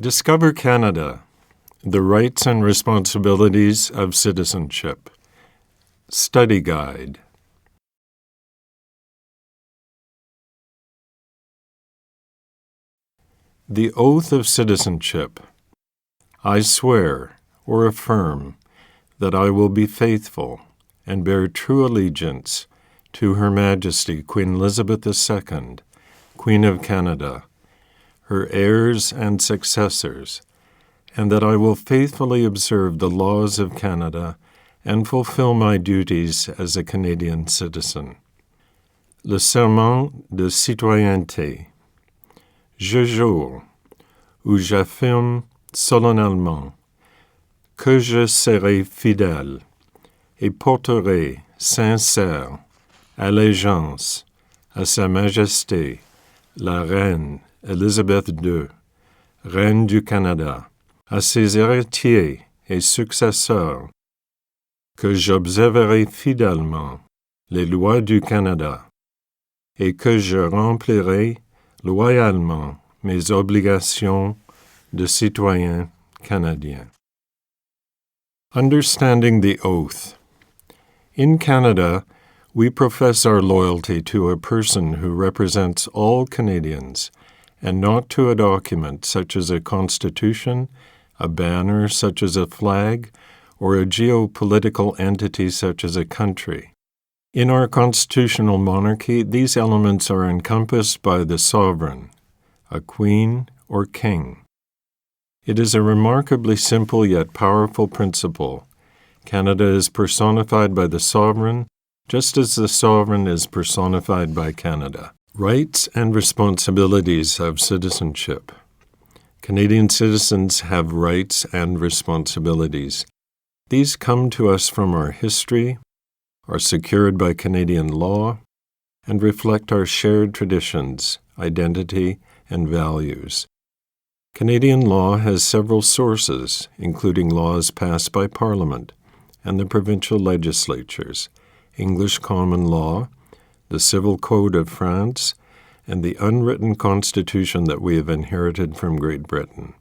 Discover Canada, the Rights and Responsibilities of Citizenship. Study Guide. The Oath of Citizenship. I swear, or affirm, that I will be faithful and bear true allegiance to Her Majesty Queen Elizabeth II, Queen of Canada, her heirs and successors, and that I will faithfully observe the laws of Canada and fulfill my duties as a Canadian citizen. Le serment de citoyenneté. Je jure, ou j'affirme solennellement, que je serai fidèle et porterai sincère allégeance à Sa Majesté, la Reine Élisabeth II, Reine du Canada, à ses héritiers et successeurs, que j'observerai fidèlement les lois du Canada et que je remplirai loyalement mes obligations de citoyen canadien. Understanding the Oath. In Canada, we profess our loyalty to a person who represents all Canadians, and not to a document such as a constitution, a banner such as a flag, or a geopolitical entity such as a country. In our constitutional monarchy, these elements are encompassed by the sovereign, a queen or king. It is a remarkably simple yet powerful principle. Canada is personified by the sovereign, just as the sovereign is personified by Canada. Rights and responsibilities of citizenship. Canadian citizens have rights and responsibilities. These come to us from our history, are secured by Canadian law, and reflect our shared traditions, identity, and values. Canadian law has several sources, including laws passed by Parliament and the provincial legislatures, English common law, the Civil Code of France, and the unwritten constitution that we have inherited from Great Britain.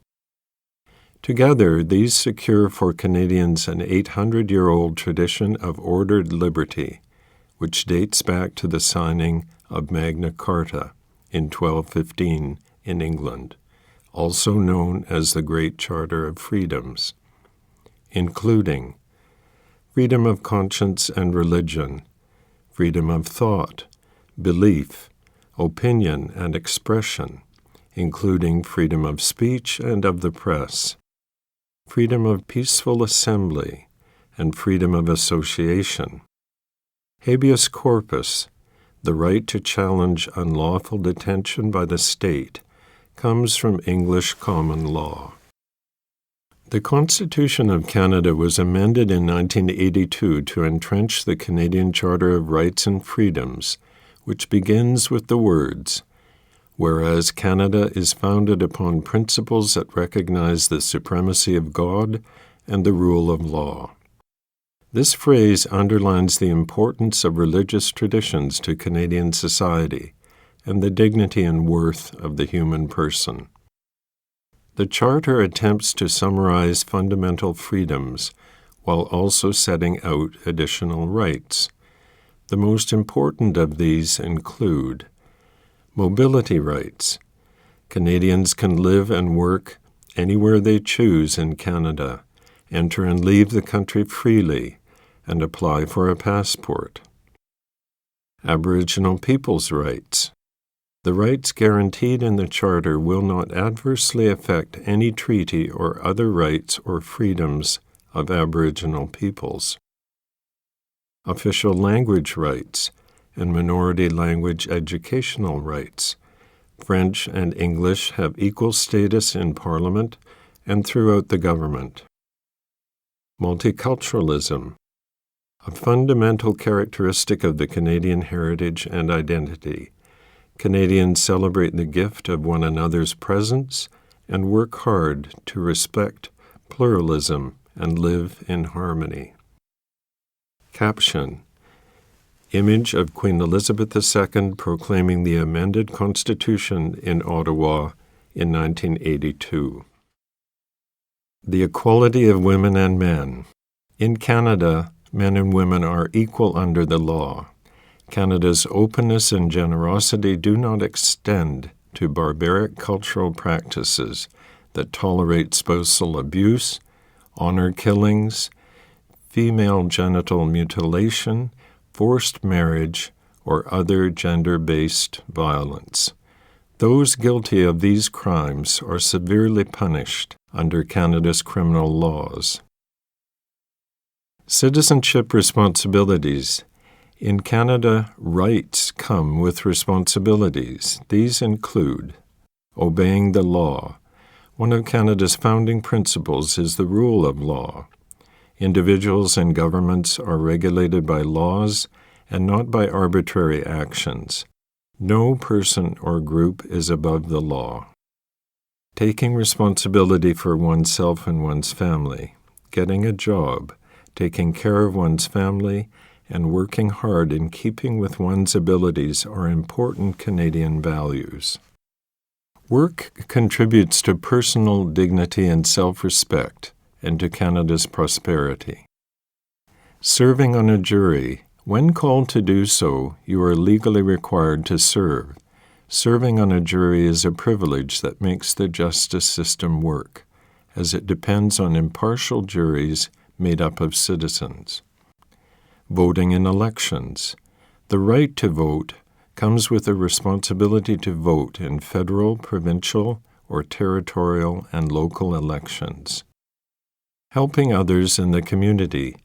Together, these secure for Canadians an 800-year-old tradition of ordered liberty, which dates back to the signing of Magna Carta in 1215 in England, also known as the Great Charter of Freedoms, including freedom of conscience and religion, freedom of thought, belief, opinion, and expression, including freedom of speech and of the press, freedom of peaceful assembly, and freedom of association. Habeas Corpus, the right to challenge unlawful detention by the state, comes from English common law. The Constitution of Canada was amended in 1982 to entrench the Canadian Charter of Rights and Freedoms, which begins with the words, "Whereas Canada is founded upon principles that recognize the supremacy of God and the rule of law." This phrase underlines the importance of religious traditions to Canadian society and the dignity and worth of the human person. The Charter attempts to summarize fundamental freedoms while also setting out additional rights. The most important of these include mobility rights. Canadians can live and work anywhere they choose in Canada, enter and leave the country freely, and apply for a passport. Aboriginal Peoples' rights. The rights guaranteed in the Charter will not adversely affect any treaty or other rights or freedoms of Aboriginal peoples. Official language rights and minority language educational rights. French and English have equal status in Parliament and throughout the government. Multiculturalism, a fundamental characteristic of the Canadian heritage and identity. Canadians celebrate the gift of one another's presence and work hard to respect pluralism and live in harmony. Caption: Image of Queen Elizabeth II proclaiming the amended Constitution in Ottawa in 1982. The equality of women and men. In Canada, men and women are equal under the law. Canada's openness and generosity do not extend to barbaric cultural practices that tolerate spousal abuse, honor killings, female genital mutilation, forced marriage, or other gender-based violence. Those guilty of these crimes are severely punished under Canada's criminal laws. Citizenship responsibilities. In Canada, rights come with responsibilities. These include obeying the law. One of Canada's founding principles is the rule of law. Individuals and governments are regulated by laws and not by arbitrary actions. No person or group is above the law. Taking responsibility for oneself and one's family, getting a job, taking care of one's family, and working hard in keeping with one's abilities are important Canadian values. Work contributes to personal dignity and self-respect, and to Canada's prosperity. Serving on a jury. When called to do so, you are legally required to serve. Serving on a jury is a privilege that makes the justice system work, as it depends on impartial juries made up of citizens. Voting in elections. The right to vote comes with a responsibility to vote in federal, provincial, or territorial and local elections. Helping others in the community.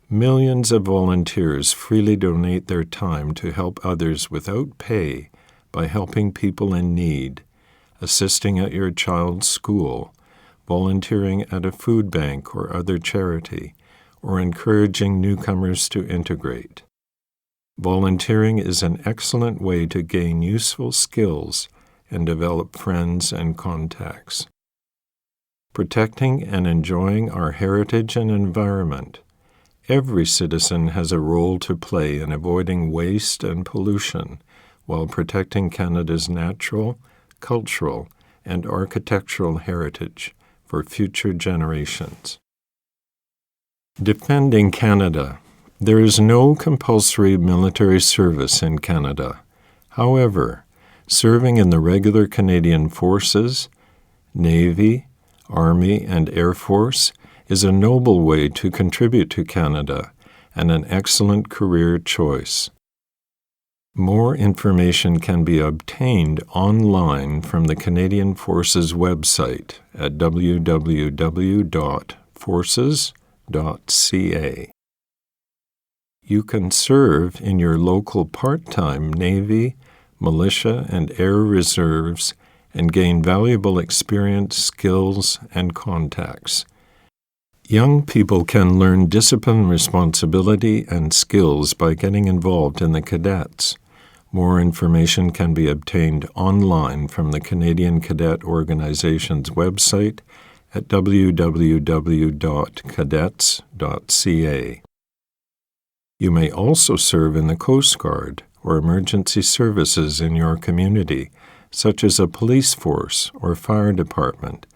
Millions of volunteers freely donate their time to help others without pay by helping people in need, assisting at your child's school, volunteering at a food bank or other charity, or encouraging newcomers to integrate. Volunteering is an excellent way to gain useful skills and develop friends and contacts. Protecting and enjoying our heritage and environment. Every citizen has a role to play in avoiding waste and pollution while protecting Canada's natural, cultural, and architectural heritage for future generations. Defending Canada. There is no compulsory military service in Canada. However, serving in the regular Canadian Forces, Navy, Army, and Air Force is a noble way to contribute to Canada and an excellent career choice. More information can be obtained online from the Canadian Forces website at www.forces.ca. You can serve in your local part-time Navy, militia, and air reserves and gain valuable experience, skills, and contacts. Young people can learn discipline, responsibility, and skills by getting involved in the cadets. More information can be obtained online from the Canadian Cadet Organization's website at www.cadets.ca. You may also serve in the Coast Guard or emergency services in your community, such as a police force or fire department.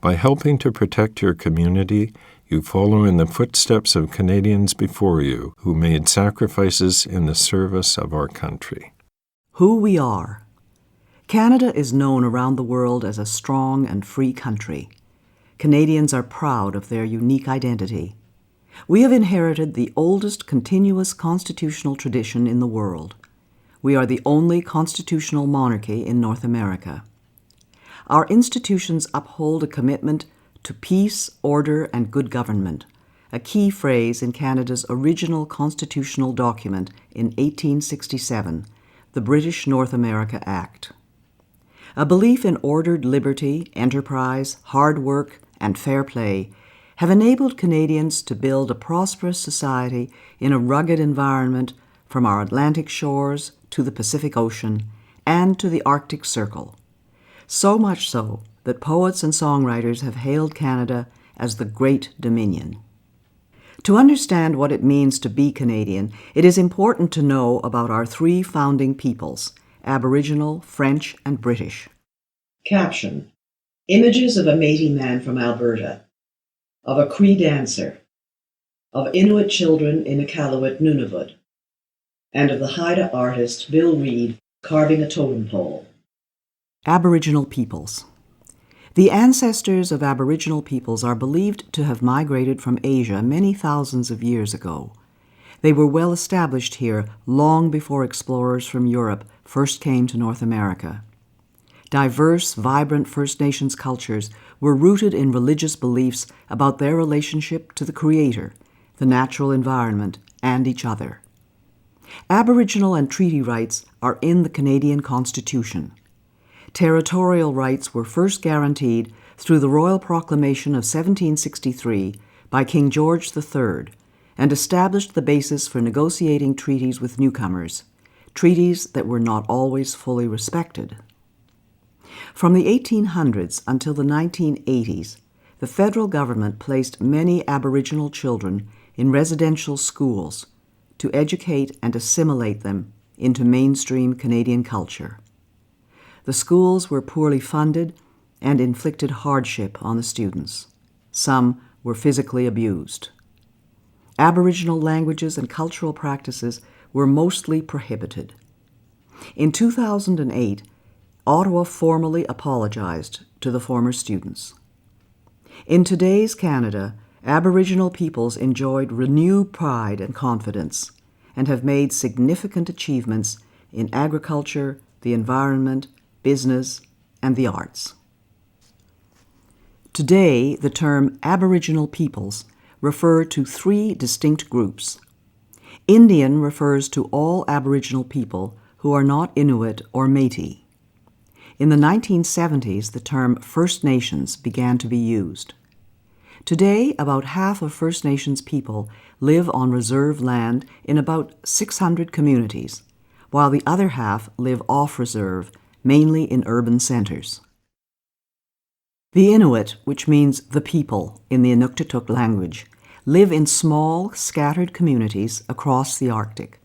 By helping to protect your community, you follow in the footsteps of Canadians before you who made sacrifices in the service of our country. Who we are. Canada is known around the world as a strong and free country. Canadians are proud of their unique identity. We have inherited the oldest continuous constitutional tradition in the world. We are the only constitutional monarchy in North America. Our institutions uphold a commitment to peace, order, and good government, a key phrase in Canada's original constitutional document in 1867, the British North America Act. A belief in ordered liberty, enterprise, hard work, and fair play have enabled Canadians to build a prosperous society in a rugged environment from our Atlantic shores to the Pacific Ocean and to the Arctic Circle. So much so that poets and songwriters have hailed Canada as the Great Dominion. To understand what it means to be Canadian, it is important to know about our three founding peoples, Aboriginal, French, and British. Caption: Images of a Métis man from Alberta. of a Cree dancer, of Inuit children in Iqaluit Nunavut, and of the Haida artist Bill Reid carving a totem pole. Aboriginal Peoples. The ancestors of Aboriginal peoples are believed to have migrated from Asia many thousands of years ago. They were well established here long before explorers from Europe first came to North America. Diverse, vibrant First Nations cultures were rooted in religious beliefs about their relationship to the Creator, the natural environment, and each other. Aboriginal and treaty rights are in the Canadian Constitution. Territorial rights were first guaranteed through the Royal Proclamation of 1763 by King George III and established the basis for negotiating treaties with newcomers, treaties that were not always fully respected. From the 1800s until the 1980s, the federal government placed many Aboriginal children in residential schools to educate and assimilate them into mainstream Canadian culture. The schools were poorly funded and inflicted hardship on the students. Some were physically abused. Aboriginal languages and cultural practices were mostly prohibited. In 2008, Ottawa formally apologized to the former students. In today's Canada, Aboriginal peoples enjoyed renewed pride and confidence and have made significant achievements in agriculture, the environment, business, and the arts. Today, the term Aboriginal peoples refer to three distinct groups. Indian refers to all Aboriginal people who are not Inuit or Métis. In the 1970s, the term First Nations began to be used. Today, about half of First Nations people live on reserve land in about 600 communities, while the other half live off-reserve, mainly in urban centers. The Inuit, which means the people in the Inuktitut language, live in small, scattered communities across the Arctic.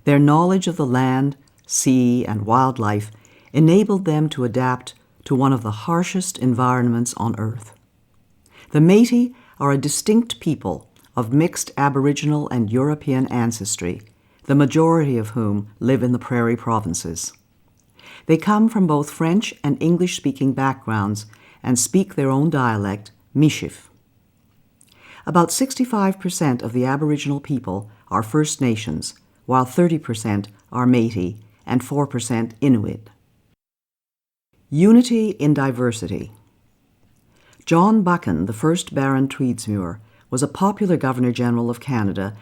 Their knowledge of the land, sea, and wildlife enabled them to adapt to one of the harshest environments on Earth. The Métis are a distinct people of mixed Aboriginal and European ancestry, the majority of whom live in the Prairie Provinces. They come from both French and English-speaking backgrounds and speak their own dialect, Michif. About 65% of the Aboriginal people are First Nations, while 30% are Métis and 4% Inuit. Unity in diversity. John Buchan, the first Baron Tweedsmuir, was a popular Governor-General of Canada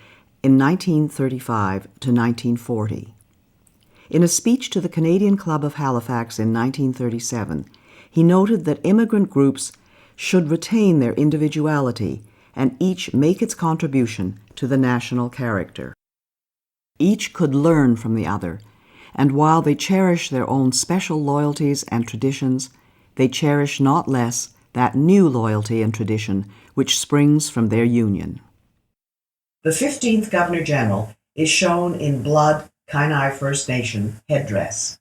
in 1935 to 1940. In a speech to the Canadian Club of Halifax in 1937, he noted that immigrant groups should retain their individuality and each make its contribution to the national character. Each could learn from the other, and while they cherish their own special loyalties and traditions, they cherish not less that new loyalty and tradition which springs from their union. The 15th Governor-General is shown in blood Kainai First Nation headdress.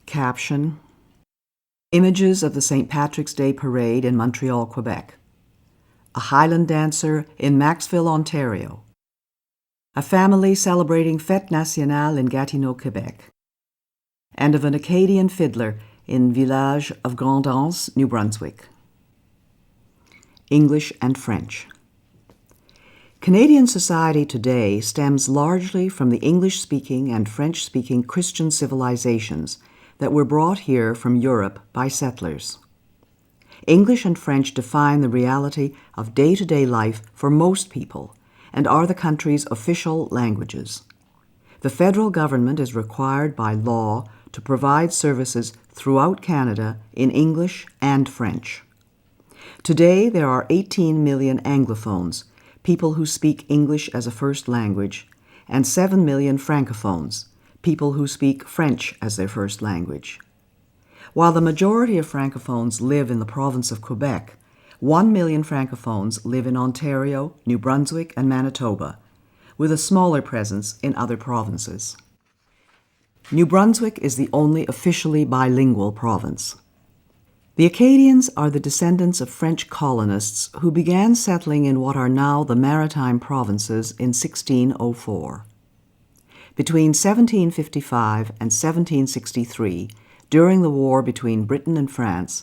Caption: Images of the St. Patrick's Day Parade in Montreal, Quebec. A Highland dancer in Maxville, Ontario. A family celebrating Fête Nationale in Gatineau, Quebec. And of an Acadian fiddler in village of Grand'Anse, New Brunswick. English and French. Canadian society today stems largely from the English-speaking and French-speaking Christian civilizations that were brought here from Europe by settlers. English and French define the reality of day-to-day life for most people and are the country's official languages. The federal government is required by law to provide services throughout Canada in English and French. Today, there are 18 million Anglophones, people who speak English as a first language, and 7 million Francophones, people who speak French as their first language. While the majority of Francophones live in the province of Quebec, 1 million Francophones live in Ontario, New Brunswick, and Manitoba, with a smaller presence in other provinces. New Brunswick is the only officially bilingual province. The Acadians are the descendants of French colonists who began settling in what are now the Maritime Provinces in 1604. Between 1755 and 1763, during the war between Britain and France,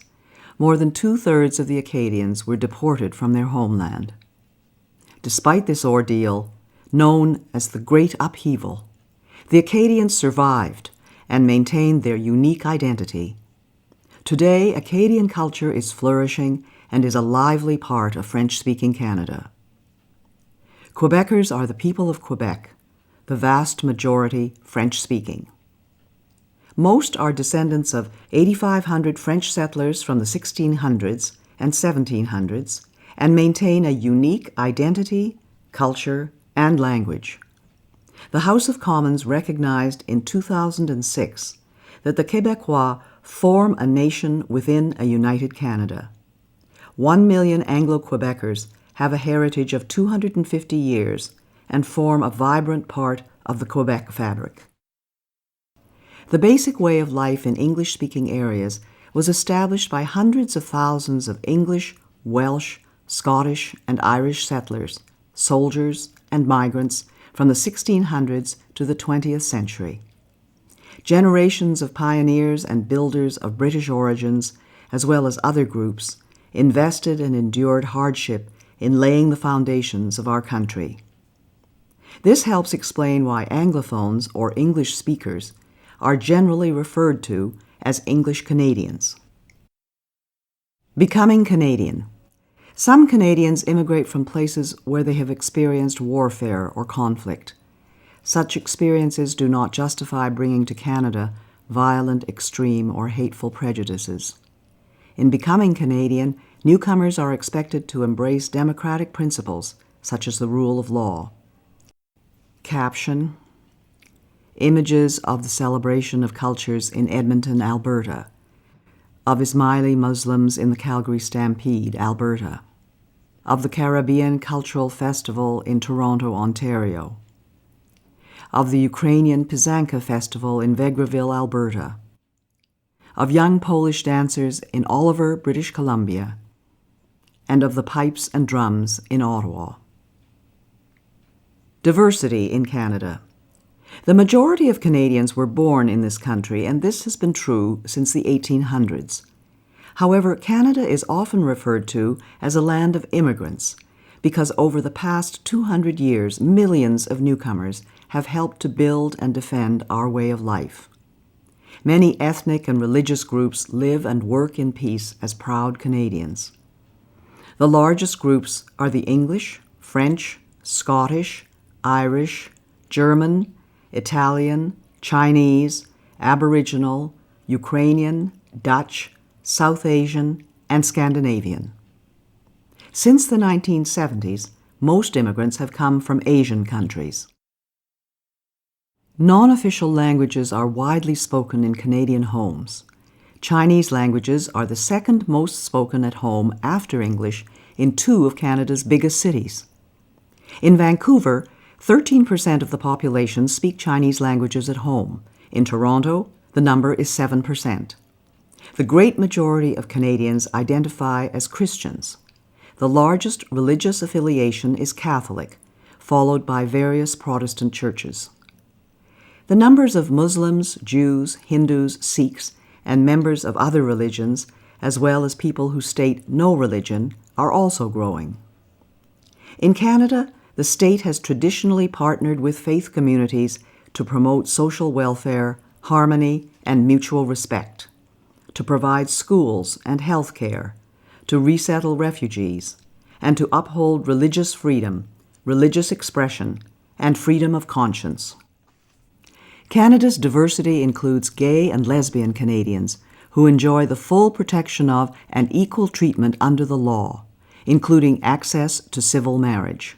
more than two-thirds of the Acadians were deported from their homeland. Despite this ordeal, known as the Great Upheaval, the Acadians survived and maintained their unique identity. Today, Acadian culture is flourishing and is a lively part of French-speaking Canada. Quebecers are the people of Quebec, the vast majority French-speaking. Most are descendants of 8,500 French settlers from the 1600s and 1700s and maintain a unique identity, culture, and language. The House of Commons recognized in 2006 that the Québécois form a nation within a united Canada. 1 million Anglo-Quebecers have a heritage of 250 years and form a vibrant part of the Quebec fabric. The basic way of life in English-speaking areas was established by hundreds of thousands of English, Welsh, Scottish, and Irish settlers, soldiers, and migrants from the 1600s to the 20th century. Generations of pioneers and builders of British origins, as well as other groups, invested and endured hardship in laying the foundations of our country. This helps explain why Anglophones, or English speakers, are generally referred to as English Canadians. Becoming Canadian. Some Canadians immigrate from places where they have experienced warfare or conflict. Such experiences do not justify bringing to Canada violent, extreme, or hateful prejudices. In becoming Canadian, newcomers are expected to embrace democratic principles such as the rule of law. Caption: Images of the celebration of cultures in Edmonton, Alberta, of Ismaili Muslims in the Calgary Stampede, Alberta, of the Caribbean Cultural Festival in Toronto, Ontario, of the Ukrainian Pysanka Festival in Vegreville, Alberta, of young Polish dancers in Oliver, British Columbia, and of the pipes and drums in Ottawa. Diversity in Canada. The majority of Canadians were born in this country, and this has been true since the 1800s. However, Canada is often referred to as a land of immigrants because over the past 200 years, millions of newcomers have helped to build and defend our way of life. Many ethnic and religious groups live and work in peace as proud Canadians. The largest groups are the English, French, Scottish, Irish, German, Italian, Chinese, Aboriginal, Ukrainian, Dutch, South Asian, and Scandinavian. Since the 1970s, most immigrants have come from Asian countries. Non-official languages are widely spoken in Canadian homes. Chinese languages are the second most spoken at home after English in 2 of Canada's biggest cities. In Vancouver, 13% of the population speak Chinese languages at home. In Toronto, the number is 7%. The great majority of Canadians identify as Christians. The largest religious affiliation is Catholic, followed by various Protestant churches. The numbers of Muslims, Jews, Hindus, Sikhs, and members of other religions, as well as people who state no religion, are also growing. In Canada, the state has traditionally partnered with faith communities to promote social welfare, harmony, and mutual respect, to provide schools and health care, to resettle refugees, and to uphold religious freedom, religious expression, and freedom of conscience. Canada's diversity includes gay and lesbian Canadians who enjoy the full protection of and equal treatment under the law, including access to civil marriage.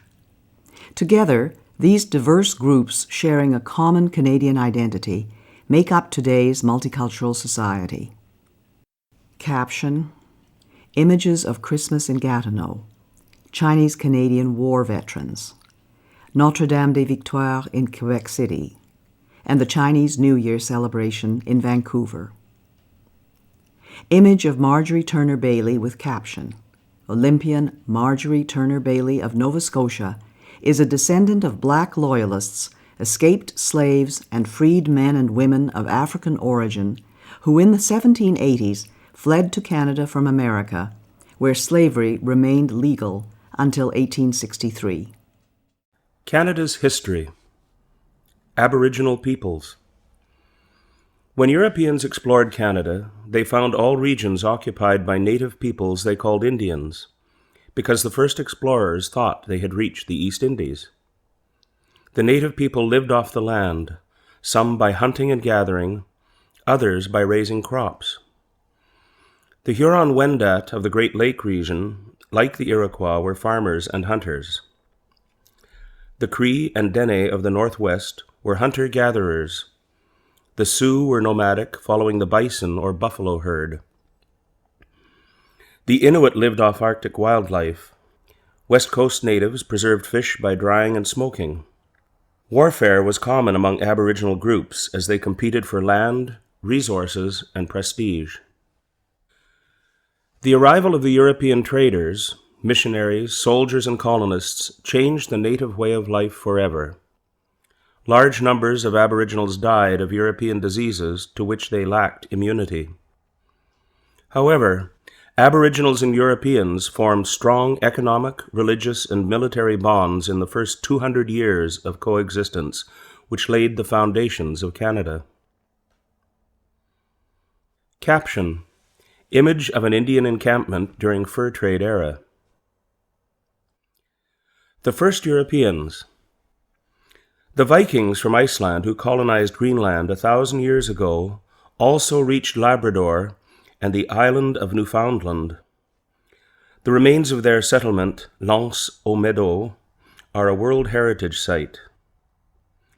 Together, these diverse groups sharing a common Canadian identity make up today's multicultural society. Caption: Images of Christmas in Gatineau, Chinese-Canadian war veterans, Notre-Dame-des-Victoires in Quebec City, and the Chinese New Year celebration in Vancouver. Image of Marjorie Turner Bailey with caption. Olympian Marjorie Turner Bailey of Nova Scotia is a descendant of black loyalists, escaped slaves, and freed men and women of African origin who in the 1780s fled to Canada from America, where slavery remained legal until 1863. Canada's history. Aboriginal Peoples. When Europeans explored Canada, they found all regions occupied by native peoples they called Indians, because the first explorers thought they had reached the East Indies. The native people lived off the land, some by hunting and gathering, others by raising crops. The Huron-Wendat of the Great Lake region, like the Iroquois, were farmers and hunters. The Cree and Dene of the Northwest were hunter-gatherers. The Sioux were nomadic, following the bison or buffalo herd. The Inuit lived off Arctic wildlife. West Coast natives preserved fish by drying and smoking. Warfare was common among Aboriginal groups as they competed for land, resources, and prestige. The arrival of the European traders, missionaries, soldiers, and colonists changed the native way of life forever. Large numbers of Aboriginals died of European diseases to which they lacked immunity. However, Aboriginals and Europeans formed strong economic, religious, and military bonds in the first 200 years of coexistence, which laid the foundations of Canada. Caption: Image of an Indian encampment during fur trade era. The first Europeans. The Vikings from Iceland who colonized Greenland 1,000 years ago also reached Labrador and the island of Newfoundland. The remains of their settlement, L'Anse aux Meadows, are a World Heritage Site.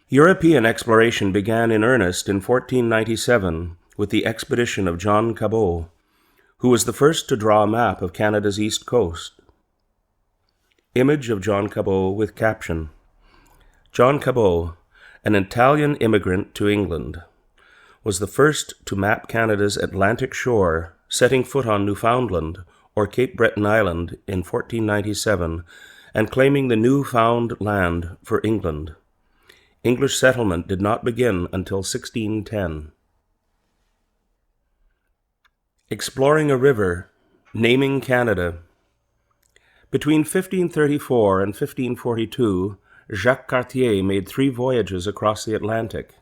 European exploration began in earnest in 1497 with the expedition of John Cabot, who was the first to draw a map of Canada's east coast. Image of John Cabot with caption. John Cabot, an Italian immigrant to England, was the first to map Canada's Atlantic shore, setting foot on Newfoundland, or Cape Breton Island, in 1497, and claiming the newfound land for England. English settlement did not begin until 1610. Exploring a river, naming Canada. Between 1534 and 1542, Jacques Cartier made 3 voyages across the Atlantic,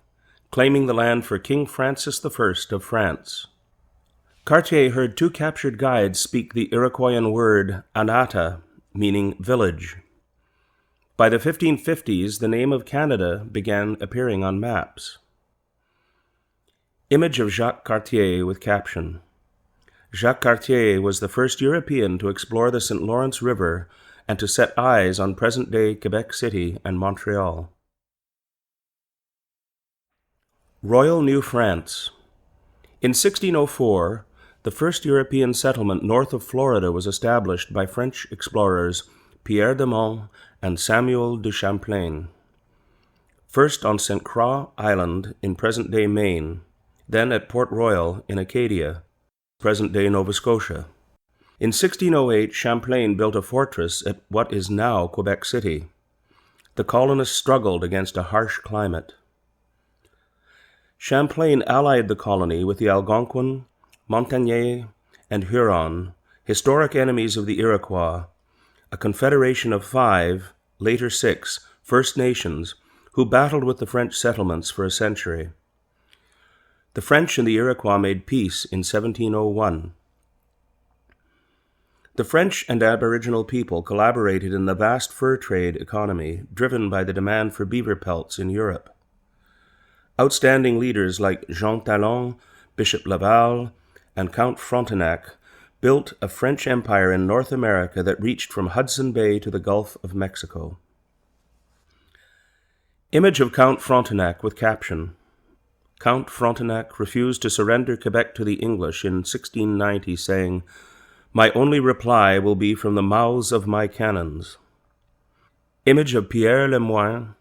claiming the land for King Francis I of France. Cartier heard 2 captured guides speak the Iroquoian word Anata, meaning village. By the 1550s, the name of Canada began appearing on maps. Image of Jacques Cartier with caption. Jacques Cartier was the first European to explore the St. Lawrence River and to set eyes on present-day Quebec City and Montreal. Royal New France. In 1604, the first European settlement north of Florida was established by French explorers Pierre de Monts and Samuel de Champlain. First on St. Croix Island in present-day Maine, then at Port Royal in Acadia, present-day Nova Scotia. In 1608, Champlain built a fortress at what is now Quebec City. The colonists struggled against a harsh climate. Champlain allied the colony with the Algonquin, Montagnais, and Huron, historic enemies of the Iroquois, a confederation of 5, later 6, First Nations who battled with the French settlements for a century. The French and the Iroquois made peace in 1701. The French and Aboriginal people collaborated in the vast fur trade economy driven by the demand for beaver pelts in Europe. Outstanding leaders like Jean Talon, Bishop Laval, and Count Frontenac built a French empire in North America that reached from Hudson Bay to the Gulf of Mexico. Image of Count Frontenac with caption. Count Frontenac refused to surrender Quebec to the English in 1690, saying, "My only reply will be from the mouths of my cannons." Image of Pierre Le Moyne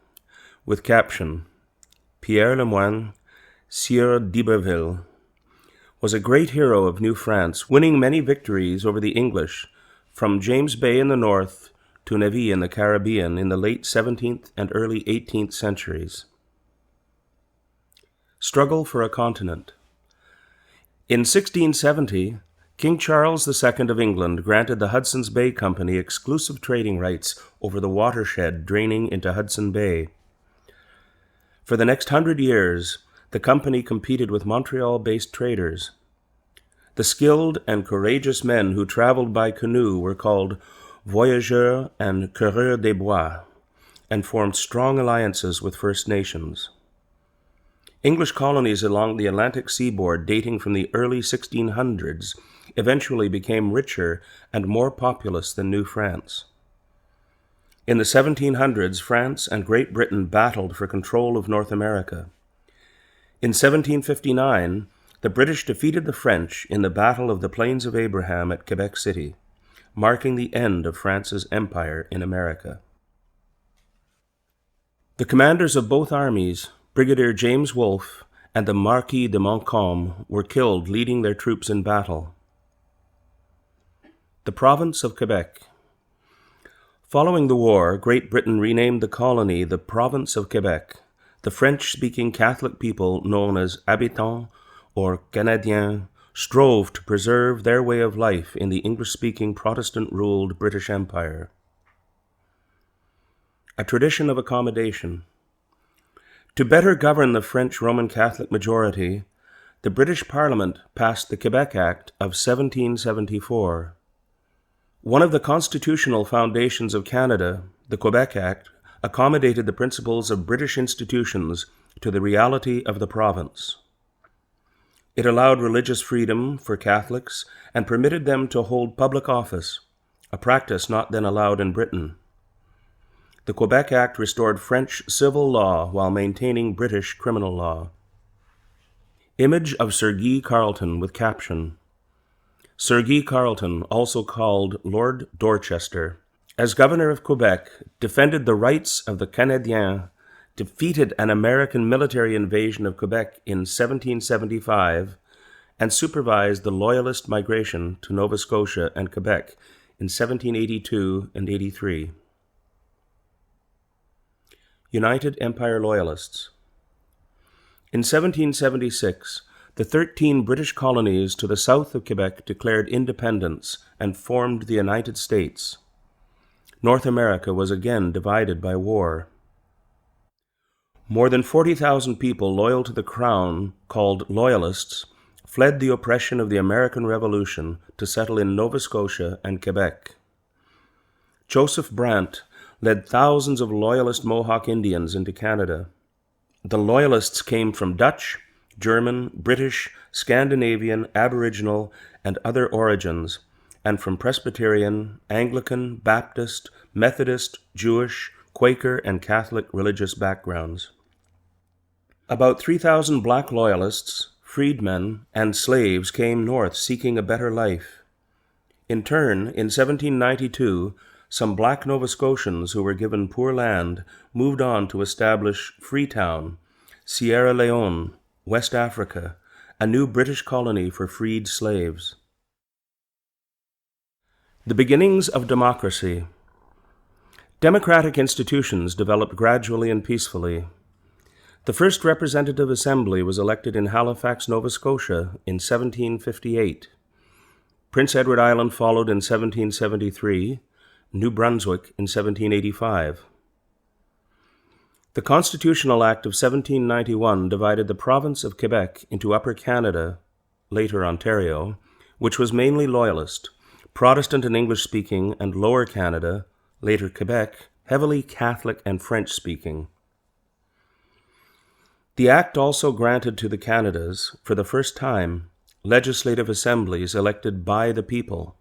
with caption. Pierre Le Moyne, Sieur d'Iberville, was a great hero of New France, winning many victories over the English from James Bay in the north to Nevis in the Caribbean in the late 17th and early 18th centuries. Struggle for a continent. In 1670, King Charles II of England granted the Hudson's Bay Company exclusive trading rights over the watershed draining into Hudson Bay. For the next 100 years, the company competed with Montreal-based traders. The skilled and courageous men who traveled by canoe were called voyageurs and coureurs des bois, and formed strong alliances with First Nations. English colonies along the Atlantic seaboard dating from the early 1600s eventually became richer and more populous than New France. In the 1700s, France and Great Britain battled for control of North America. In 1759, the British defeated the French in the Battle of the Plains of Abraham at Quebec City, marking the end of France's empire in America. The commanders of both armies, Brigadier James Wolfe and the Marquis de Montcalm, were killed leading their troops in battle. The province of Quebec. Following the war, Great Britain renamed the colony the Province of Quebec. The French-speaking Catholic people known as habitants or Canadiens strove to preserve their way of life in the English-speaking Protestant-ruled British Empire. A tradition of accommodation. To better govern the French Roman Catholic majority, the British Parliament passed the Quebec Act of 1774. One of the constitutional foundations of Canada, the Quebec Act, accommodated the principles of British institutions to the reality of the province. It allowed religious freedom for Catholics and permitted them to hold public office, a practice not then allowed in Britain. The Quebec Act restored French civil law while maintaining British criminal law. Image of Sir Guy Carleton with caption. Sir Guy Carleton, also called Lord Dorchester, as governor of Quebec, defended the rights of the Canadiens, defeated an American military invasion of Quebec in 1775, and supervised the Loyalist migration to Nova Scotia and Quebec in 1782 and 83. United Empire Loyalists. In 1776, the 13 British colonies to the south of Quebec declared independence and formed the United States. North America was again divided by war. More than 40,000 people loyal to the Crown, called Loyalists, fled the oppression of the American Revolution to settle in Nova Scotia and Quebec. Joseph Brant led thousands of Loyalist Mohawk Indians into Canada. The Loyalists came from Dutch, German, British, Scandinavian, Aboriginal, and other origins, and from Presbyterian, Anglican, Baptist, Methodist, Jewish, Quaker, and Catholic religious backgrounds. About 3,000 black loyalists, freedmen, and slaves came north seeking a better life. In turn, in 1792, some black Nova Scotians who were given poor land moved on to establish Freetown, Sierra Leone, West Africa, a new British colony for freed slaves. The beginnings of democracy. Democratic institutions developed gradually and peacefully. The first representative assembly was elected in Halifax, Nova Scotia in 1758. Prince Edward Island followed in 1773, New Brunswick in 1785. The Constitutional Act of 1791 divided the province of Quebec into Upper Canada, later Ontario, which was mainly Loyalist, Protestant and English-speaking, and Lower Canada, later Quebec, heavily Catholic and French-speaking. The Act also granted to the Canadas, for the first time, legislative assemblies elected by the people.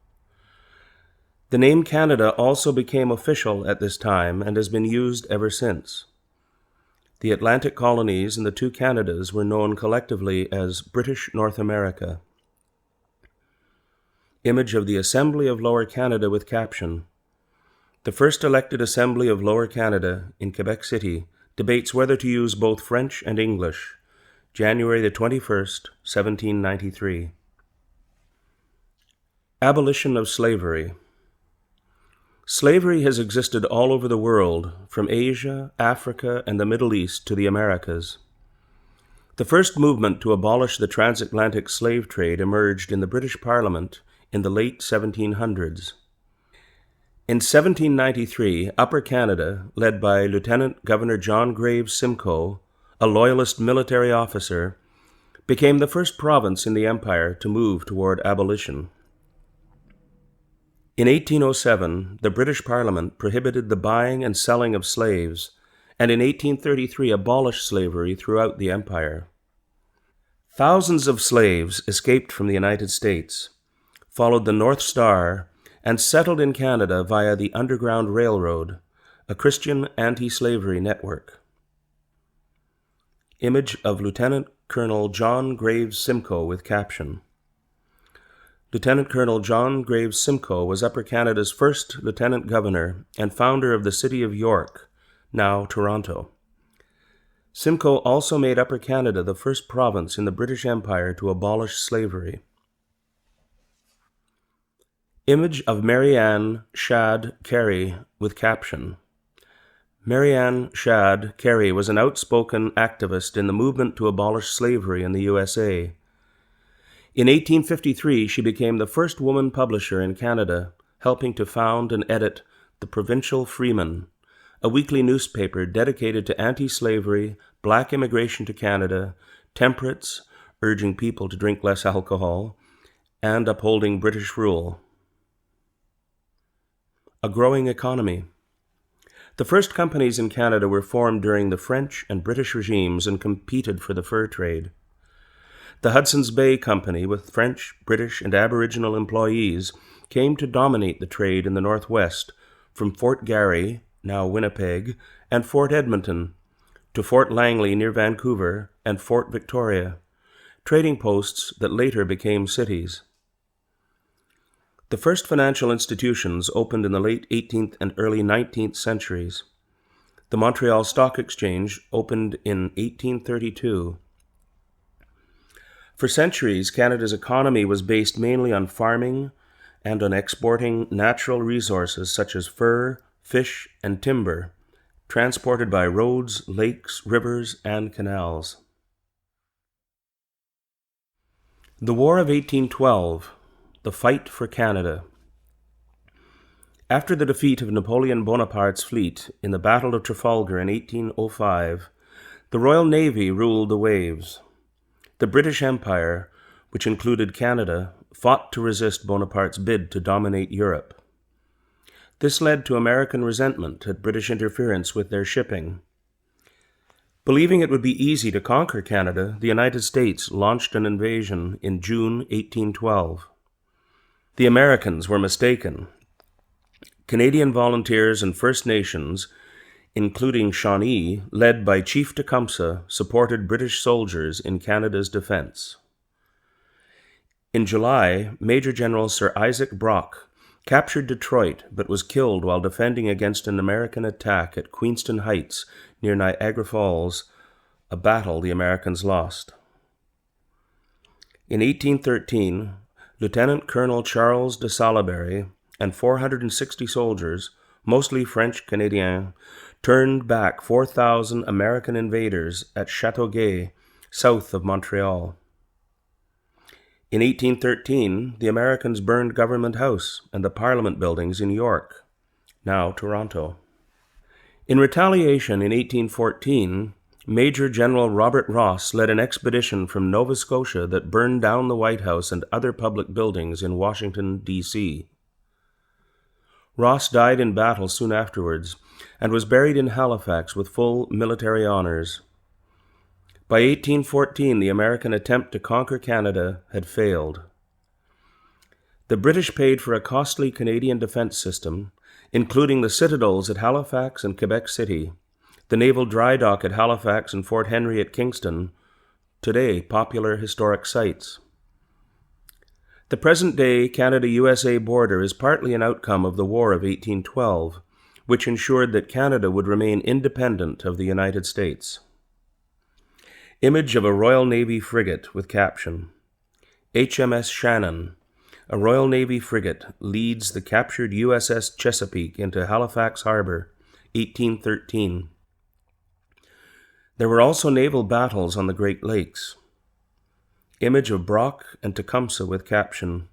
The name Canada also became official at this time and has been used ever since. The Atlantic colonies and the two Canadas were known collectively as British North America. Image of the Assembly of Lower Canada with caption. The first elected Assembly of Lower Canada in Quebec City debates whether to use both French and English, January the 21st, 1793. Abolition of Slavery. Slavery has existed all over the world, from Asia, Africa, and the Middle East to the Americas. The first movement to abolish the transatlantic slave trade emerged in the British Parliament in the late 1700s. In 1793, Upper Canada, led by Lieutenant Governor John Graves Simcoe, a Loyalist military officer, became the first province in the Empire to move toward abolition. In 1807, the British Parliament prohibited the buying and selling of slaves, and in 1833 abolished slavery throughout the Empire. Thousands of slaves escaped from the United States, followed the North Star, and settled in Canada via the Underground Railroad, a Christian anti-slavery network. Image of Lieutenant Colonel John Graves Simcoe with caption. Lieutenant Colonel John Graves Simcoe was Upper Canada's first lieutenant governor and founder of the city of York, now Toronto. Simcoe also made Upper Canada the first province in the British Empire to abolish slavery. Image of Mary Ann Shadd Carey with caption. Mary Ann Shadd Carey was an outspoken activist in the movement to abolish slavery in the USA. In 1853, she became the first woman publisher in Canada, helping to found and edit the Provincial Freeman, a weekly newspaper dedicated to anti-slavery, black immigration to Canada, temperance, urging people to drink less alcohol, and upholding British rule. A growing economy. The first companies in Canada were formed during the French and British regimes and competed for the fur trade. The Hudson's Bay Company, with French, British, and Aboriginal employees, came to dominate the trade in the Northwest, from Fort Garry, now Winnipeg, and Fort Edmonton, to Fort Langley near Vancouver and Fort Victoria, trading posts that later became cities. The first financial institutions opened in the late 18th and early 19th centuries. The Montreal Stock Exchange opened in 1832. For centuries, Canada's economy was based mainly on farming and on exporting natural resources such as fur, fish, and timber, transported by roads, lakes, rivers, and canals. The War of 1812, the fight for Canada. After the defeat of Napoleon Bonaparte's fleet in the Battle of Trafalgar in 1805, the Royal Navy ruled the waves. The British Empire, which included Canada, fought to resist Bonaparte's bid to dominate Europe. This led to American resentment at British interference with their shipping. Believing it would be easy to conquer Canada, the United States launched an invasion in June 1812. The Americans were mistaken. Canadian volunteers and First Nations, including Shawnee, led by Chief Tecumseh, supported British soldiers in Canada's defense. In July, Major General Sir Isaac Brock captured Detroit but was killed while defending against an American attack at Queenston Heights near Niagara Falls, a battle the Americans lost. In 1813, Lieutenant Colonel Charles de Salaberry and 460 soldiers, mostly French-Canadiens, turned back 4,000 American invaders at Châteauguay, south of Montreal. In 1813, the Americans burned Government House and the Parliament buildings in York, now Toronto. In retaliation in 1814, Major General Robert Ross led an expedition from Nova Scotia that burned down the White House and other public buildings in Washington, D.C. Ross died in battle soon afterwards and was buried in Halifax with full military honors. By 1814, the American attempt to conquer Canada had failed. The British paid for a costly Canadian defense system, including the citadels at Halifax and Quebec City, the naval dry dock at Halifax and Fort Henry at Kingston, today popular historic sites. The present-day Canada-USA border is partly an outcome of the War of 1812, which ensured that Canada would remain independent of the United States. Image of a Royal Navy frigate with caption, HMS Shannon, a Royal Navy frigate, leads the captured USS Chesapeake into Halifax Harbor, 1813. There were also naval battles on the Great Lakes. Image of Brock and Tecumseh with caption,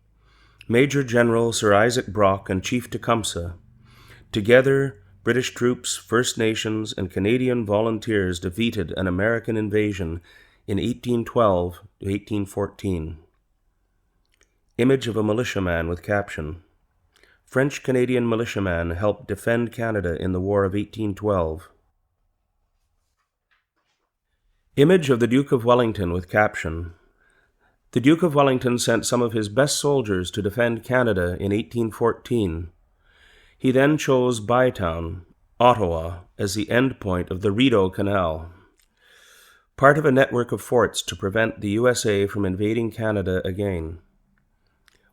Major General Sir Isaac Brock and Chief Tecumseh. Together, British troops, First Nations, and Canadian volunteers defeated an American invasion in 1812 to 1814. Image of a militiaman with caption, French-Canadian militiaman helped defend Canada in the War of 1812. Image of the Duke of Wellington with caption, The Duke of Wellington sent some of his best soldiers to defend Canada in 1814. He then chose Bytown, Ottawa, as the endpoint of the Rideau Canal, part of a network of forts to prevent the USA from invading Canada again.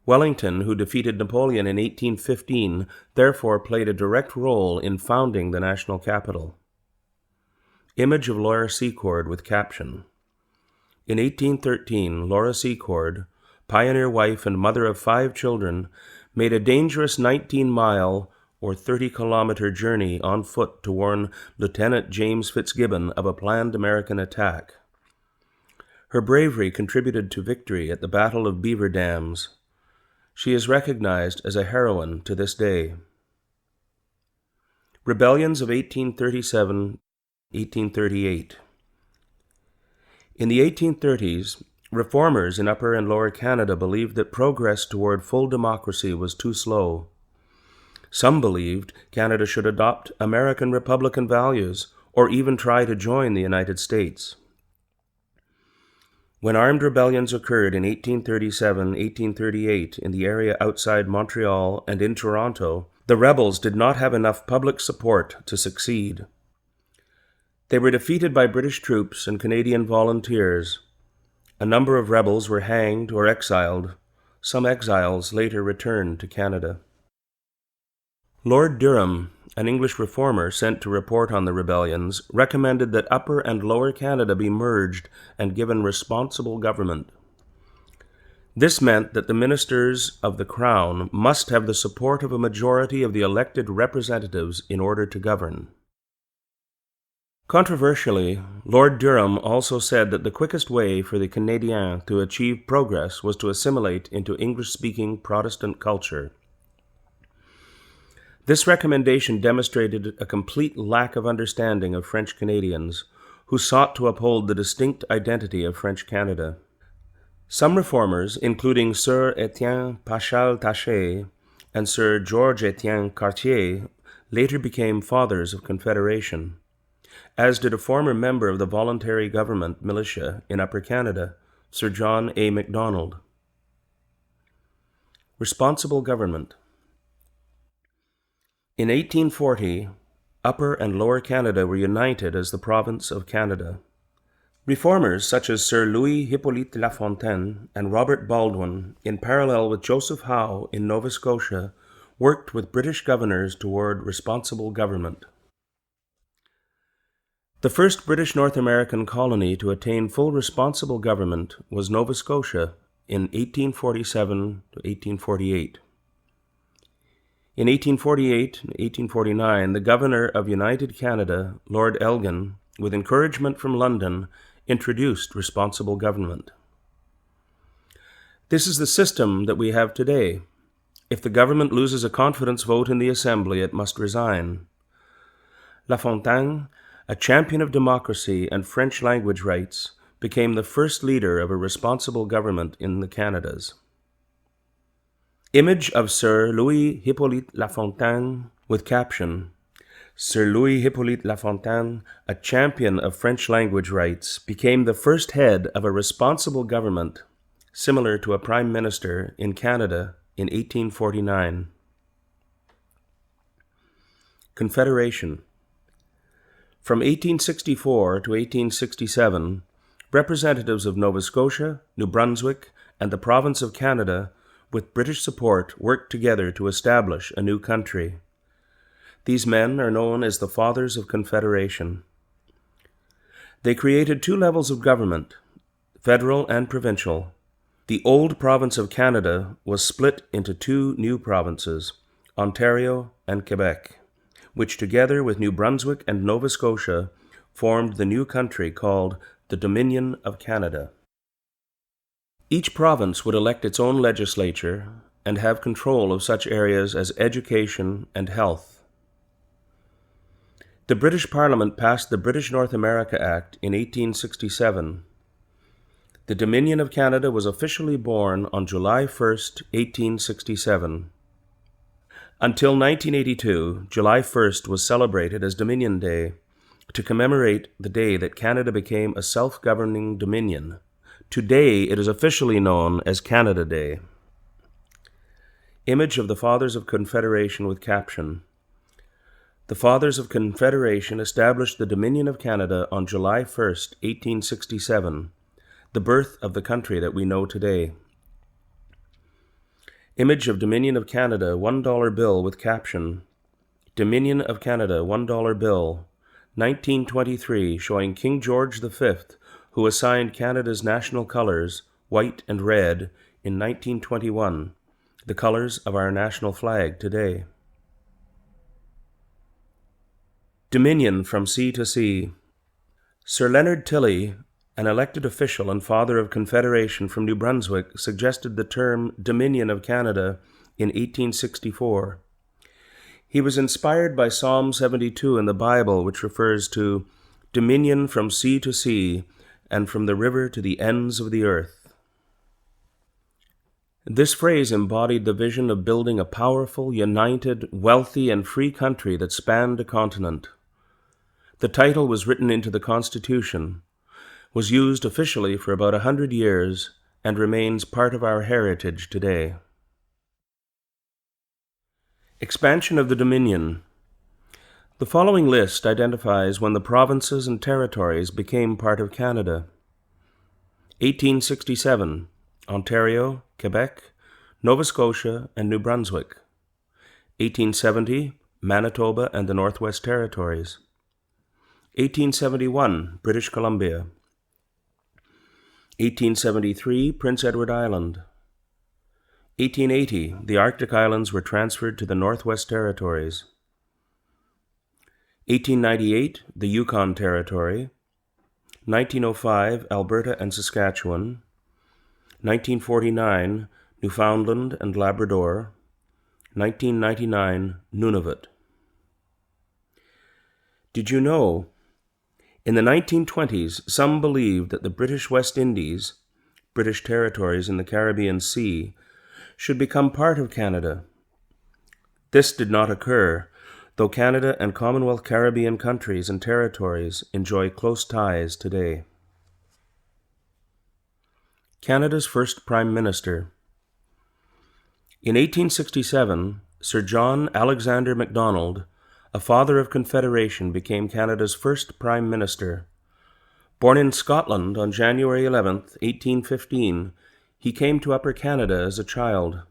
Wellington, who defeated Napoleon in 1815, therefore played a direct role in founding the national capital. Image of Laura Secord with caption, In 1813, Laura Secord, pioneer wife and mother of 5 children, made a dangerous 19-mile or 30-kilometer journey on foot to warn Lieutenant James Fitzgibbon of a planned American attack. Her bravery contributed to victory at the Battle of Beaver Dams. She is recognized as a heroine to this day. Rebellions of 1837-1838. In the 1830s, reformers in Upper and Lower Canada believed that progress toward full democracy was too slow. Some believed Canada should adopt American Republican values or even try to join the United States. When armed rebellions occurred in 1837-1838 in the area outside Montreal and in Toronto, the rebels did not have enough public support to succeed. They were defeated by British troops and Canadian volunteers. A number of rebels were hanged or exiled. Some exiles later returned to Canada. Lord Durham, an English reformer sent to report on the rebellions, recommended that Upper and Lower Canada be merged and given responsible government. This meant that the ministers of the Crown must have the support of a majority of the elected representatives in order to govern. Controversially, Lord Durham also said that the quickest way for the Canadiens to achieve progress was to assimilate into English-speaking Protestant culture. This recommendation demonstrated a complete lack of understanding of French Canadians, who sought to uphold the distinct identity of French Canada. Some reformers, including Sir Etienne Paschal Taché and Sir Georges Etienne Cartier, later became fathers of Confederation, as did a former member of the voluntary government militia in Upper Canada, Sir John A. Macdonald. Responsible government. In 1840, Upper and Lower Canada were united as the province of Canada. Reformers such as Sir Louis Hippolyte Lafontaine and Robert Baldwin, in parallel with Joseph Howe in Nova Scotia, worked with British governors toward responsible government. The first British North American colony to attain full responsible government was Nova Scotia in 1847 to 1848. In 1848 and 1849, the Governor of United Canada, Lord Elgin, with encouragement from London, introduced responsible government. This is the system that we have today. If the government loses a confidence vote in the Assembly, it must resign. Lafontaine, a champion of democracy and French language rights, became the first leader of a responsible government in the Canadas. Image of Sir Louis Hippolyte Lafontaine with caption, Sir Louis Hippolyte Lafontaine, a champion of French language rights, became the first head of a responsible government, similar to a prime minister, in Canada in 1849. Confederation. From 1864 to 1867, representatives of Nova Scotia, New Brunswick, and the province of Canada, with British support, worked together to establish a new country. These men are known as the Fathers of Confederation. They created two levels of government, federal and provincial. The old province of Canada was split into two new provinces, Ontario and Quebec, which together with New Brunswick and Nova Scotia formed the new country called the Dominion of Canada. Each province would elect its own legislature and have control of such areas as education and health. The British Parliament passed the British North America Act in 1867. The Dominion of Canada was officially born on July 1, 1867. Until 1982, July 1st was celebrated as Dominion Day to commemorate the day that Canada became a self-governing dominion. Today, it is officially known as Canada Day. Image of the Fathers of Confederation with caption. The Fathers of Confederation established the Dominion of Canada on July 1, 1867, the birth of the country that we know today. Image of Dominion of Canada $1 bill with caption. Dominion of Canada $1 bill, 1923, showing King George V, who assigned Canada's national colors, white and red, in 1921, the colors of our national flag today. Dominion from sea to sea. Sir Leonard Tilley, an elected official and father of Confederation from New Brunswick, suggested the term Dominion of Canada in 1864. He was inspired by Psalm 72 in the Bible, which refers to dominion from sea to sea and from the river to the ends of the earth. This phrase embodied the vision of building a powerful, united, wealthy, and free country that spanned a continent. The title was written into the Constitution, was used officially for about 100 years, and remains part of our heritage today. Expansion of the Dominion. The following list identifies when the provinces and territories became part of Canada. 1867, Ontario, Quebec, Nova Scotia, and New Brunswick. 1870, Manitoba and the Northwest Territories. 1871, British Columbia. 1873, Prince Edward Island. 1880, the Arctic Islands were transferred to the Northwest Territories. 1898, the Yukon Territory. 1905, Alberta and Saskatchewan. 1949, Newfoundland and Labrador. 1999, Nunavut. Did you know? In the 1920s, some believed that the British West Indies, British territories in the Caribbean Sea, should become part of Canada. This did not occur, though Canada and Commonwealth Caribbean countries and territories enjoy close ties today. Canada's first Prime Minister. In 1867, Sir John Alexander Macdonald, a father of Confederation, became Canada's first Prime Minister. Born in Scotland on January 11, 1815, he came to Upper Canada as a child.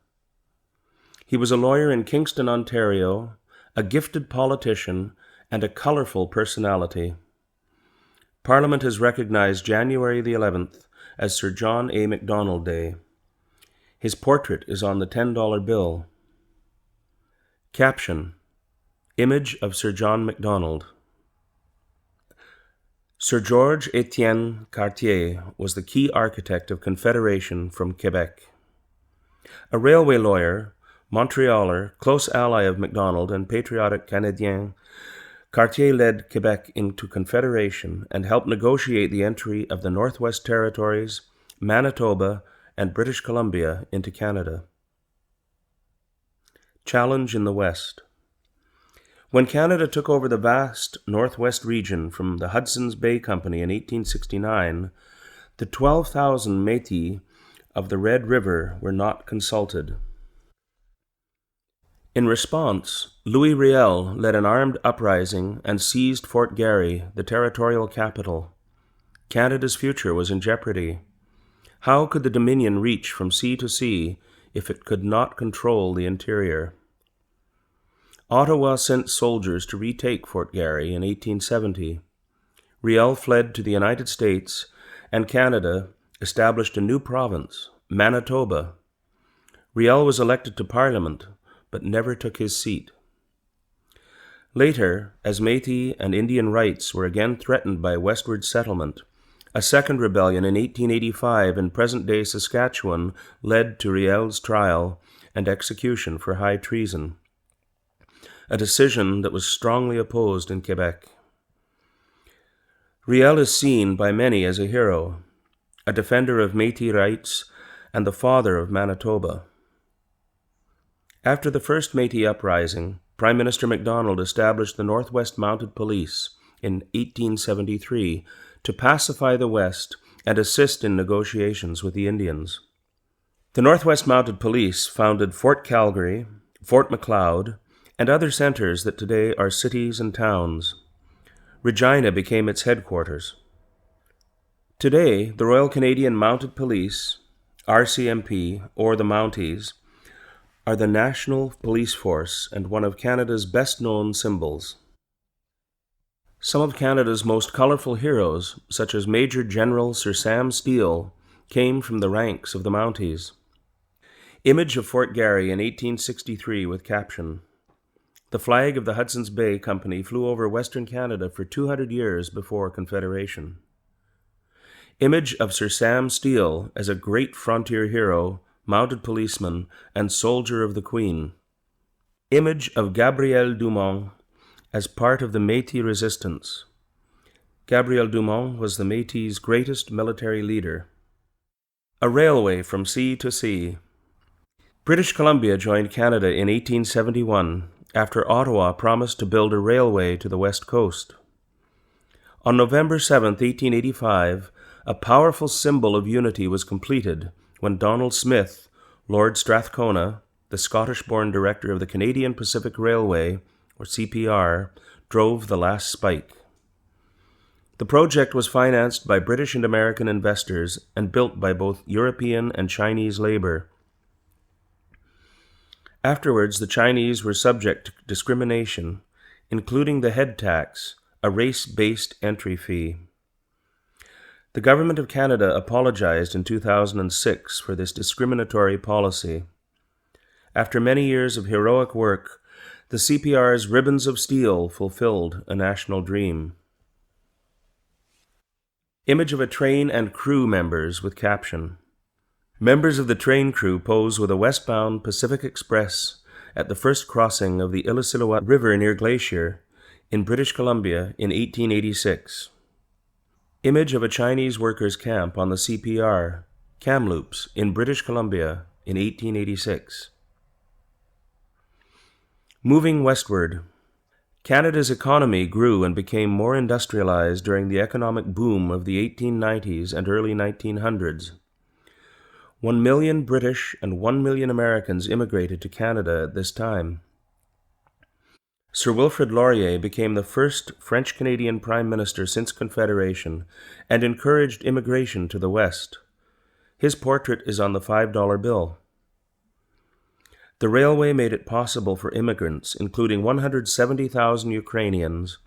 He was a lawyer in Kingston, Ontario, a gifted politician, and a colorful personality. Parliament has recognized January the 11th as Sir John A. Macdonald Day. His portrait is on the $10 bill. Caption. Image of Sir John Macdonald. Sir George Etienne Cartier was the key architect of Confederation from Quebec. A railway lawyer, Montrealer, close ally of Macdonald and patriotic Canadien, Cartier led Quebec into Confederation and helped negotiate the entry of the Northwest Territories, Manitoba, and British Columbia into Canada. Challenge in the West. When Canada took over the vast Northwest region from the Hudson's Bay Company in 1869, the 12,000 Métis of the Red River were not consulted. In response, Louis Riel led an armed uprising and seized Fort Garry, the territorial capital. Canada's future was in jeopardy. How could the Dominion reach from sea to sea if it could not control the interior? Ottawa sent soldiers to retake Fort Garry in 1870. Riel fled to the United States, and Canada established a new province, Manitoba. Riel was elected to Parliament, but never took his seat. Later, as Métis and Indian rights were again threatened by westward settlement, a second rebellion in 1885 in present-day Saskatchewan led to Riel's trial and execution for high treason, a decision that was strongly opposed in Quebec. Riel is seen by many as a hero, a defender of Métis rights, and the father of Manitoba. After the first Métis uprising, Prime Minister Macdonald established the Northwest Mounted Police in 1873 to pacify the West and assist in negotiations with the Indians. The Northwest Mounted Police founded Fort Calgary, Fort Macleod, and other centers that today are cities and towns. Regina became its headquarters. Today, the Royal Canadian Mounted Police, RCMP, or the Mounties, are the national police force and one of Canada's best-known symbols. Some of Canada's most colourful heroes, such as Major General Sir Sam Steele, came from the ranks of the Mounties. Image of Fort Garry in 1863 with caption, "The flag of the Hudson's Bay Company flew over Western Canada for 200 years before Confederation." Image of Sir Sam Steele as a great frontier hero, mounted policeman, and soldier of the Queen. Image of Gabriel Dumont as part of the Métis resistance. Gabriel Dumont was the Métis' greatest military leader. A railway from sea to sea. British Columbia joined Canada in 1871 after Ottawa promised to build a railway to the west coast. On November 7, 1885, a powerful symbol of unity was completed when Donald Smith, Lord Strathcona, the Scottish-born director of the Canadian Pacific Railway, or CPR, drove the last spike. The project was financed by British and American investors and built by both European and Chinese labor. Afterwards, the Chinese were subject to discrimination, including the head tax, a race-based entry fee. The Government of Canada apologized in 2006 for this discriminatory policy. After many years of heroic work, the CPR's ribbons of steel fulfilled a national dream. Image of a train and crew members with caption, "Members of the train crew pose with a westbound Pacific Express at the first crossing of the Illecillewaet River near Glacier in British Columbia in 1886. Image of a Chinese workers' camp on the CPR, Kamloops, in British Columbia in 1886. Moving westward, Canada's economy grew and became more industrialized during the economic boom of the 1890s and early 1900s. 1 million British and 1 million Americans immigrated to Canada at this time. Sir Wilfrid Laurier became the first French-Canadian Prime Minister since Confederation and encouraged immigration to the West. His portrait is on the $5 bill. The railway made it possible for immigrants, including 170,000 Ukrainians,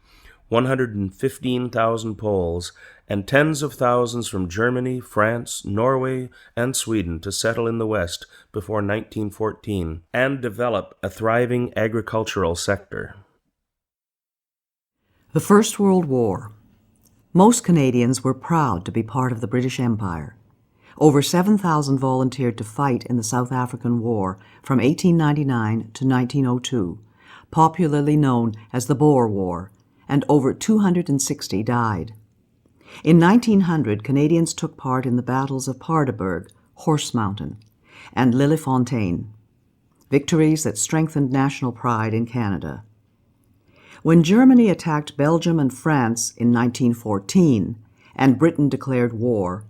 115,000 Poles, and tens of thousands from Germany, France, Norway, and Sweden to settle in the West before 1914 and develop a thriving agricultural sector. The First World War. Most Canadians were proud to be part of the British Empire. Over 7,000 volunteered to fight in the South African War from 1899 to 1902, popularly known as the Boer War, and over 260 died. In 1900, Canadians took part in the battles of Paardeberg, Horse Mountain, and Lillefontaine, victories that strengthened national pride in Canada. When Germany attacked Belgium and France in 1914 and Britain declared war,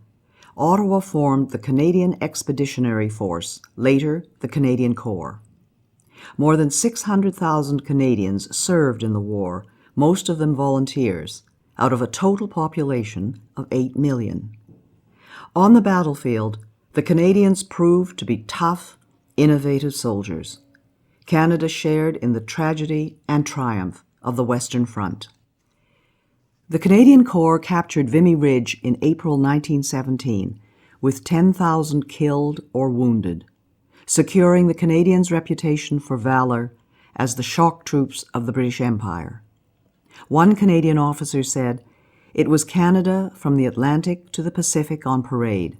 Ottawa formed the Canadian Expeditionary Force, later the Canadian Corps. More than 600,000 Canadians served in the war, most of them volunteers, out of a total population of 8 million. On the battlefield, the Canadians proved to be tough, innovative soldiers. Canada shared in the tragedy and triumph of the Western Front. The Canadian Corps captured Vimy Ridge in April 1917 with 10,000 killed or wounded, securing the Canadians' reputation for valor as the shock troops of the British Empire. One Canadian officer said, "It was Canada from the Atlantic to the Pacific on parade.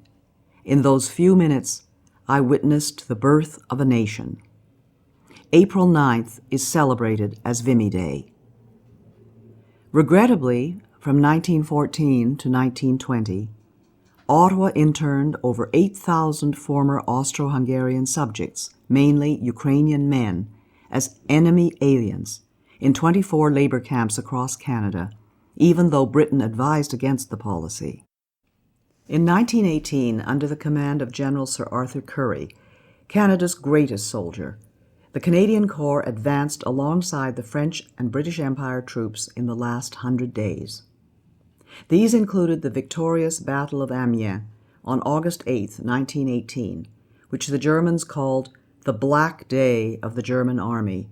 In those few minutes, I witnessed the birth of a nation." April 9th is celebrated as Vimy Day. Regrettably, from 1914 to 1920, Ottawa interned over 8,000 former Austro-Hungarian subjects, mainly Ukrainian men, as enemy aliens in 24 labor camps across Canada, even though Britain advised against the policy. In 1918, under the command of General Sir Arthur Currie, Canada's greatest soldier, the Canadian Corps advanced alongside the French and British Empire troops in the last 100 days. These included the victorious Battle of Amiens on August 8, 1918, which the Germans called the Black Day of the German Army,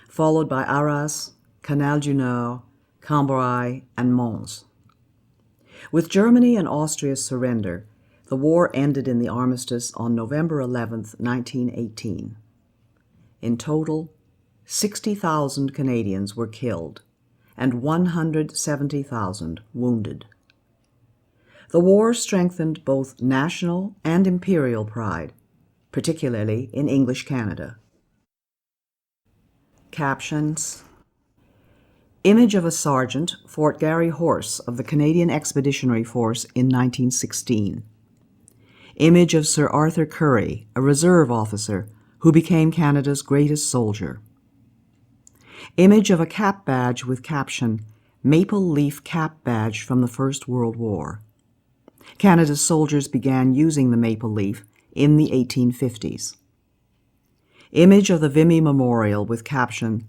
followed by Arras, Canal du Nord, Cambrai, and Mons. With Germany and Austria's surrender, the war ended in the armistice on November 11, 1918. In total, 60,000 Canadians were killed and 170,000 wounded. The war strengthened both national and imperial pride, particularly in English Canada. Captions: Image of a sergeant, Fort Garry Horse of the Canadian Expeditionary Force in 1916. Image of Sir Arthur Currie, a reserve officer who became Canada's greatest soldier. Image of a cap badge with caption, "Maple Leaf Cap Badge from the First World War." Canada's soldiers began using the maple leaf in the 1850s. Image of the Vimy Memorial with caption,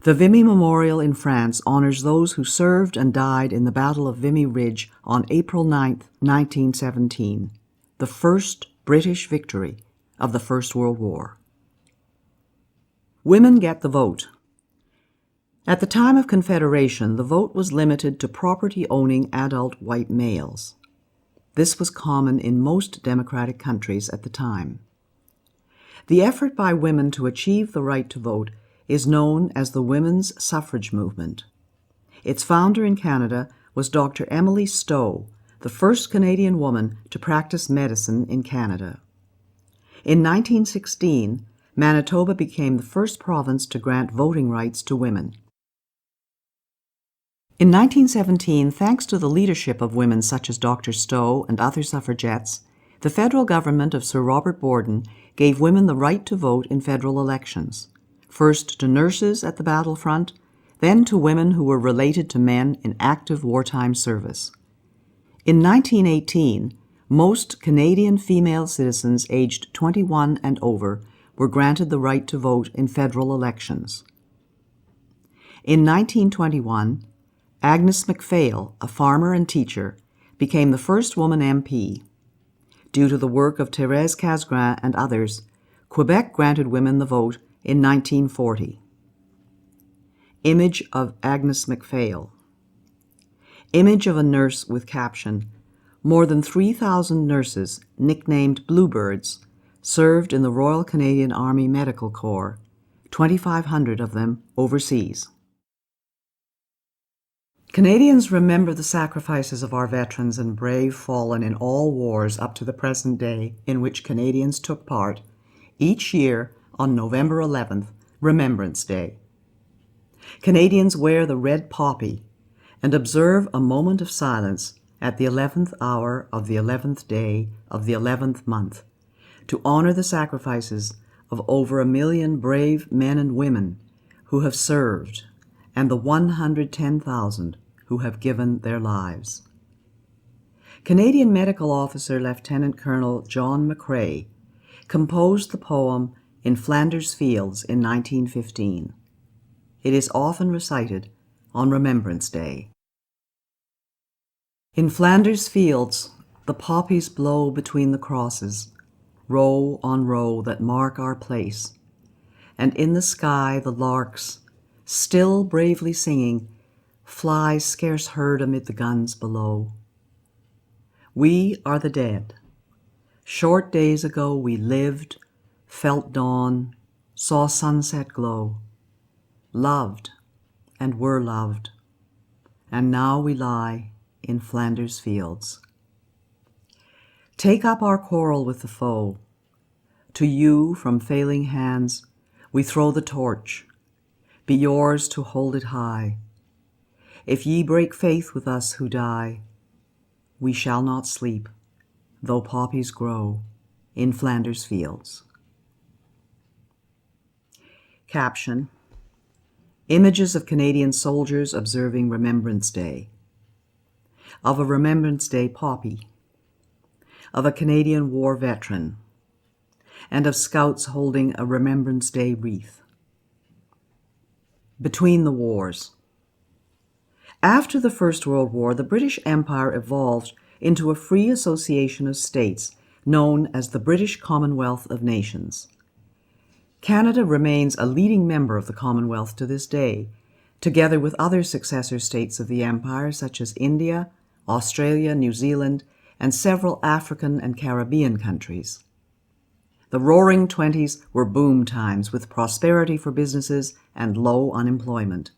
"The Vimy Memorial in France honors those who served and died in the Battle of Vimy Ridge on April 9, 1917, the first British victory of the First World War." Women get the vote. At the time of Confederation, the vote was limited to property-owning adult white males. This was common in most democratic countries at the time. The effort by women to achieve the right to vote is known as the women's suffrage movement. Its founder in Canada was Dr. Emily Stowe, the first Canadian woman to practice medicine in Canada. In 1916, Manitoba became the first province to grant voting rights to women. In 1917, thanks to the leadership of women such as Dr. Stowe and other suffragettes, the federal government of Sir Robert Borden gave women the right to vote in federal elections, first to nurses at the battlefront, then to women who were related to men in active wartime service. In 1918, most Canadian female citizens aged 21 and over were granted the right to vote in federal elections. In 1921, Agnes MacPhail, a farmer and teacher, became the first woman MP. Due to the work of Thérèse Casgrain and others, Quebec granted women the vote in 1940. Image of Agnes MacPhail. Image of a nurse with caption, "More than 3,000 nurses, nicknamed Bluebirds, served in the Royal Canadian Army Medical Corps, 2,500 of them overseas." Canadians remember the sacrifices of our veterans and brave fallen in all wars up to the present day in which Canadians took part, each year on November 11th, Remembrance Day. Canadians wear the red poppy and observe a moment of silence at the 11th hour of the 11th day of the 11th month to honor the sacrifices of over 1 million brave men and women who have served and the 110,000 who have given their lives. Canadian Medical Officer Lieutenant Colonel John McCrae composed the poem In Flanders Fields in 1915. It is often recited on Remembrance Day. In Flanders Fields, the poppies blow between the crosses, row on row that mark our place, and in the sky the larks, still bravely singing, flies scarce heard amid the guns below. We are the dead. Short days ago we lived, felt dawn, saw sunset glow, loved and were loved, and now we lie in Flanders fields. Take up our quarrel with the foe. To you from failing hands we throw the torch. Be yours to hold it high. If ye break faith with us who die, we shall not sleep, though poppies grow in Flanders fields. Caption: Images of Canadian soldiers observing Remembrance Day. Of a Remembrance Day poppy. Of a Canadian War veteran. And of scouts holding a Remembrance Day wreath. Between the wars. After the First World War, the British Empire evolved into a free association of states known as the British Commonwealth of Nations. Canada remains a leading member of the Commonwealth to this day, together with other successor states of the Empire such as India, Australia, New Zealand, and several African and Caribbean countries. The Roaring Twenties were boom times with prosperity for businesses and low unemployment.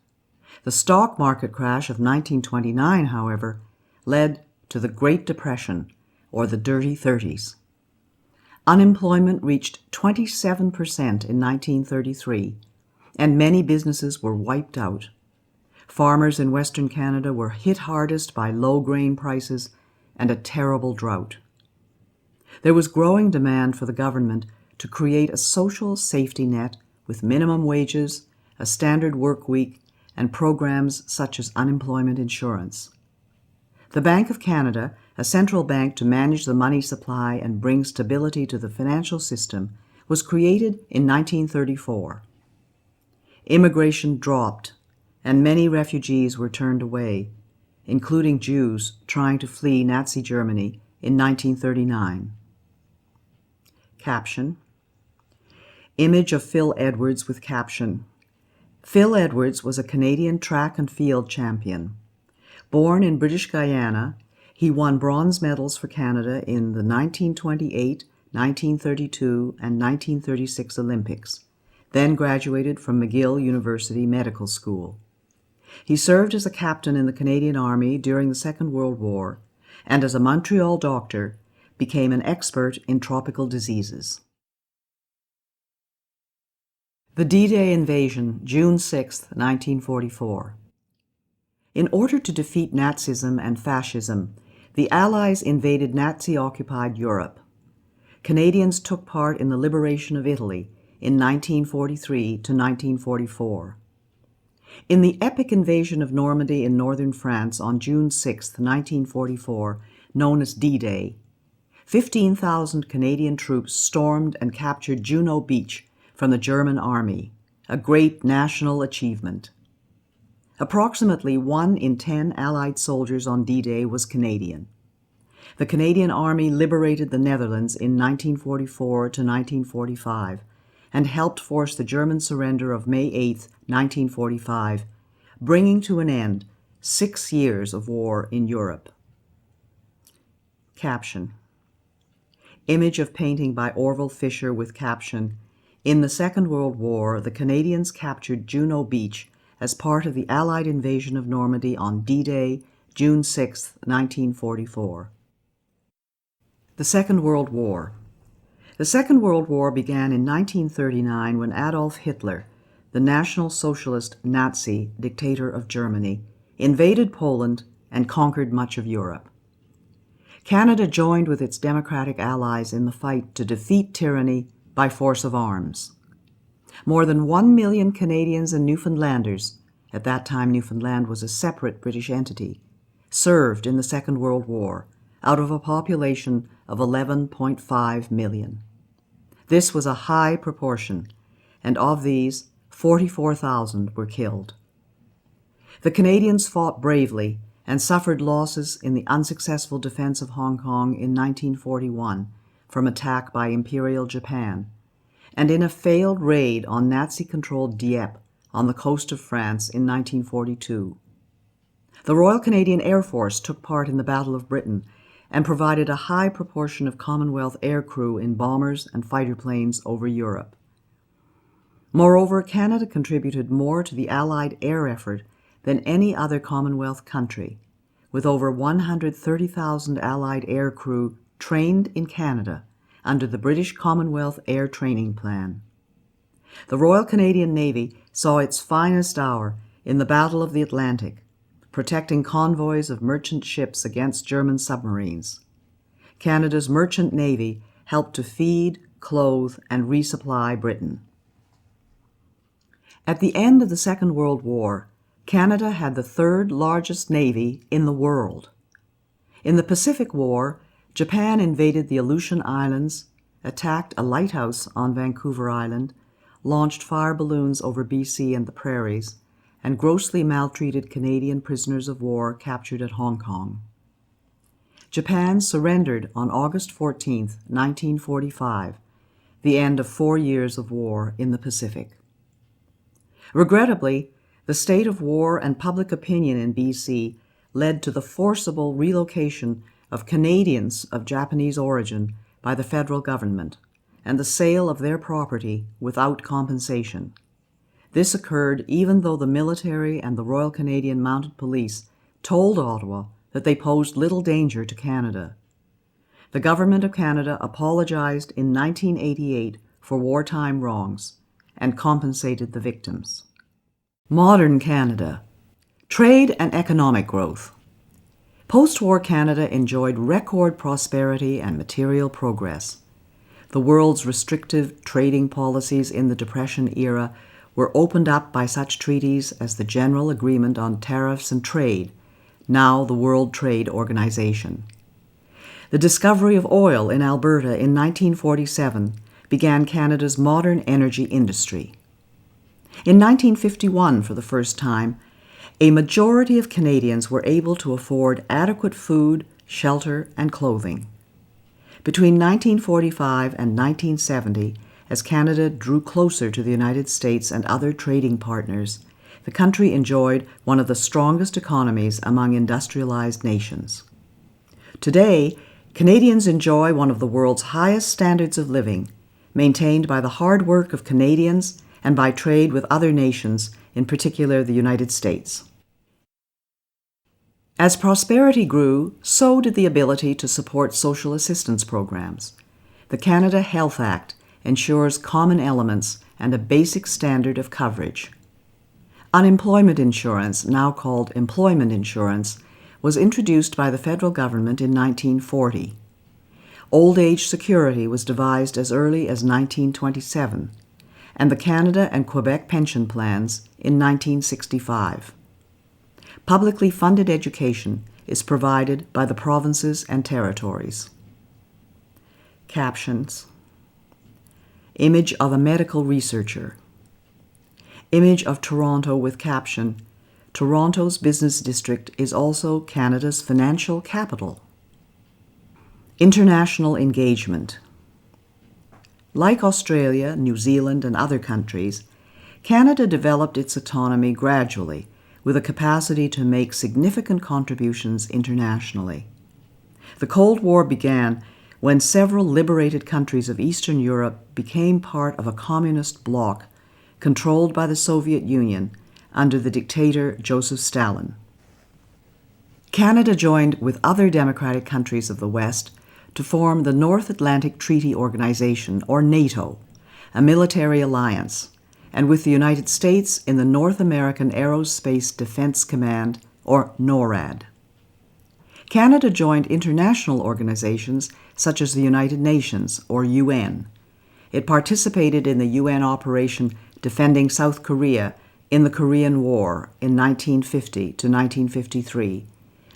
The stock market crash of 1929, however, led to the Great Depression, or the Dirty Thirties. Unemployment reached 27% in 1933, and many businesses were wiped out. Farmers in Western Canada were hit hardest by low grain prices and a terrible drought. There was growing demand for the government to create a social safety net with minimum wages, a standard work week, and programs such as unemployment insurance. The Bank of Canada, a central bank to manage the money supply and bring stability to the financial system, was created in 1934. Immigration dropped, and many refugees were turned away, including Jews trying to flee Nazi Germany in 1939. Caption: Image of Phil Edwards with caption: Phil Edwards was a Canadian track and field champion. Born in British Guyana, he won bronze medals for Canada in the 1928, 1932, and 1936 Olympics, then graduated from McGill University Medical School. He served as a captain in the Canadian Army during the Second World War, and as a Montreal doctor, became an expert in tropical diseases. The D-Day invasion, June 6, 1944. In order to defeat Nazism and fascism, the Allies invaded Nazi-occupied Europe. Canadians took part in the liberation of Italy in 1943 to 1944. In the epic invasion of Normandy in northern France on June 6, 1944, known as D-Day, 15,000 Canadian troops stormed and captured Juno Beach from the German army, a great national achievement. Approximately 1 in 10 Allied soldiers on D-Day was Canadian. The Canadian Army liberated the Netherlands in 1944 to 1945 and helped force the German surrender of May 8, 1945, bringing to an end 6 years of war in Europe. Caption: Image of painting by Orville Fisher with caption: In the Second World War, the Canadians captured Juno Beach as part of the Allied invasion of Normandy on D-Day, June 6, 1944. The Second World War. The Second World War began in 1939 when Adolf Hitler, the National Socialist Nazi dictator of Germany, invaded Poland and conquered much of Europe. Canada joined with its democratic allies in the fight to defeat tyranny by force of arms. More than 1 million Canadians and Newfoundlanders, at that time Newfoundland was a separate British entity, served in the Second World War, out of a population of 11.5 million. This was a high proportion, and of these, 44,000 were killed. The Canadians fought bravely and suffered losses in the unsuccessful defense of Hong Kong in 1941 from attack by Imperial Japan, and in a failed raid on Nazi-controlled Dieppe on the coast of France in 1942. The Royal Canadian Air Force took part in the Battle of Britain and provided a high proportion of Commonwealth aircrew in bombers and fighter planes over Europe. Moreover, Canada contributed more to the Allied air effort than any other Commonwealth country, with over 130,000 Allied aircrew trained in Canada under the British Commonwealth Air Training Plan. The Royal Canadian Navy saw its finest hour in the Battle of the Atlantic, protecting convoys of merchant ships against German submarines. Canada's merchant navy helped to feed, clothe, and resupply Britain. At the end of the Second World War, Canada had the third largest navy in the world. In the Pacific War, Japan invaded the Aleutian Islands, attacked a lighthouse on Vancouver Island, launched fire balloons over BC and the prairies, and grossly maltreated Canadian prisoners of war captured at Hong Kong. Japan surrendered on August 14, 1945, the end of 4 years of war in the Pacific. Regrettably, the state of war and public opinion in BC led to the forcible relocation of Canadians of Japanese origin by the federal government and the sale of their property without compensation. This occurred even though the military and the Royal Canadian Mounted Police told Ottawa that they posed little danger to Canada. The Government of Canada apologized in 1988 for wartime wrongs and compensated the victims. Modern Canada. Trade and economic growth. Post-war Canada enjoyed record prosperity and material progress. The world's restrictive trading policies in the Depression era were opened up by such treaties as the General Agreement on Tariffs and Trade, now the World Trade Organization. The discovery of oil in Alberta in 1947 began Canada's modern energy industry. In 1951, for the first time, a majority of Canadians were able to afford adequate food, shelter, and clothing. Between 1945 and 1970, as Canada drew closer to the United States and other trading partners, the country enjoyed one of the strongest economies among industrialized nations. Today, Canadians enjoy one of the world's highest standards of living, maintained by the hard work of Canadians and by trade with other nations, in particular the United States. As prosperity grew, so did the ability to support social assistance programs. The Canada Health Act ensures common elements and a basic standard of coverage. Unemployment insurance, now called employment insurance, was introduced by the federal government in 1940. Old age security was devised as early as 1927, and the Canada and Quebec pension plans in 1965. Publicly funded education is provided by the provinces and territories. Captions. Image of a medical researcher. Image of Toronto with caption, Toronto's business district is also Canada's financial capital. International engagement. Like Australia, New Zealand, and other countries, Canada developed its autonomy gradually with a capacity to make significant contributions internationally. The Cold War began when several liberated countries of Eastern Europe became part of a communist bloc controlled by the Soviet Union under the dictator Joseph Stalin. Canada joined with other democratic countries of the West to form the North Atlantic Treaty Organization, or NATO, a military alliance, and with the United States in the North American Aerospace Defense Command, or NORAD. Canada joined international organizations such as the United Nations, or UN. It participated in the UN operation defending South Korea in the Korean War in 1950 to 1953,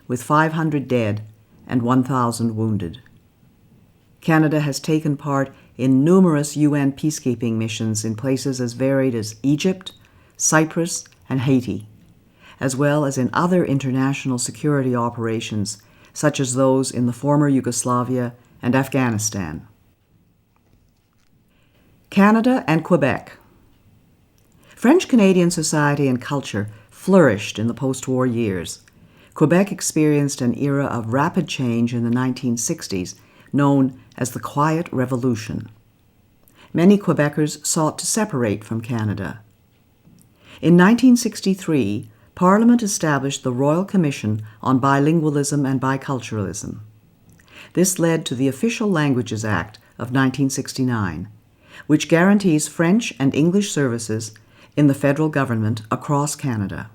with 500 dead and 1,000 wounded. Canada has taken part in numerous UN peacekeeping missions in places as varied as Egypt, Cyprus, and Haiti, as well as in other international security operations such as those in the former Yugoslavia and Afghanistan. Canada and Quebec. French-Canadian society and culture flourished in the post-war years. Quebec experienced an era of rapid change in the 1960s, known as the Quiet Revolution. Many Quebecers sought to separate from Canada. In 1963, Parliament established the Royal Commission on Bilingualism and Biculturalism. This led to the Official Languages Act of 1969, which guarantees French and English services in the federal government across Canada.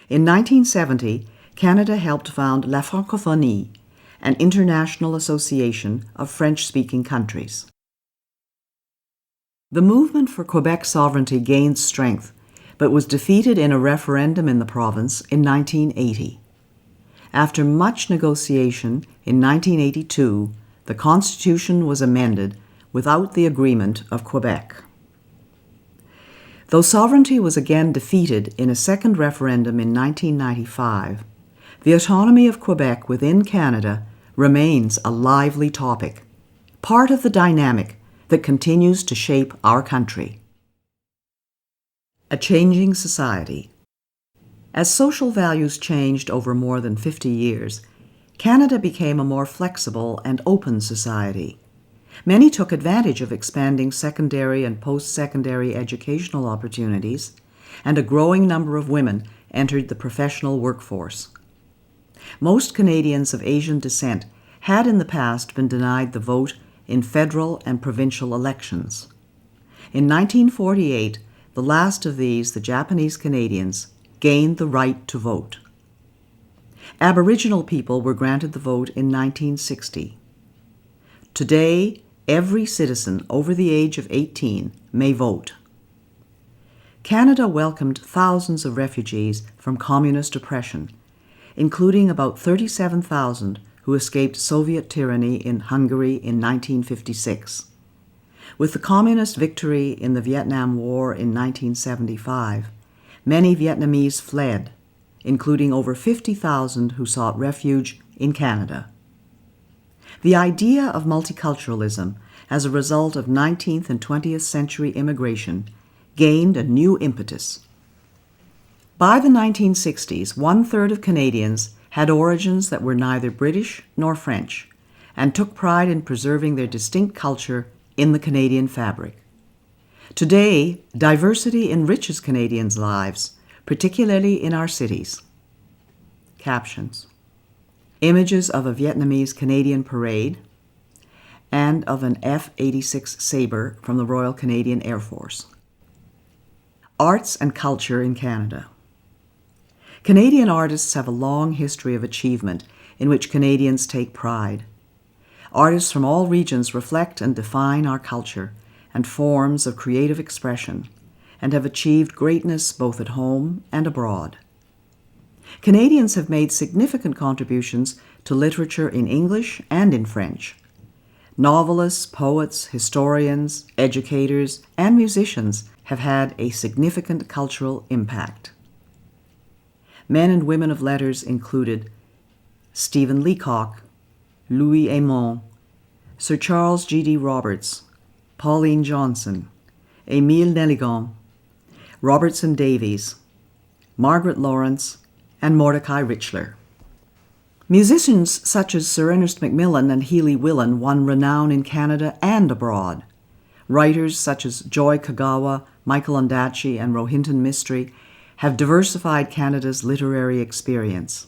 In 1970, Canada helped found La Francophonie, an international association of French-speaking countries. The movement for Quebec sovereignty gained strength, but was defeated in a referendum in the province in 1980. After much negotiation, in 1982, the Constitution was amended without the agreement of Quebec. Though sovereignty was again defeated in a second referendum in 1995, the autonomy of Quebec within Canada remains a lively topic, part of the dynamic that continues to shape our country. A changing society. As social values changed over more than 50 years, Canada became a more flexible and open society. Many took advantage of expanding secondary and post-secondary educational opportunities, and a growing number of women entered the professional workforce. Most Canadians of Asian descent had in the past been denied the vote in federal and provincial elections. In 1948, the last of these, the Japanese Canadians, gained the right to vote. Aboriginal people were granted the vote in 1960. Today, every citizen over the age of 18 may vote. Canada welcomed thousands of refugees from communist oppression, including about 37,000 who escaped Soviet tyranny in Hungary in 1956. With the communist victory in the Vietnam War in 1975, many Vietnamese fled, including over 50,000 who sought refuge in Canada. The idea of multiculturalism as a result of 19th and 20th century immigration gained a new impetus. By the 1960s, 1/3 of Canadians had origins that were neither British nor French, and took pride in preserving their distinct culture in the Canadian fabric. Today, diversity enriches Canadians' lives, particularly in our cities. Captions. Images of a Vietnamese Canadian parade and of an F-86 Sabre from the Royal Canadian Air Force. Arts and culture in Canada. Canadian artists have a long history of achievement in which Canadians take pride. Artists from all regions reflect and define our culture and forms of creative expression, and have achieved greatness both at home and abroad. Canadians have made significant contributions to literature in English and in French. Novelists, poets, historians, educators, and musicians have had a significant cultural impact. Men and women of letters included Stephen Leacock, Louis Aymon, Sir Charles G.D. Roberts, Pauline Johnson, Émile Nelligan, Robertson Davies, Margaret Lawrence, and Mordecai Richler. Musicians such as Sir Ernest Macmillan and Healy Willan won renown in Canada and abroad. Writers such as Joy Kagawa, Michael Ondaatje, and Rohinton Mistry have diversified Canada's literary experience.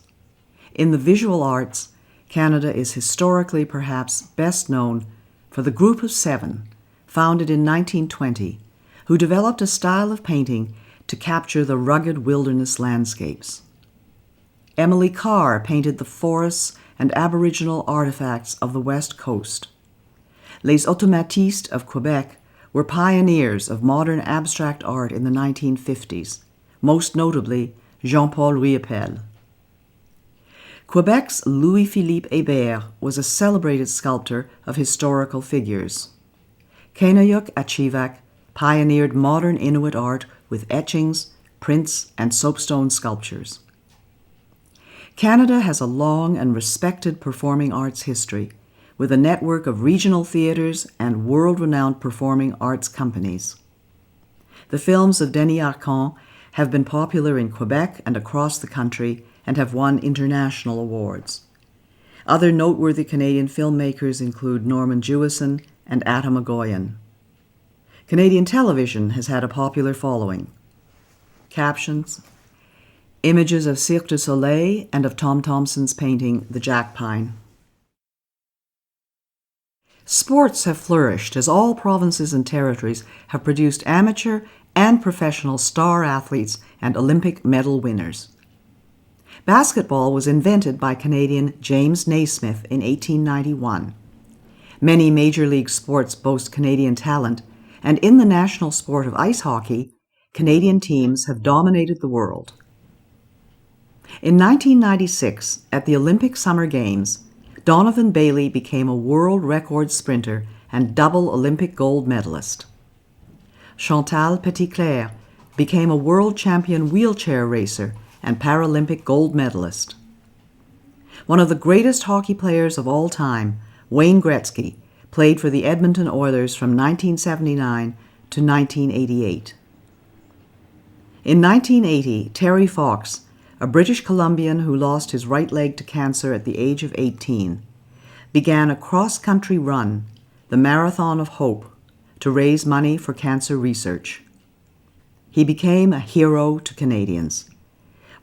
In the visual arts, Canada is historically perhaps best known for the Group of Seven, founded in 1920, who developed a style of painting to capture the rugged wilderness landscapes. Emily Carr painted the forests and Aboriginal artifacts of the West Coast. Les Automatistes of Quebec were pioneers of modern abstract art in the 1950s, most notably Jean-Paul Riopelle. Quebec's Louis-Philippe Hébert was a celebrated sculptor of historical figures. Kainayuk Achivak pioneered modern Inuit art with etchings, prints, and soapstone sculptures. Canada has a long and respected performing arts history, with a network of regional theatres and world-renowned performing arts companies. The films of Denis Arcand have been popular in Quebec and across the country and have won international awards. Other noteworthy Canadian filmmakers include Norman Jewison and Atta Magoyan. Canadian television has had a popular following. Captions: images of Cirque du Soleil and of Tom Thomson's painting The Jack Pine. Sports have flourished as all provinces and territories have produced amateur and professional star athletes and Olympic medal winners. Basketball was invented by Canadian James Naismith in 1891. Many major league sports boast Canadian talent, and in the national sport of ice hockey, Canadian teams have dominated the world. In 1996, at the Olympic Summer Games, Donovan Bailey became a world record sprinter and double Olympic gold medalist. Chantal Petitclerc became a world champion wheelchair racer and Paralympic gold medalist. One of the greatest hockey players of all time, Wayne Gretzky, played for the Edmonton Oilers from 1979 to 1988. In 1980, Terry Fox, a British Columbian who lost his right leg to cancer at the age of 18, began a cross-country run, the Marathon of Hope, to raise money for cancer research. He became a hero to Canadians.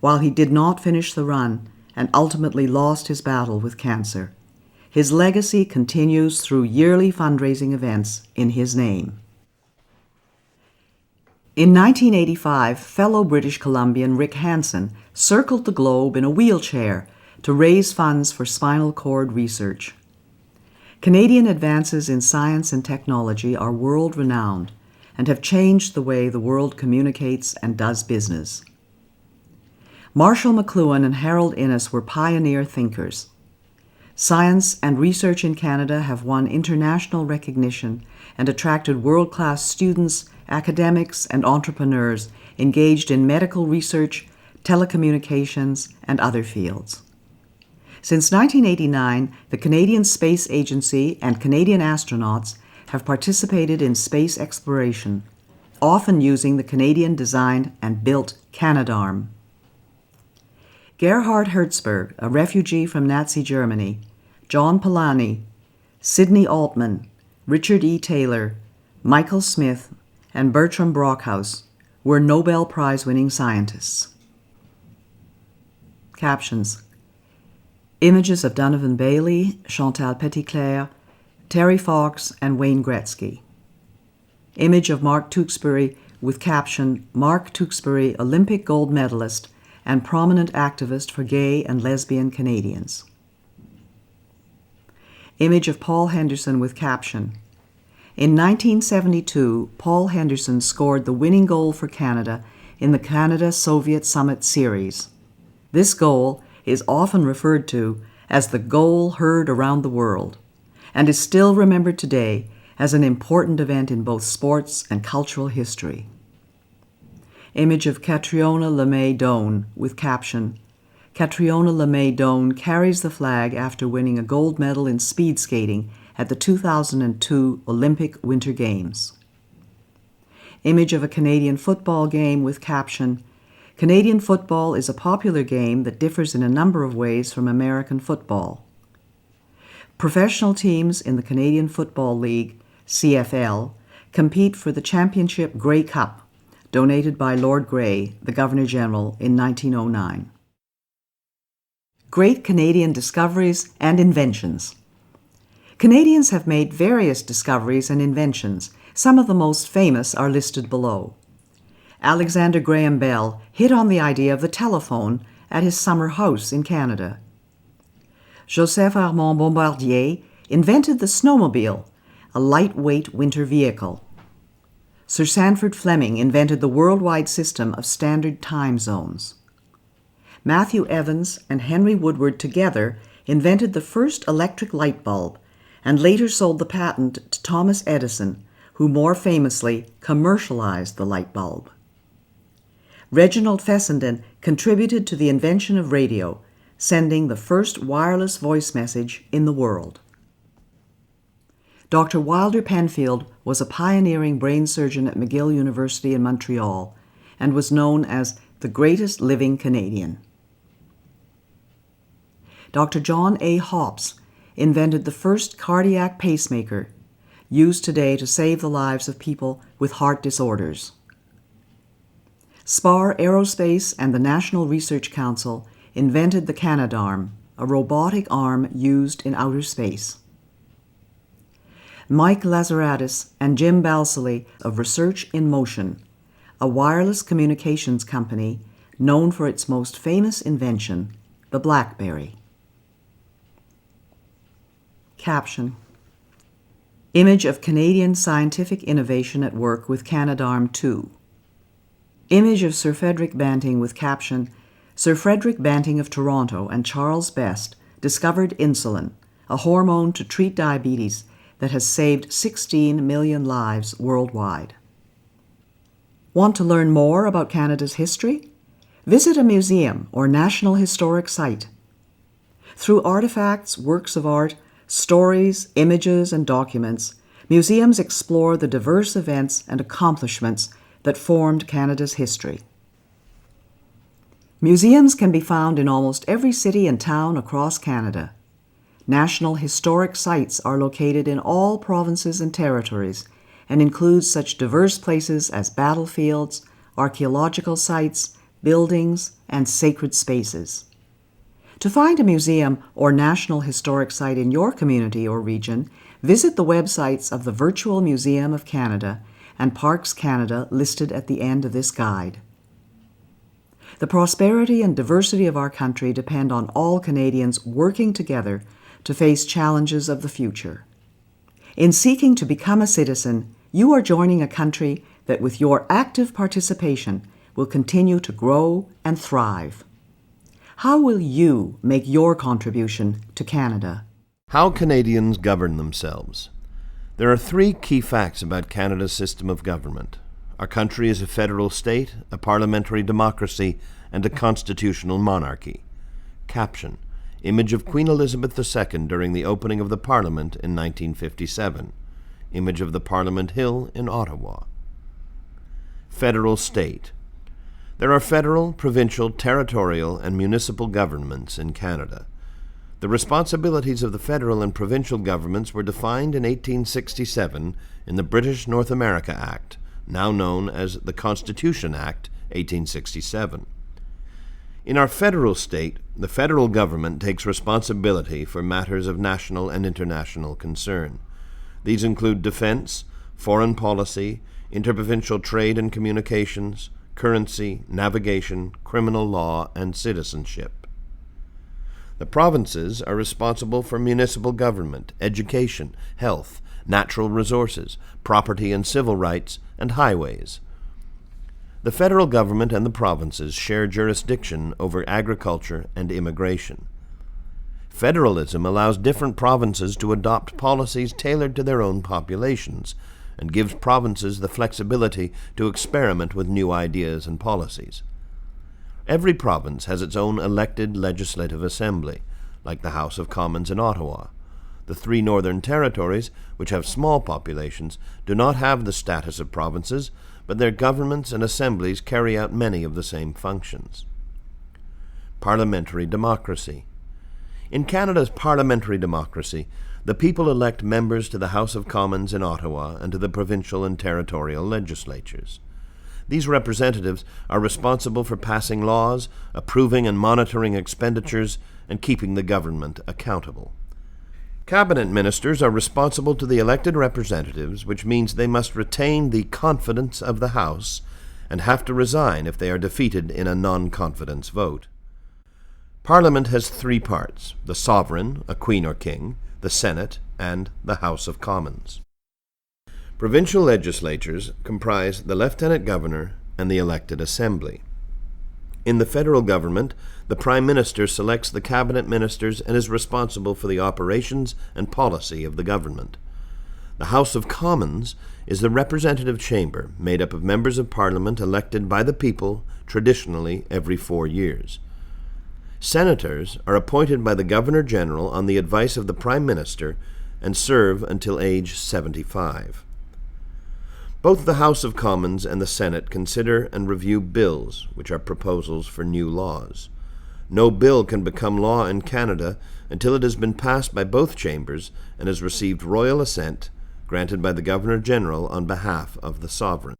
While he did not finish the run and ultimately lost his battle with cancer, his legacy continues through yearly fundraising events in his name. In 1985, fellow British Columbian Rick Hansen circled the globe in a wheelchair to raise funds for spinal cord research. Canadian advances in science and technology are world-renowned and have changed the way the world communicates and does business. Marshall McLuhan and Harold Innis were pioneer thinkers. Science and research in Canada have won international recognition and attracted world-class students, academics, and entrepreneurs engaged in medical research, telecommunications, and other fields. Since 1989, the Canadian Space Agency and Canadian astronauts have participated in space exploration, often using the Canadian-designed and built Canadarm. Gerhard Hertzberg, a refugee from Nazi Germany, John Polanyi, Sidney Altman, Richard E. Taylor, Michael Smith, and Bertram Brockhaus were Nobel Prize-winning scientists. Captions: images of Donovan Bailey, Chantal Petitclerc, Terry Fox, and Wayne Gretzky. Image of Mark Tewksbury with caption, Mark Tewksbury, Olympic gold medalist and prominent activist for gay and lesbian Canadians. Image of Paul Henderson with caption, in 1972, Paul Henderson scored the winning goal for Canada in the Canada-Soviet Summit Series. This goal is often referred to as the goal heard around the world and is still remembered today as an important event in both sports and cultural history. Image of Catriona LeMay Doan with caption, Catriona LeMay Doan carries the flag after winning a gold medal in speed skating at the 2002 Olympic Winter Games. Image of a Canadian football game with caption, Canadian football is a popular game that differs in a number of ways from American football. Professional teams in the Canadian Football League, CFL, compete for the Championship Grey Cup, donated by Lord Grey, the Governor-General, in 1909. Great Canadian discoveries and inventions. Canadians have made various discoveries and inventions. Some of the most famous are listed below. Alexander Graham Bell hit on the idea of the telephone at his summer house in Canada. Joseph Armand Bombardier invented the snowmobile, a lightweight winter vehicle. Sir Sandford Fleming invented the worldwide system of standard time zones. Matthew Evans and Henry Woodward together invented the first electric light bulb and later sold the patent to Thomas Edison, who more famously commercialized the light bulb. Reginald Fessenden contributed to the invention of radio, sending the first wireless voice message in the world. Dr. Wilder Penfield was a pioneering brain surgeon at McGill University in Montreal and was known as the greatest living Canadian. Dr. John A. Hopps invented the first cardiac pacemaker, used today to save the lives of people with heart disorders. Spar Aerospace and the National Research Council invented the Canadarm, a robotic arm used in outer space. Mike Lazaradis and Jim Balsillie of Research in Motion, a wireless communications company known for its most famous invention, the BlackBerry. Caption: Image of Canadian scientific innovation at work with Canadarm 2. Image of Sir Frederick Banting with caption: Sir Frederick Banting of Toronto and Charles Best discovered insulin, a hormone to treat diabetes that has saved 16 million lives worldwide. Want to learn more about Canada's history? Visit a museum or national historic site. Through artifacts, works of art, stories, images, and documents, museums explore the diverse events and accomplishments that formed Canada's history. Museums can be found in almost every city and town across Canada. National historic sites are located in all provinces and territories and include such diverse places as battlefields, archaeological sites, buildings, and sacred spaces. To find a museum or national historic site in your community or region, visit the websites of the Virtual Museum of Canada and Parks Canada listed at the end of this guide. The prosperity and diversity of our country depend on all Canadians working together to face challenges of the future. In seeking to become a citizen, you are joining a country that with your active participation will continue to grow and thrive. How will you make your contribution to Canada? How Canadians govern themselves. There are three key facts about Canada's system of government. Our country is a federal state, a parliamentary democracy, and a constitutional monarchy. Caption: Image of Queen Elizabeth II during the opening of the Parliament in 1957. Image of the Parliament Hill in Ottawa. Federal state. There are federal, provincial, territorial, and municipal governments in Canada. The responsibilities of the federal and provincial governments were defined in 1867 in the British North America Act, now known as the Constitution Act, 1867. In our federal state, the federal government takes responsibility for matters of national and international concern. These include defense, foreign policy, interprovincial trade and communications, currency, navigation, criminal law, and citizenship. The provinces are responsible for municipal government, education, health, natural resources, property and civil rights, and highways. The federal government and the provinces share jurisdiction over agriculture and immigration. Federalism allows different provinces to adopt policies tailored to their own populations and gives provinces the flexibility to experiment with new ideas and policies. Every province has its own elected legislative assembly, like the House of Commons in Ottawa. The three northern territories, which have small populations, do not have the status of provinces, but their governments and assemblies carry out many of the same functions. Parliamentary democracy. In Canada's parliamentary democracy, the people elect members to the House of Commons in Ottawa and to the provincial and territorial legislatures. These representatives are responsible for passing laws, approving and monitoring expenditures, and keeping the government accountable. Cabinet ministers are responsible to the elected representatives, which means they must retain the confidence of the House and have to resign if they are defeated in a non-confidence vote. Parliament has three parts: the sovereign, a queen or king, the Senate, and the House of Commons. Provincial legislatures comprise the lieutenant governor and the elected assembly. In the federal government, the Prime Minister selects the cabinet ministers and is responsible for the operations and policy of the government. The House of Commons is the representative chamber made up of members of Parliament elected by the people, traditionally every 4 years. Senators are appointed by the Governor-General on the advice of the Prime Minister and serve until age 75. Both the House of Commons and the Senate consider and review bills, which are proposals for new laws. No bill can become law in Canada until it has been passed by both chambers and has received royal assent, granted by the Governor-General on behalf of the sovereign.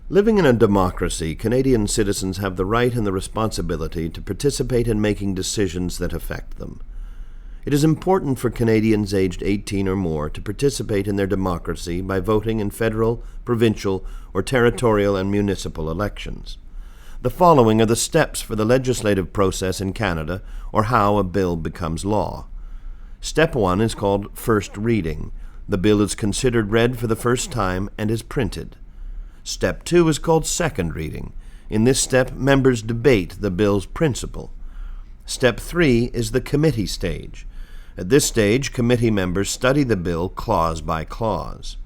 Living in a democracy, Canadian citizens have the right and the responsibility to participate in making decisions that affect them. It is important for Canadians aged 18 or more to participate in their democracy by voting in federal, provincial, or territorial and municipal elections. The following are the steps for the legislative process in Canada, or how a bill becomes law. Step 1 is called first reading. The bill is considered read for the first time and is printed. Step 2 is called second reading. In this step, members debate the bill's principle. Step 3 is the committee stage. At this stage, committee members study the bill clause by clause.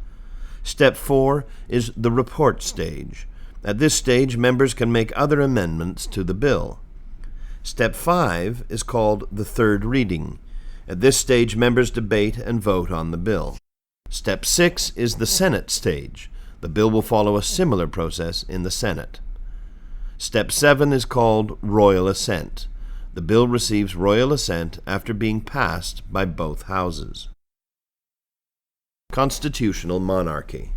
Step 4 is the report stage. At this stage, members can make other amendments to the bill. Step 5 is called the third reading. At this stage, members debate and vote on the bill. Step 6 is the Senate stage. The bill will follow a similar process in the Senate. Step 7 is called royal assent. The bill receives royal assent after being passed by both houses. Constitutional monarchy.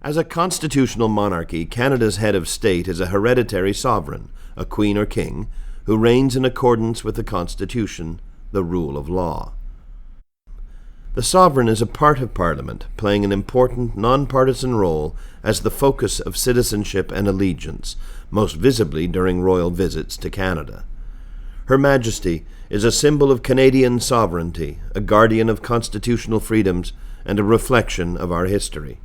As a constitutional monarchy, Canada's head of state is a hereditary sovereign, a queen or king, who reigns in accordance with the Constitution, the rule of law. The sovereign is a part of Parliament, playing an important non-partisan role as the focus of citizenship and allegiance, most visibly during royal visits to Canada. Her Majesty is a symbol of Canadian sovereignty, a guardian of constitutional freedoms, and a reflection of our history.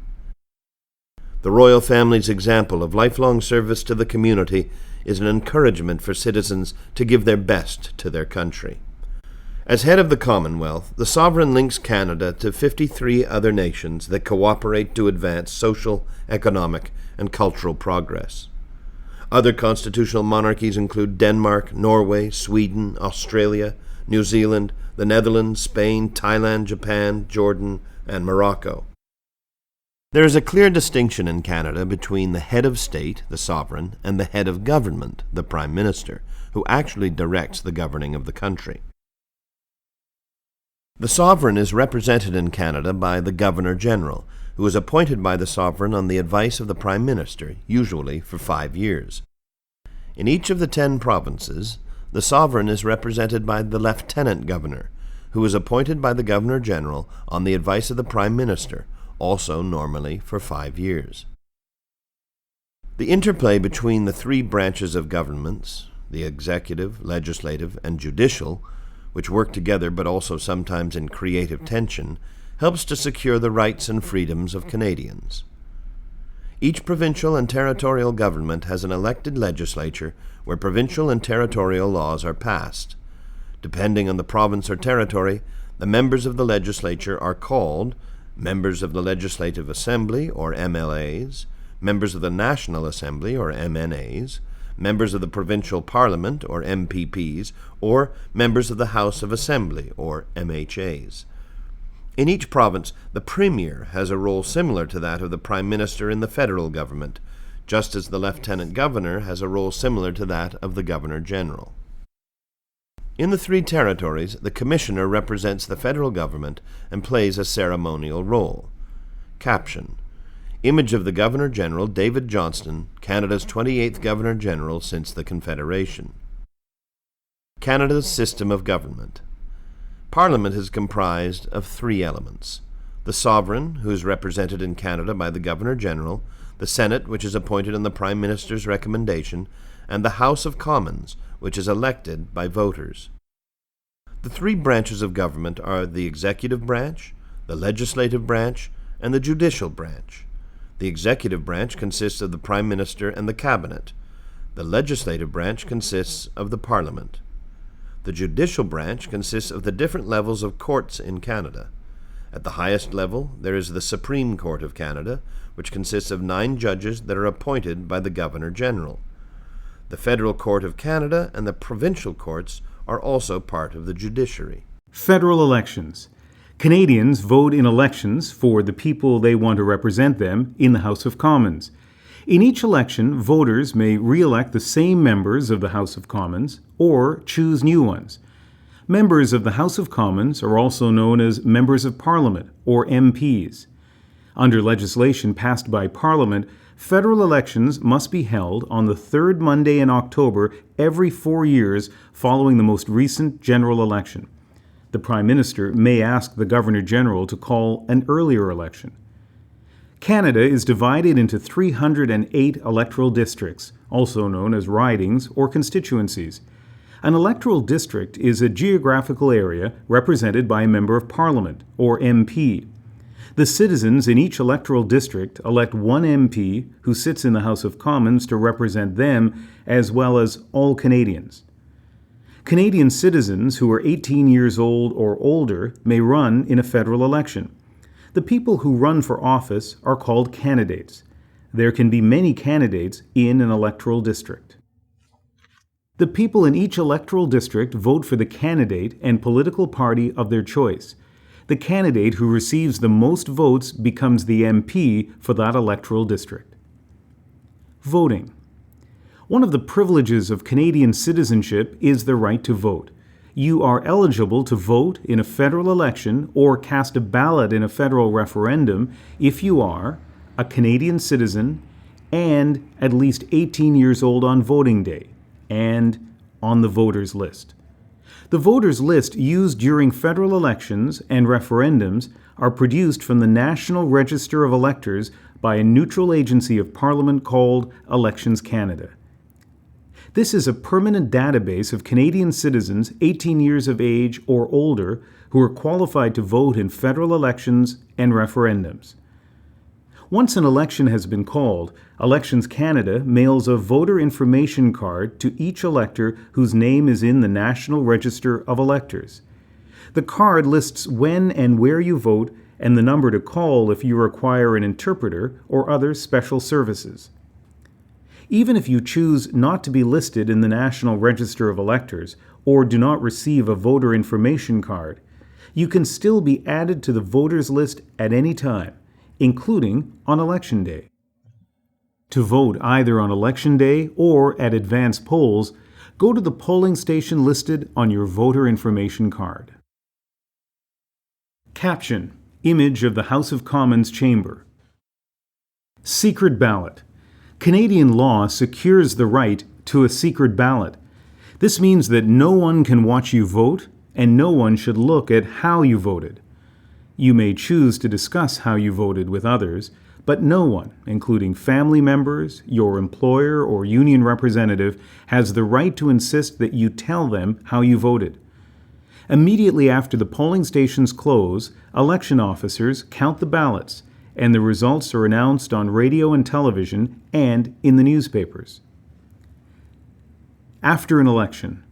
The royal family's example of lifelong service to the community is an encouragement for citizens to give their best to their country. As head of the Commonwealth, the sovereign links Canada to 53 other nations that cooperate to advance social, economic, and cultural progress. Other constitutional monarchies include Denmark, Norway, Sweden, Australia, New Zealand, the Netherlands, Spain, Thailand, Japan, Jordan, and Morocco. There is a clear distinction in Canada between the head of state, the sovereign, and the head of government, the Prime Minister, who actually directs the governing of the country. The sovereign is represented in Canada by the Governor-General, who is appointed by the sovereign on the advice of the Prime Minister, usually for 5 years. In each of the 10 provinces, the sovereign is represented by the Lieutenant Governor, who is appointed by the Governor-General on the advice of the Prime Minister, also normally for 5 years. The interplay between the 3 branches of governments, the executive, legislative, and judicial, which work together but also sometimes in creative tension, helps to secure the rights and freedoms of Canadians. Each provincial and territorial government has an elected legislature where provincial and territorial laws are passed. Depending on the province or territory, the members of the legislature are called members of the Legislative Assembly, or MLAs, members of the National Assembly, or MNAs, members of the Provincial Parliament, or MPPs, or members of the House of Assembly, or MHAs. In each province, the Premier has a role similar to that of the Prime Minister in the federal government, just as the Lieutenant Governor has a role similar to that of the Governor-General. In the 3 territories, the Commissioner represents the federal government and plays a ceremonial role. Caption: Image of the Governor-General David Johnston, Canada's 28th Governor-General since the Confederation. Canada's system of government. Parliament is comprised of 3 elements: the sovereign, who is represented in Canada by the Governor-General, the Senate, which is appointed on the Prime Minister's recommendation, and the House of Commons, which is elected by voters. The 3 branches of government are the executive branch, the legislative branch, and the judicial branch. The executive branch consists of the Prime Minister and the Cabinet. The legislative branch consists of the Parliament. The judicial branch consists of the different levels of courts in Canada. At the highest level, there is the Supreme Court of Canada, which consists of 9 judges that are appointed by the Governor-General. The Federal Court of Canada and the provincial courts are also part of the judiciary. Federal elections. Canadians vote in elections for the people they want to represent them in the House of Commons. In each election, voters may re-elect the same members of the House of Commons or choose new ones. Members of the House of Commons are also known as Members of Parliament, or MPs. Under legislation passed by Parliament, federal elections must be held on the third Monday in October every 4 years following the most recent general election. The Prime Minister may ask the Governor-General to call an earlier election. Canada is divided into 308 electoral districts, also known as ridings or constituencies. An electoral district is a geographical area represented by a Member of Parliament, or MP. The citizens in each electoral district elect one MP who sits in the House of Commons to represent them, as well as all Canadians. Canadian citizens who are 18 years old or older may run in a federal election. The people who run for office are called candidates. There can be many candidates in an electoral district. The people in each electoral district vote for the candidate and political party of their choice. The candidate who receives the most votes becomes the MP for that electoral district. Voting. One of the privileges of Canadian citizenship is the right to vote. You are eligible to vote in a federal election or cast a ballot in a federal referendum if you are a Canadian citizen and at least 18 years old on voting day and on the voters list. The voters list used during federal elections and referendums are produced from the National Register of Electors by a neutral agency of Parliament called Elections Canada. This is a permanent database of Canadian citizens 18 years of age or older who are qualified to vote in federal elections and referendums. Once an election has been called, Elections Canada mails a voter information card to each elector whose name is in the National Register of Electors. The card lists when and where you vote and the number to call if you require an interpreter or other special services. Even if you choose not to be listed in the National Register of Electors or do not receive a voter information card, you can still be added to the voters list at any time, including on Election Day. To vote either on Election Day or at advance polls, go to the polling station listed on your voter information card. Caption: Image of the House of Commons chamber. Secret ballot. Canadian law secures the right to a secret ballot. This means that no one can watch you vote, and no one should look at how you voted. You may choose to discuss how you voted with others, but no one, including family members, your employer, or union representative, has the right to insist that you tell them how you voted. Immediately after the polling stations close, election officers count the ballots, and the results are announced on radio and television and in the newspapers. After an election.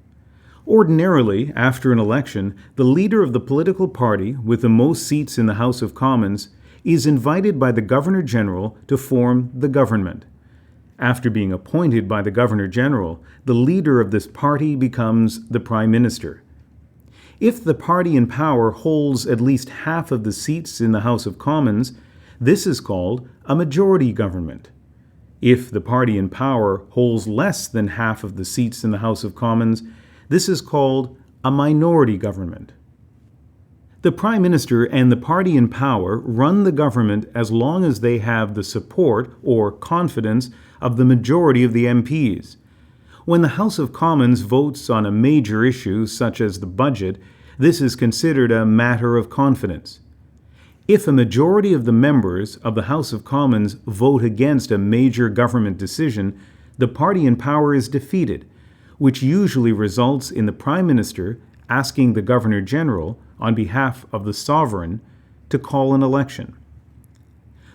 Ordinarily, after an election, the leader of the political party with the most seats in the House of Commons is invited by the Governor-General to form the government. After being appointed by the Governor-General, the leader of this party becomes the Prime Minister. If the party in power holds at least half of the seats in the House of Commons, this is called a majority government. If the party in power holds less than half of the seats in the House of Commons, this is called a minority government. The Prime Minister and the party in power run the government as long as they have the support or confidence of the majority of the MPs. When the House of Commons votes on a major issue such as the budget, this is considered a matter of confidence. If a majority of the members of the House of Commons vote against a major government decision, the party in power is defeated, which usually results in the Prime Minister asking the Governor-General, on behalf of the sovereign, to call an election.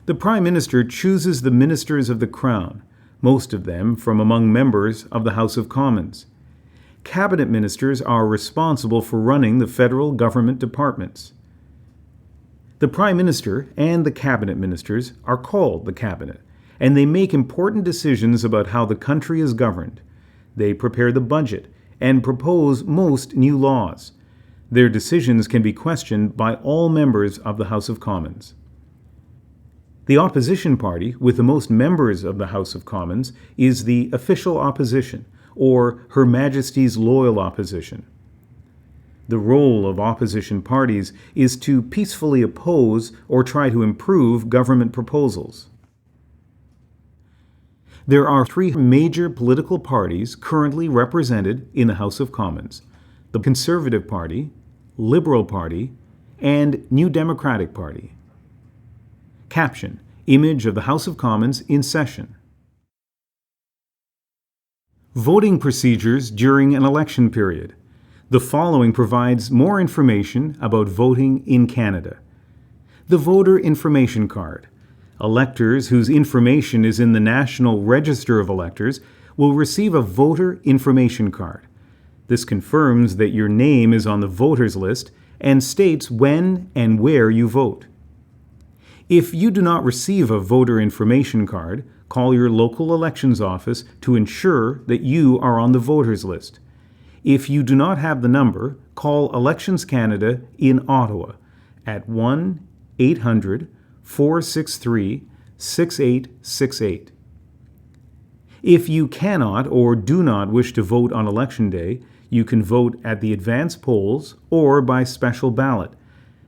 The Prime Minister chooses the ministers of the Crown, most of them from among members of the House of Commons. Cabinet ministers are responsible for running the federal government departments. The Prime Minister and the Cabinet ministers are called the Cabinet, and they make important decisions about how the country is governed. They prepare the budget and propose most new laws. Their decisions can be questioned by all members of the House of Commons. The opposition party, with the most members of the House of Commons, is the official opposition, or Her Majesty's loyal opposition. The role of opposition parties is to peacefully oppose or try to improve government proposals. There are three major political parties currently represented in the House of Commons: the Conservative Party, Liberal Party, and New Democratic Party. Caption: Image of the House of Commons in session. Voting procedures during an election period. The following provides more information about voting in Canada. The Voter Information Card. Electors whose information is in the National Register of Electors will receive a Voter Information Card. This confirms that your name is on the voters list and states when and where you vote. If you do not receive a voter information card, call your local elections office to ensure that you are on the voters list. If you do not have the number, call Elections Canada in Ottawa at 1-800-463-6868. If you cannot or do not wish to vote on Election Day, you can vote at the advance polls or by special ballot.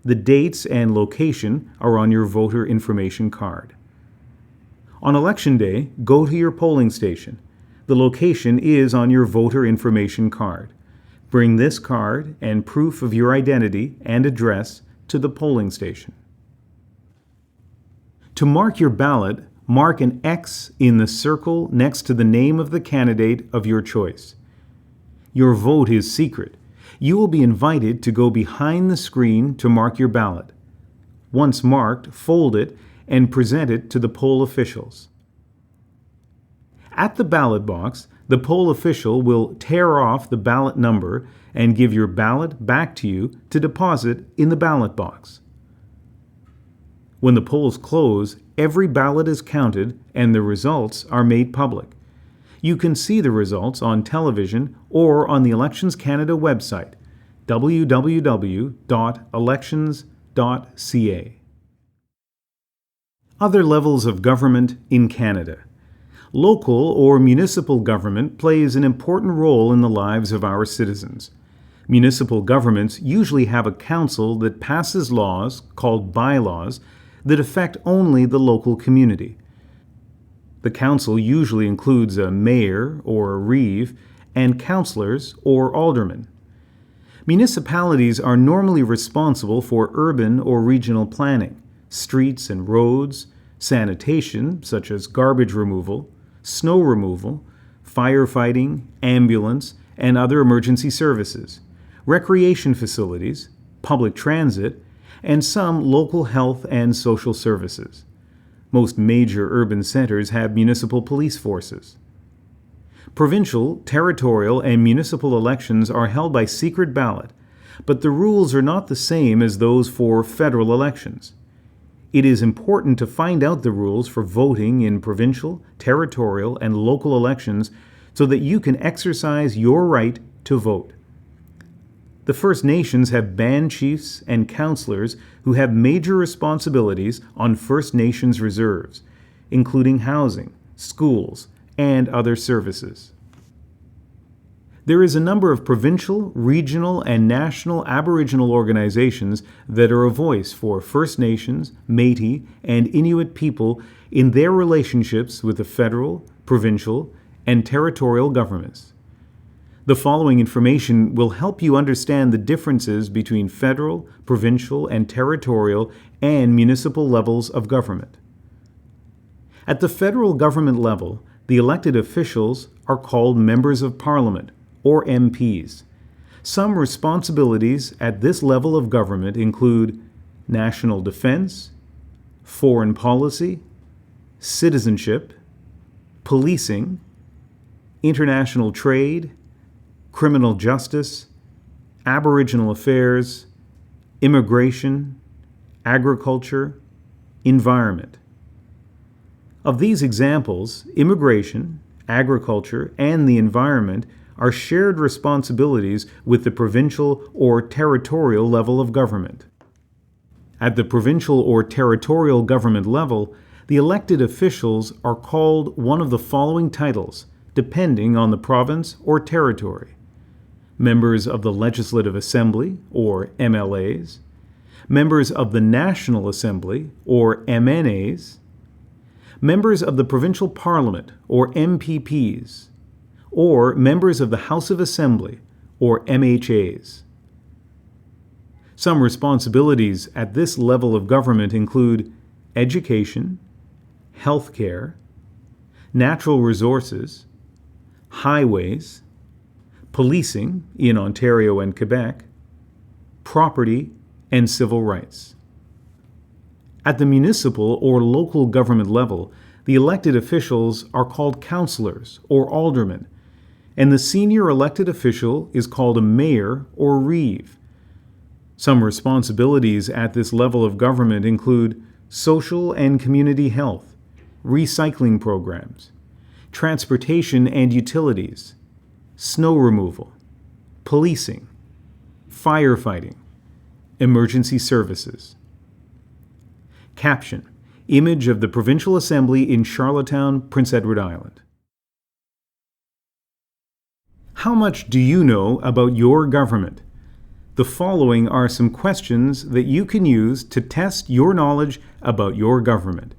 The dates and location are on your voter information card. On Election Day, go to your polling station. The location is on your voter information card. Bring this card and proof of your identity and address to the polling station. To mark your ballot, mark an X in the circle next to the name of the candidate of your choice. Your vote is secret. You will be invited to go behind the screen to mark your ballot. Once marked, fold it and present it to the poll officials. At the ballot box, the poll official will tear off the ballot number and give your ballot back to you to deposit in the ballot box. When the polls close, every ballot is counted and the results are made public. You can see the results on television or on the Elections Canada website, www.elections.ca. Other levels of government in Canada. Local or municipal government plays an important role in the lives of our citizens. Municipal governments usually have a council that passes laws, called bylaws, that affect only the local community. The council usually includes a mayor or a reeve and councillors or aldermen. Municipalities are normally responsible for urban or regional planning, streets and roads, sanitation, such as garbage removal, snow removal, firefighting, ambulance, and other emergency services, recreation facilities, public transit, and some local health and social services. Most major urban centers have municipal police forces. Provincial, territorial, and municipal elections are held by secret ballot, but the rules are not the same as those for federal elections. It is important to find out the rules for voting in provincial, territorial, and local elections so that you can exercise your right to vote. The First Nations have band chiefs and councillors who have major responsibilities on First Nations reserves, including housing, schools, and other services. There is a number of provincial, regional, and national Aboriginal organizations that are a voice for First Nations, Métis, and Inuit people in their relationships with the federal, provincial, and territorial governments. The following information will help you understand the differences between federal, provincial, and territorial and municipal levels of government. At the federal government level, the elected officials are called Members of Parliament, or MPs. Some responsibilities at this level of government include national defense, foreign policy, citizenship, policing, international trade, criminal justice, Aboriginal affairs, immigration, agriculture, environment. Of these examples, immigration, agriculture, and the environment are shared responsibilities with the provincial or territorial level of government. At the provincial or territorial government level, the elected officials are called one of the following titles, depending on the province or territory: members of the Legislative Assembly, or MLAs, members of the National Assembly, or MNAs, members of the Provincial Parliament, or MPPs, or members of the House of Assembly, or MHAs. Some responsibilities at this level of government include education, healthcare, natural resources, highways, policing in Ontario and Quebec, property, and civil rights. At the municipal or local government level, the elected officials are called councillors or aldermen, and the senior elected official is called a mayor or reeve. Some responsibilities at this level of government include social and community health, recycling programs, transportation and utilities, snow removal, policing, firefighting, emergency services. Caption: Image of the Provincial Assembly in Charlottetown, Prince Edward Island. How much do you know about your government? The following are some questions that you can use to test your knowledge about your government.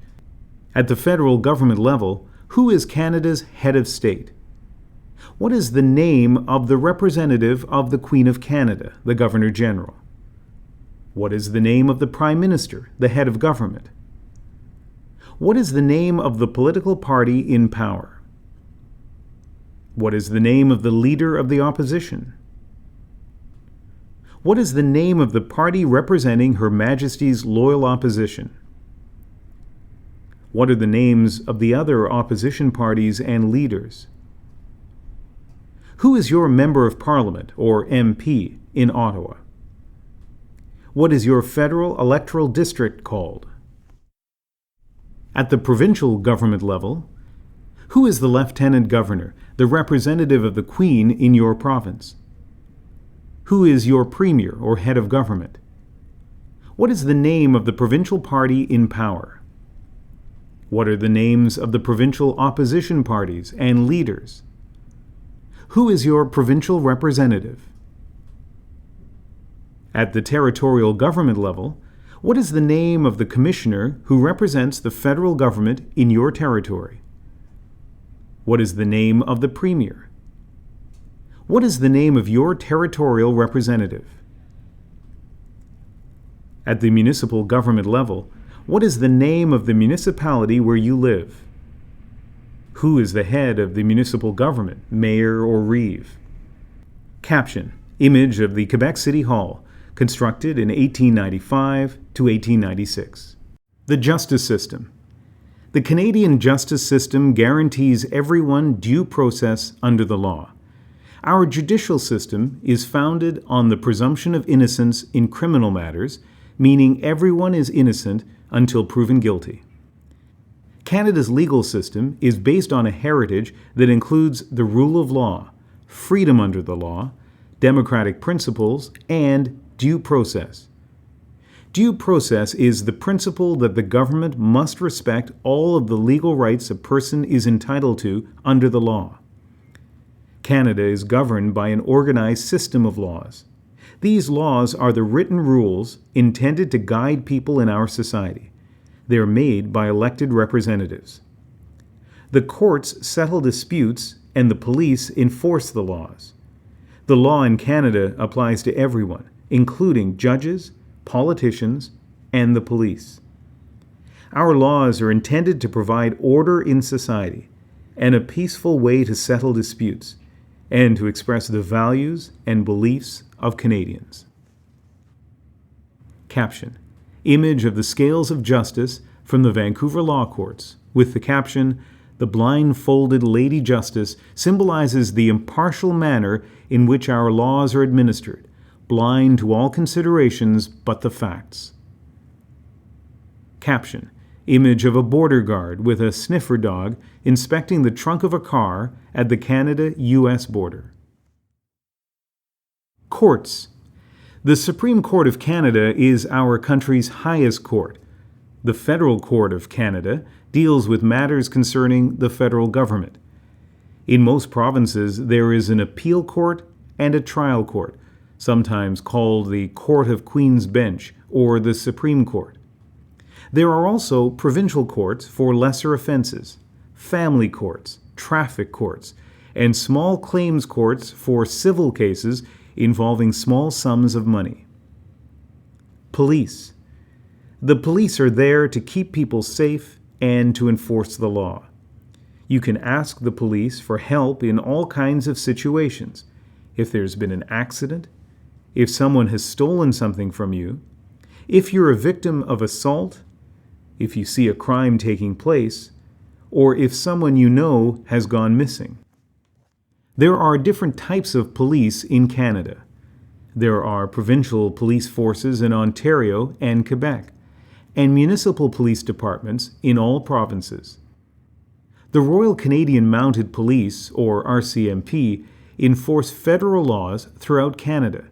At the federal government level, who is Canada's head of state? What is the name of the representative of the Queen of Canada, the Governor General? What is the name of the Prime Minister, the head of government? What is the name of the political party in power? What is the name of the leader of the opposition? What is the name of the party representing Her Majesty's loyal opposition? What are the names of the other opposition parties and leaders? Who is your Member of Parliament, or MP, in Ottawa? What is your federal electoral district called? At the provincial government level, who is the Lieutenant Governor, the representative of the Queen in your province? Who is your Premier or head of government? What is the name of the provincial party in power? What are the names of the provincial opposition parties and leaders? Who is your provincial representative? At the territorial government level, what is the name of the commissioner who represents the federal government in your territory? What is the name of the premier? What is the name of your territorial representative? At the municipal government level, what is the name of the municipality where you live? Who is the head of the municipal government, mayor or reeve? Caption: Image of the Quebec City Hall, constructed in 1895 to 1896. The justice system. The Canadian justice system guarantees everyone due process under the law. Our judicial system is founded on the presumption of innocence in criminal matters, meaning everyone is innocent until proven guilty. Canada's legal system is based on a heritage that includes the rule of law, freedom under the law, democratic principles, and due process. Due process is the principle that the government must respect all of the legal rights a person is entitled to under the law. Canada is governed by an organized system of laws. These laws are the written rules intended to guide people in our society. They are made by elected representatives. The courts settle disputes and the police enforce the laws. The law in Canada applies to everyone, including judges, politicians, and the police. Our laws are intended to provide order in society and a peaceful way to settle disputes, and to express the values and beliefs of Canadians. Caption: Image of the scales of justice from the Vancouver Law Courts, with the caption, "The blindfolded Lady Justice symbolizes the impartial manner in which our laws are administered, blind to all considerations but the facts." Caption: Image of a border guard with a sniffer dog inspecting the trunk of a car at the Canada-US border. Courts. The Supreme Court of Canada is our country's highest court. The Federal Court of Canada deals with matters concerning the federal government. In most provinces, there is an appeal court and a trial court, sometimes called the Court of Queen's Bench or the Supreme Court. There are also provincial courts for lesser offenses, family courts, traffic courts, and small claims courts for civil cases involving small sums of money. Police. The police are there to keep people safe and to enforce the law. You can ask the police for help in all kinds of situations. If there's been an accident, if someone has stolen something from you, if you're a victim of assault, if you see a crime taking place, or if someone you know has gone missing. There are different types of police in Canada. There are provincial police forces in Ontario and Quebec, and municipal police departments in all provinces. The Royal Canadian Mounted Police, or RCMP, enforce federal laws throughout Canada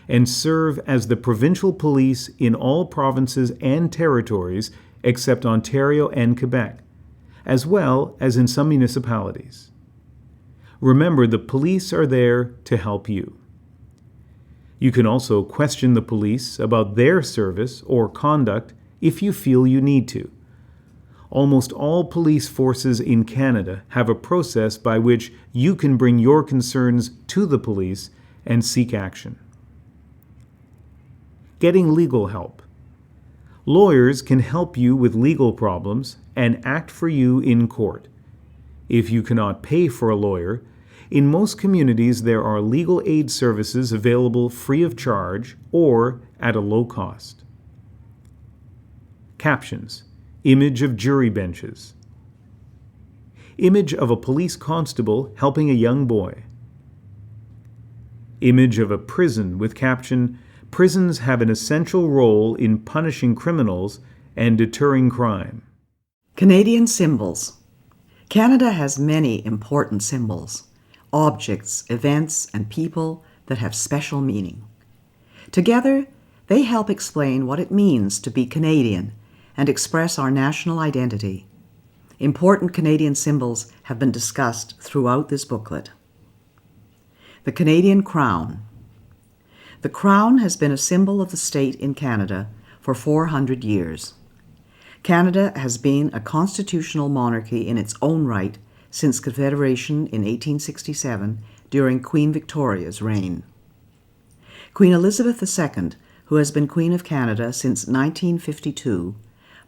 and serve as the provincial police in all provinces and territories except Ontario and Quebec, as well as in some municipalities. Remember, the police are there to help you. You can also question the police about their service or conduct if you feel you need to. Almost all police forces in Canada have a process by which you can bring your concerns to the police and seek action. Getting legal help. Lawyers can help you with legal problems and act for you in court. If you cannot pay for a lawyer, in most communities there are legal aid services available free of charge or at a low cost. Captions. Image of jury benches. Image of a police constable helping a young boy. Image of a prison with caption, "Prisons have an essential role in punishing criminals and deterring crime." Canadian symbols. Canada has many important symbols, objects, events, and people that have special meaning. Together, they help explain what it means to be Canadian and express our national identity. Important Canadian symbols have been discussed throughout this booklet. The Canadian Crown. The Crown has been a symbol of the state in Canada for 400 years. Canada has been a constitutional monarchy in its own right since Confederation in 1867 during Queen Victoria's reign. Queen Elizabeth II, who has been Queen of Canada since 1952,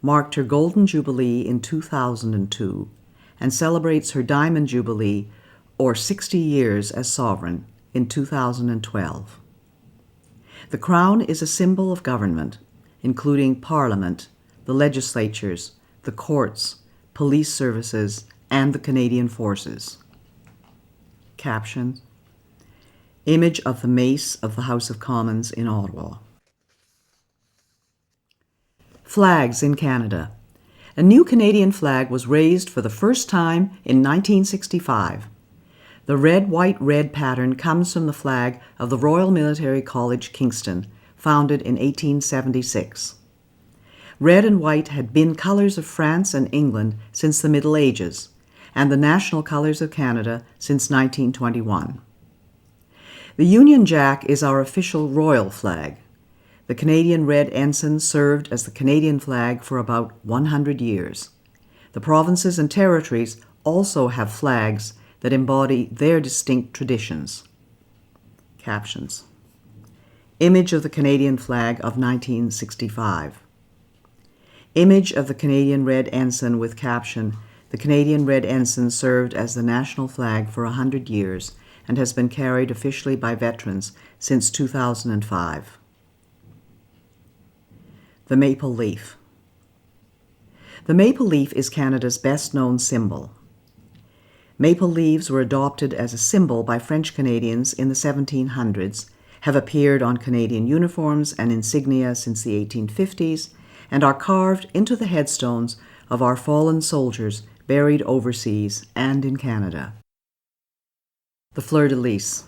marked her Golden Jubilee in 2002 and celebrates her Diamond Jubilee, or 60 years as sovereign, in 2012. The Crown is a symbol of government, including Parliament, the legislatures, the courts, police services, and the Canadian Forces. Caption. Image of the Mace of the House of Commons in Ottawa. Flags in Canada. A new Canadian flag was raised for the first time in 1965. The red, white, red pattern comes from the flag of the Royal Military College, Kingston, founded in 1876. Red and white had been colors of France and England since the Middle Ages, and the national colors of Canada since 1921. The Union Jack is our official royal flag. The Canadian Red Ensign served as the Canadian flag for about 100 years. The provinces and territories also have flags that embody their distinct traditions. Captions. Image of the Canadian flag of 1965. Image of the Canadian Red Ensign with caption, "The Canadian Red Ensign served as the national flag for 100 years and has been carried officially by veterans since 2005. The maple leaf. The maple leaf is Canada's best-known symbol. Maple leaves were adopted as a symbol by French Canadians in the 1700s, have appeared on Canadian uniforms and insignia since the 1850s, and are carved into the headstones of our fallen soldiers buried overseas and in Canada. The Fleur De Lis.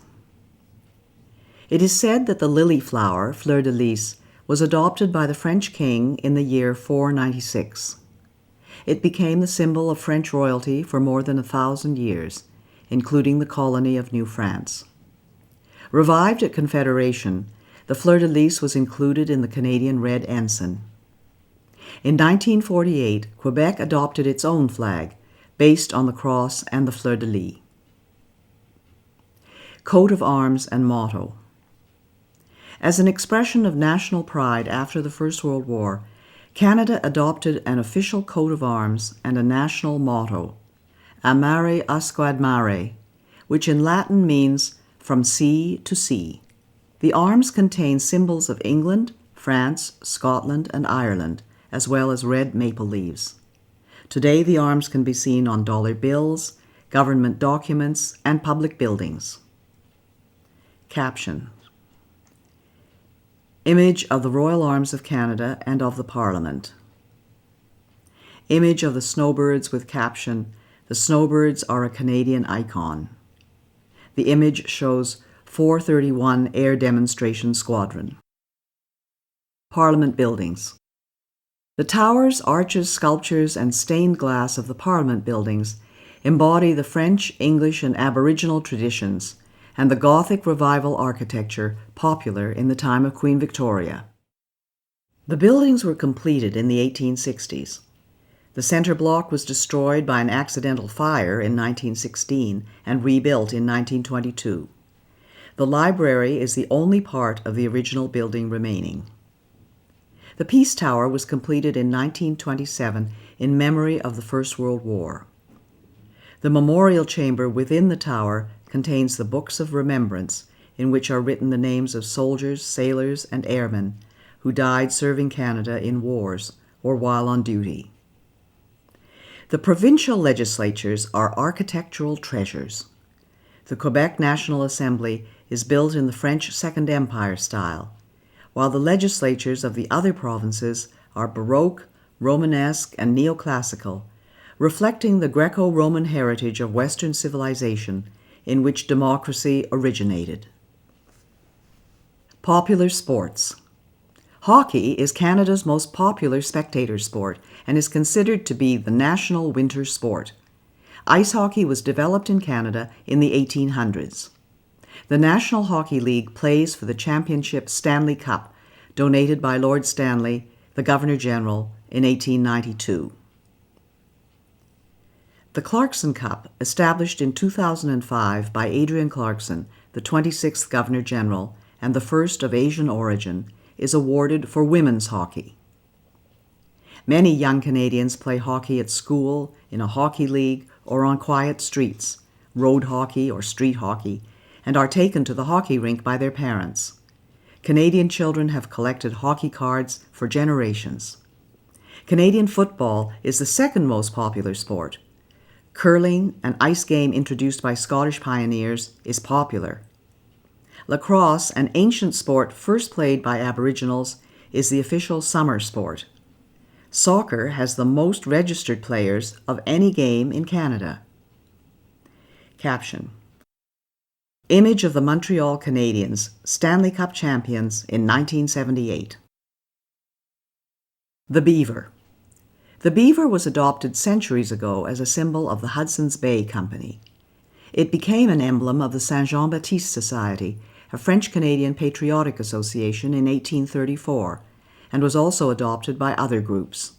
It is said that the lily flower, Fleur De Lis, was adopted by the French king in the year 496. It became the symbol of French royalty for more than 1,000 years, including the colony of New France. Revived at Confederation, the Fleur De Lis was included in the Canadian Red Ensign. In 1948, Quebec adopted its own flag, based on the cross and the Fleur De Lis. Coat of arms and motto. As an expression of national pride after the First World War, Canada adopted an official coat of arms and a national motto, A mare asquad mare, which in Latin means from sea to sea. The arms contain symbols of England, France, Scotland, and Ireland, as well as red maple leaves. Today, the arms can be seen on dollar bills, government documents, and public buildings. Caption. Image of the Royal Arms of Canada and of the Parliament. Image of the snowbirds with caption, The snowbirds are a Canadian icon. The image shows 431 Air Demonstration Squadron. Parliament buildings. The towers, arches, sculptures, and stained glass of the Parliament buildings embody the French, English, and Aboriginal traditions and the Gothic Revival architecture popular in the time of Queen Victoria. The buildings were completed in the 1860s. The center block was destroyed by an accidental fire in 1916 and rebuilt in 1922. The library is the only part of the original building remaining. The Peace Tower was completed in 1927 in memory of the First World War. The memorial chamber within the tower contains the Books of Remembrance, in which are written the names of soldiers, sailors, and airmen who died serving Canada in wars or while on duty. The provincial legislatures are architectural treasures. The Quebec National Assembly is built in the French Second Empire style, while the legislatures of the other provinces are Baroque, Romanesque, and neoclassical, reflecting the Greco-Roman heritage of Western civilization in which democracy originated. Popular sports. Hockey is Canada's most popular spectator sport and is considered to be the national winter sport. Ice hockey was developed in Canada in the 1800s. The National Hockey League plays for the championship Stanley Cup, donated by Lord Stanley, the Governor-General, in 1892. The Clarkson Cup, established in 2005 by Adrian Clarkson, the 26th Governor-General and the first of Asian origin, is awarded for women's hockey. Many young Canadians play hockey at school, in a hockey league, or on quiet streets, road hockey or street hockey, and are taken to the hockey rink by their parents. Canadian children have collected hockey cards for generations. Canadian football is the second most popular sport. Curling, an ice game introduced by Scottish pioneers, is popular. Lacrosse, an ancient sport first played by Aboriginals, is the official summer sport. Soccer has the most registered players of any game in Canada. Caption. Image of the Montreal Canadiens, Stanley Cup champions in 1978. The Beaver. The beaver was adopted centuries ago as a symbol of the Hudson's Bay Company. It became an emblem of the Saint Jean-Baptiste Society, a French-Canadian patriotic association, in 1834, and was also adopted by other groups.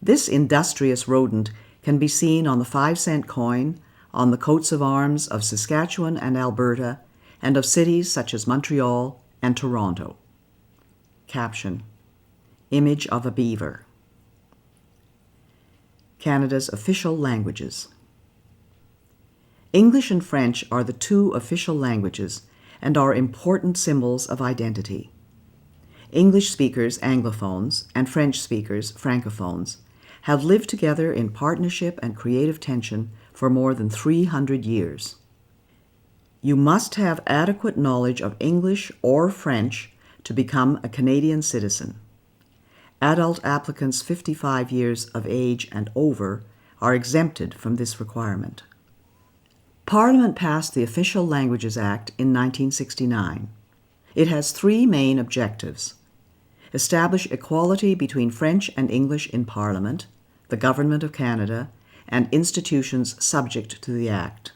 This industrious rodent can be seen on the 5-cent coin, on the coats of arms of Saskatchewan and Alberta, and of cities such as Montreal and Toronto. Caption. Image of a beaver. Canada's official languages. English and French are the two official languages and are important symbols of identity. English speakers, Anglophones, and French speakers, Francophones, have lived together in partnership and creative tension for more than 300 years. You must have adequate knowledge of English or French to become a Canadian citizen. Adult applicants 55 years of age and over are exempted from this requirement. Parliament passed the Official Languages Act in 1969. It has three main objectives: establish equality between French and English in Parliament, the Government of Canada, and institutions subject to the Act.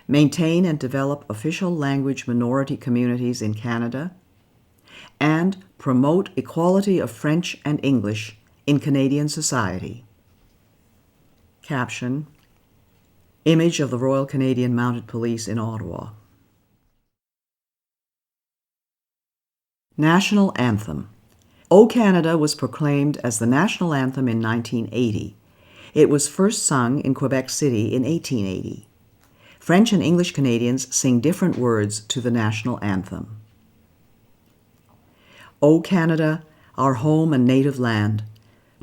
Maintain and develop official language minority communities in Canada, and promote equality of French and English in Canadian society. Caption: Image of the Royal Canadian Mounted Police in Ottawa. National Anthem. O Canada was proclaimed as the national anthem in 1980. It was first sung in Quebec City in 1880. French and English Canadians sing different words to the national anthem. O Canada, our home and native land,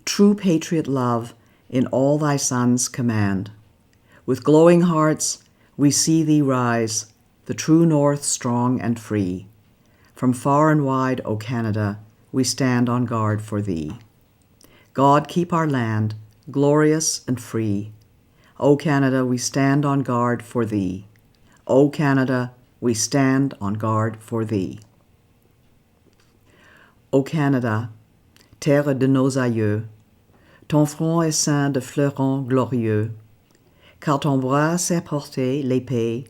true patriot love in all thy sons command. With glowing hearts we see thee rise, the true north strong and free. From far and wide, O Canada, we stand on guard for thee. God keep our land, glorious and free. O Canada, we stand on guard for thee. O Canada, we stand on guard for thee. O Canada, terre de nos aïeux, ton front est ceint de fleurons glorieux, car ton bras sait porter l'épée,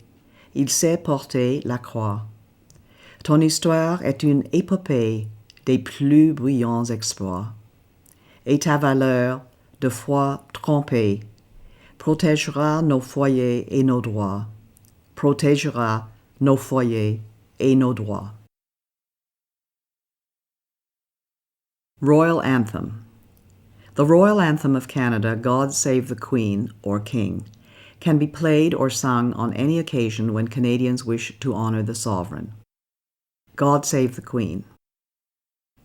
il sait porter la croix. Ton histoire est une épopée des plus brillants exploits, et ta valeur, de foi trompée, protégera nos foyers et nos droits, protégera nos foyers et nos droits. Royal Anthem. The Royal Anthem of Canada, God Save the Queen, or King, can be played or sung on any occasion when Canadians wish to honor the sovereign. God Save the Queen.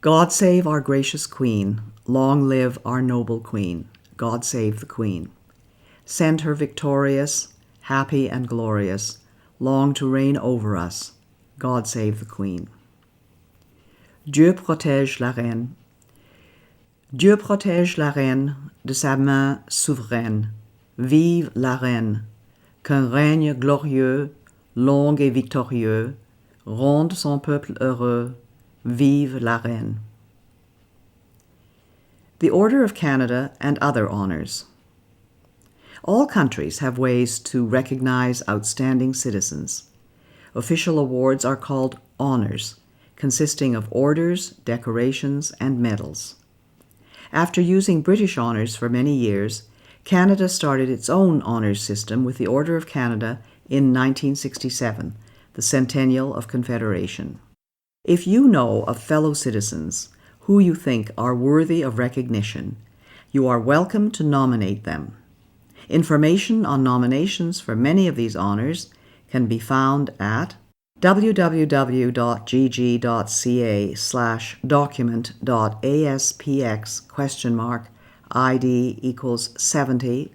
God save our gracious Queen, long live our noble Queen. God save the Queen. Send her victorious, happy and glorious, long to reign over us. God save the Queen. Dieu protège la reine. Dieu protège la reine de sa main souveraine. Vive la reine, qu'un règne glorieux, long et victorieux, ronde son peuple heureux. Vive la reine. The Order of Canada and other honors. All countries have ways to recognize outstanding citizens. Official awards are called honors, consisting of orders, decorations, and medals. After using British honors for many years, Canada started its own honors system with the Order of Canada in 1967, the centennial of Confederation. If you know of fellow citizens who you think are worthy of recognition, you are welcome to nominate them. Information on nominations for many of these honors can be found at www.gg.ca/document.aspx?ID = 70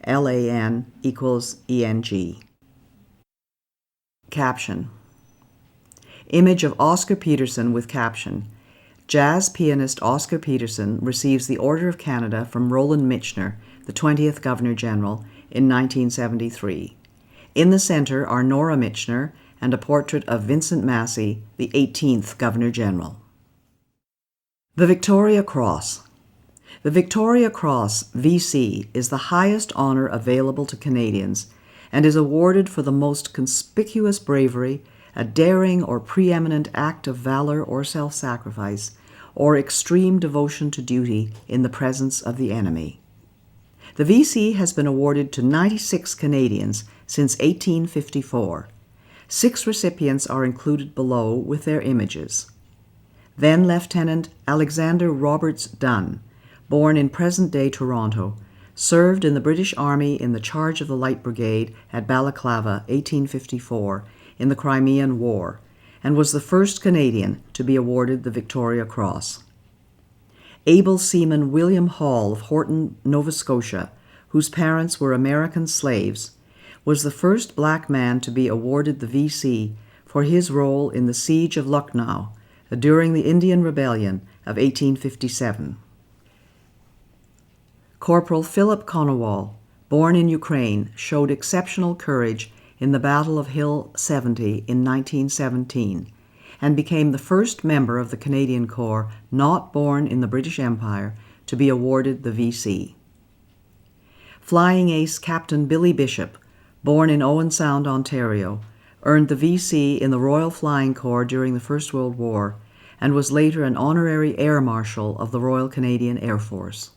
$LAN = ENG. Caption. Image of Oscar Peterson with caption. Jazz pianist Oscar Peterson receives the Order of Canada from Roland Michener, the 20th Governor-General, in 1973. In the center are Nora Michener and a portrait of Vincent Massey, the 18th Governor-General. The Victoria Cross. The Victoria Cross, VC, is the highest honor available to Canadians and is awarded for the most conspicuous bravery, a daring or preeminent act of valor or self-sacrifice, or extreme devotion to duty in the presence of the enemy. The VC has been awarded to 96 Canadians since 1854. 6 recipients are included below with their images. Then Lieutenant Alexander Roberts Dunn, born in present-day Toronto, served in the British Army in the charge of the Light Brigade at Balaclava, 1854, in the Crimean War, and was the first Canadian to be awarded the Victoria Cross. Able seaman William Hall of Horton, Nova Scotia, whose parents were American slaves, was the first black man to be awarded the VC for his role in the Siege of Lucknow during the Indian Rebellion of 1857. Corporal Philip Konowal, born in Ukraine, showed exceptional courage in the Battle of Hill 70 in 1917 and became the first member of the Canadian Corps not born in the British Empire to be awarded the V.C. Flying Ace Captain Billy Bishop, born in Owen Sound, Ontario, earned the V.C. in the Royal Flying Corps during the First World War and was later an honorary Air Marshal of the Royal Canadian Air Force.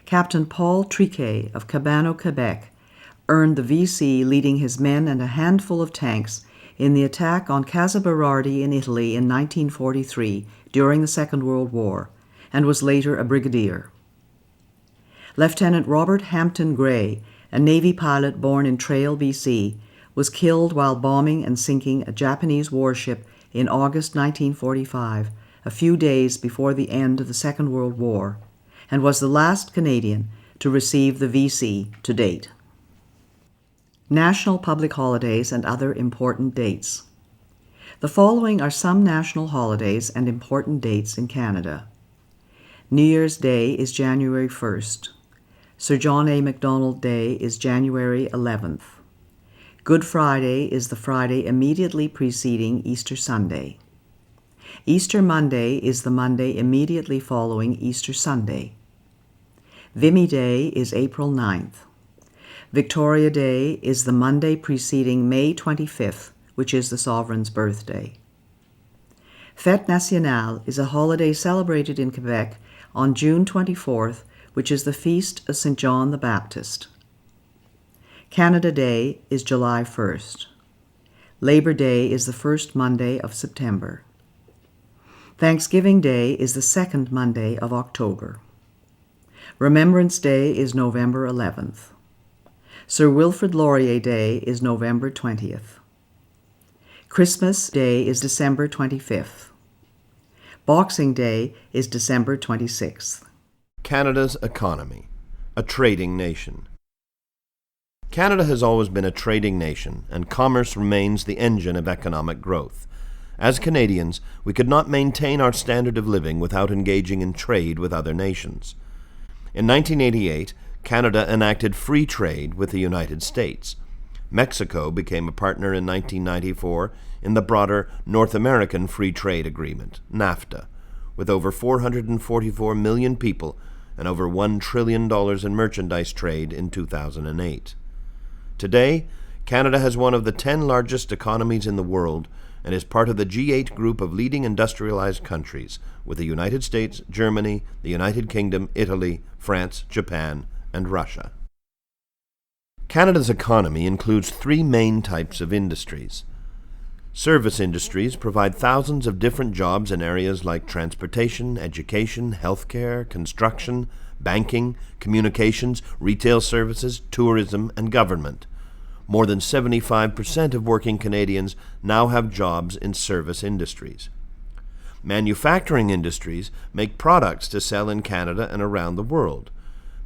Captain Paul Triquet of Cabano, Quebec, earned the V.C. leading his men and a handful of tanks in the attack on Casa Berardi in Italy in 1943 during the Second World War, and was later a brigadier. Lieutenant Robert Hampton Gray, a Navy pilot born in Trail, BC, was killed while bombing and sinking a Japanese warship in August 1945, a few days before the end of the Second World War, and was the last Canadian to receive the V.C. to date. National public holidays and other important dates. The following are some national holidays and important dates in Canada. New Year's Day is January 1st. Sir John A. Macdonald Day is January 11th. Good Friday is the Friday immediately preceding Easter Sunday. Easter Monday is the Monday immediately following Easter Sunday. Vimy Day is April 9th. Victoria Day is the Monday preceding May 25th, which is the Sovereign's birthday. Fête Nationale is a holiday celebrated in Quebec on June 24th, which is the feast of St. John the Baptist. Canada Day is July 1st. Labor Day is the first Monday of September. Thanksgiving Day is the second Monday of October. Remembrance Day is November 11th. Sir Wilfrid Laurier Day is November 20th. Christmas Day is December 25th. Boxing Day is December 26th. Canada's economy, a trading nation. Canada has always been a trading nation, and commerce remains the engine of economic growth. As Canadians, we could not maintain our standard of living without engaging in trade with other nations. In 1988, Canada enacted free trade with the United States. Mexico became a partner in 1994 in the broader North American Free Trade Agreement, NAFTA, with over 444 million people and over $1 trillion in merchandise trade in 2008. Today, Canada has one of the 10 largest economies in the world and is part of the G8 group of leading industrialized countries, with the United States, Germany, the United Kingdom, Italy, France, Japan, and Russia. Canada's economy includes three main types of industries. Service industries provide thousands of different jobs in areas like transportation, education, healthcare, construction, banking, communications, retail services, tourism, and government. More than 75% of working Canadians now have jobs in service industries. Manufacturing industries make products to sell in Canada and around the world.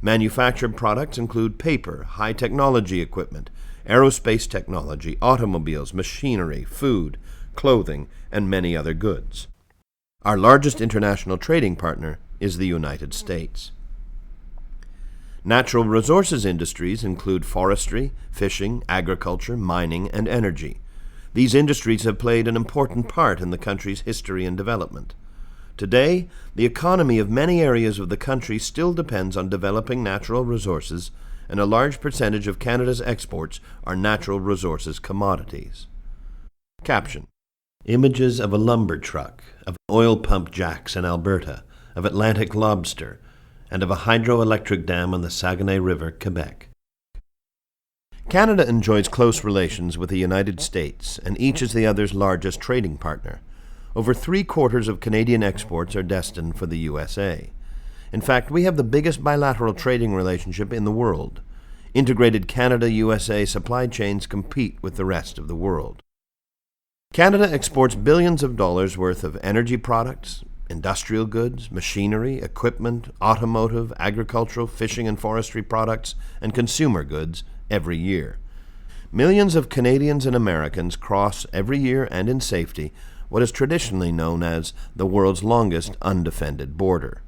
Manufactured products include paper, high-technology equipment, aerospace technology, automobiles, machinery, food, clothing, and many other goods. Our largest international trading partner is the United States. Natural resources industries include forestry, fishing, agriculture, mining, and energy. These industries have played an important part in the country's history and development. Today, the economy of many areas of the country still depends on developing natural resources, and a large percentage of Canada's exports are natural resources commodities. Caption: Images of a lumber truck, of oil pump jacks in Alberta, of Atlantic lobster, and of a hydroelectric dam on the Saguenay River, Quebec. Canada enjoys close relations with the United States, and each is the other's largest trading partner. Over 3/4 of Canadian exports are destined for the USA. In fact, we have the biggest bilateral trading relationship in the world. Integrated Canada-USA supply chains compete with the rest of the world. Canada exports billions of dollars worth of energy products, industrial goods, machinery, equipment, automotive, agricultural, fishing and forestry products, and consumer goods every year. Millions of Canadians and Americans cross every year and in safety what is traditionally known as the world's longest undefended border.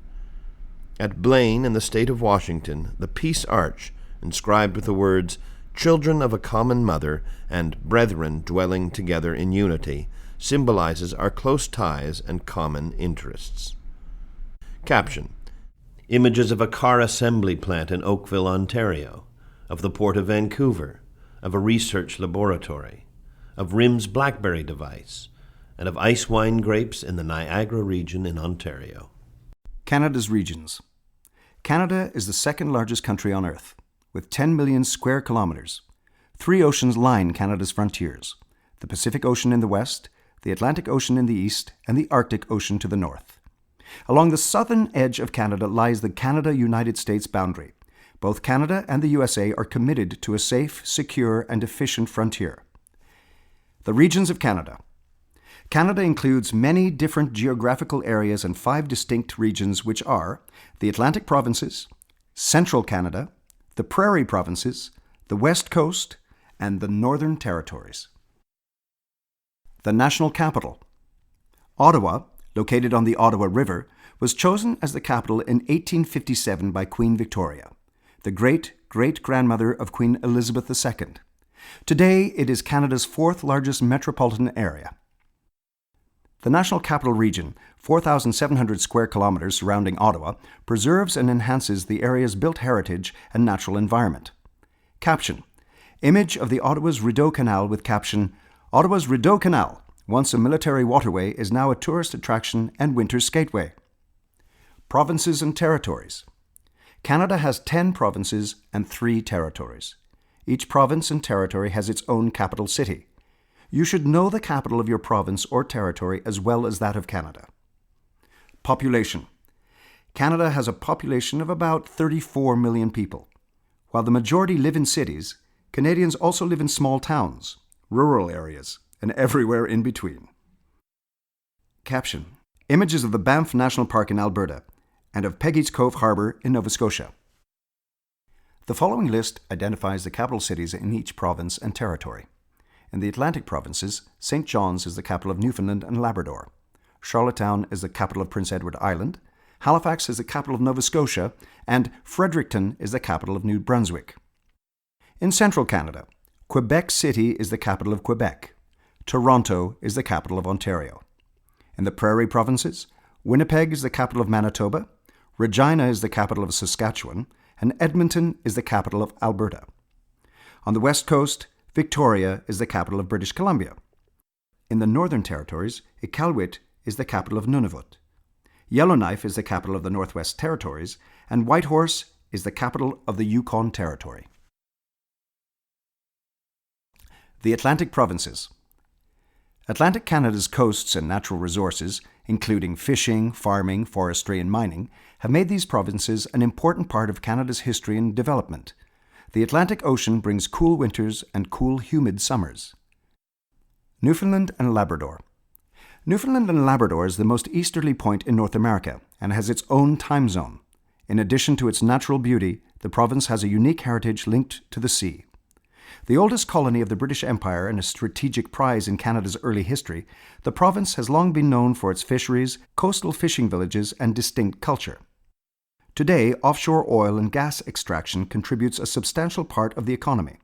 At Blaine in the state of Washington, the Peace Arch, inscribed with the words, "Children of a common mother" and "Brethren dwelling together in unity," symbolizes our close ties and common interests. Caption: images of a car assembly plant in Oakville, Ontario, of the Port of Vancouver, of a research laboratory, of RIM's BlackBerry device, and of ice wine grapes in the Niagara region in Ontario. Canada's regions. Canada is the second largest country on Earth, with 10 million square kilometers. 3 oceans line Canada's frontiers: the Pacific Ocean in the west, the Atlantic Ocean in the east, and the Arctic Ocean to the north. Along the southern edge of Canada lies the Canada-United States boundary. Both Canada and the USA are committed to a safe, secure, and efficient frontier. The regions of Canada. Canada includes many different geographical areas and 5 distinct regions, which are the Atlantic Provinces, Central Canada, the Prairie Provinces, the West Coast, and the Northern Territories. The national capital. Ottawa, located on the Ottawa River, was chosen as the capital in 1857 by Queen Victoria, the great-great-grandmother of Queen Elizabeth II. Today, it is Canada's 4th largest metropolitan area. The National Capital Region, 4,700 square kilometers surrounding Ottawa, preserves and enhances the area's built heritage and natural environment. Caption: Image of the Ottawa's Rideau Canal with caption, "Ottawa's Rideau Canal, once a military waterway, is now a tourist attraction and winter skateway." Provinces and territories. Canada has 10 provinces and 3 territories. Each province and territory has its own capital city. You should know the capital of your province or territory as well as that of Canada. Population. Canada has a population of about 34 million people. While the majority live in cities, Canadians also live in small towns, rural areas, and everywhere in between. Caption: Images of the Banff National Park in Alberta and of Peggy's Cove Harbour in Nova Scotia. The following list identifies the capital cities in each province and territory. In the Atlantic Provinces, St. John's is the capital of Newfoundland and Labrador. Charlottetown is the capital of Prince Edward Island. Halifax is the capital of Nova Scotia, and Fredericton is the capital of New Brunswick. In central Canada, Quebec City is the capital of Quebec. Toronto is the capital of Ontario. In the Prairie Provinces, Winnipeg is the capital of Manitoba, Regina is the capital of Saskatchewan, and Edmonton is the capital of Alberta. On the West Coast, Victoria is the capital of British Columbia. In the Northern Territories, Iqaluit is the capital of Nunavut. Yellowknife is the capital of the Northwest Territories, and Whitehorse is the capital of the Yukon Territory. The Atlantic Provinces. Atlantic Canada's coasts and natural resources, including fishing, farming, forestry, and mining, have made these provinces an important part of Canada's history and development. The Atlantic Ocean brings cool winters and cool, humid summers. Newfoundland and Labrador. Newfoundland and Labrador is the most easterly point in North America and has its own time zone. In addition to its natural beauty, the province has a unique heritage linked to the sea. The oldest colony of the British Empire and a strategic prize in Canada's early history, the province has long been known for its fisheries, coastal fishing villages, and distinct culture. Today, offshore oil and gas extraction contributes a substantial part of the economy.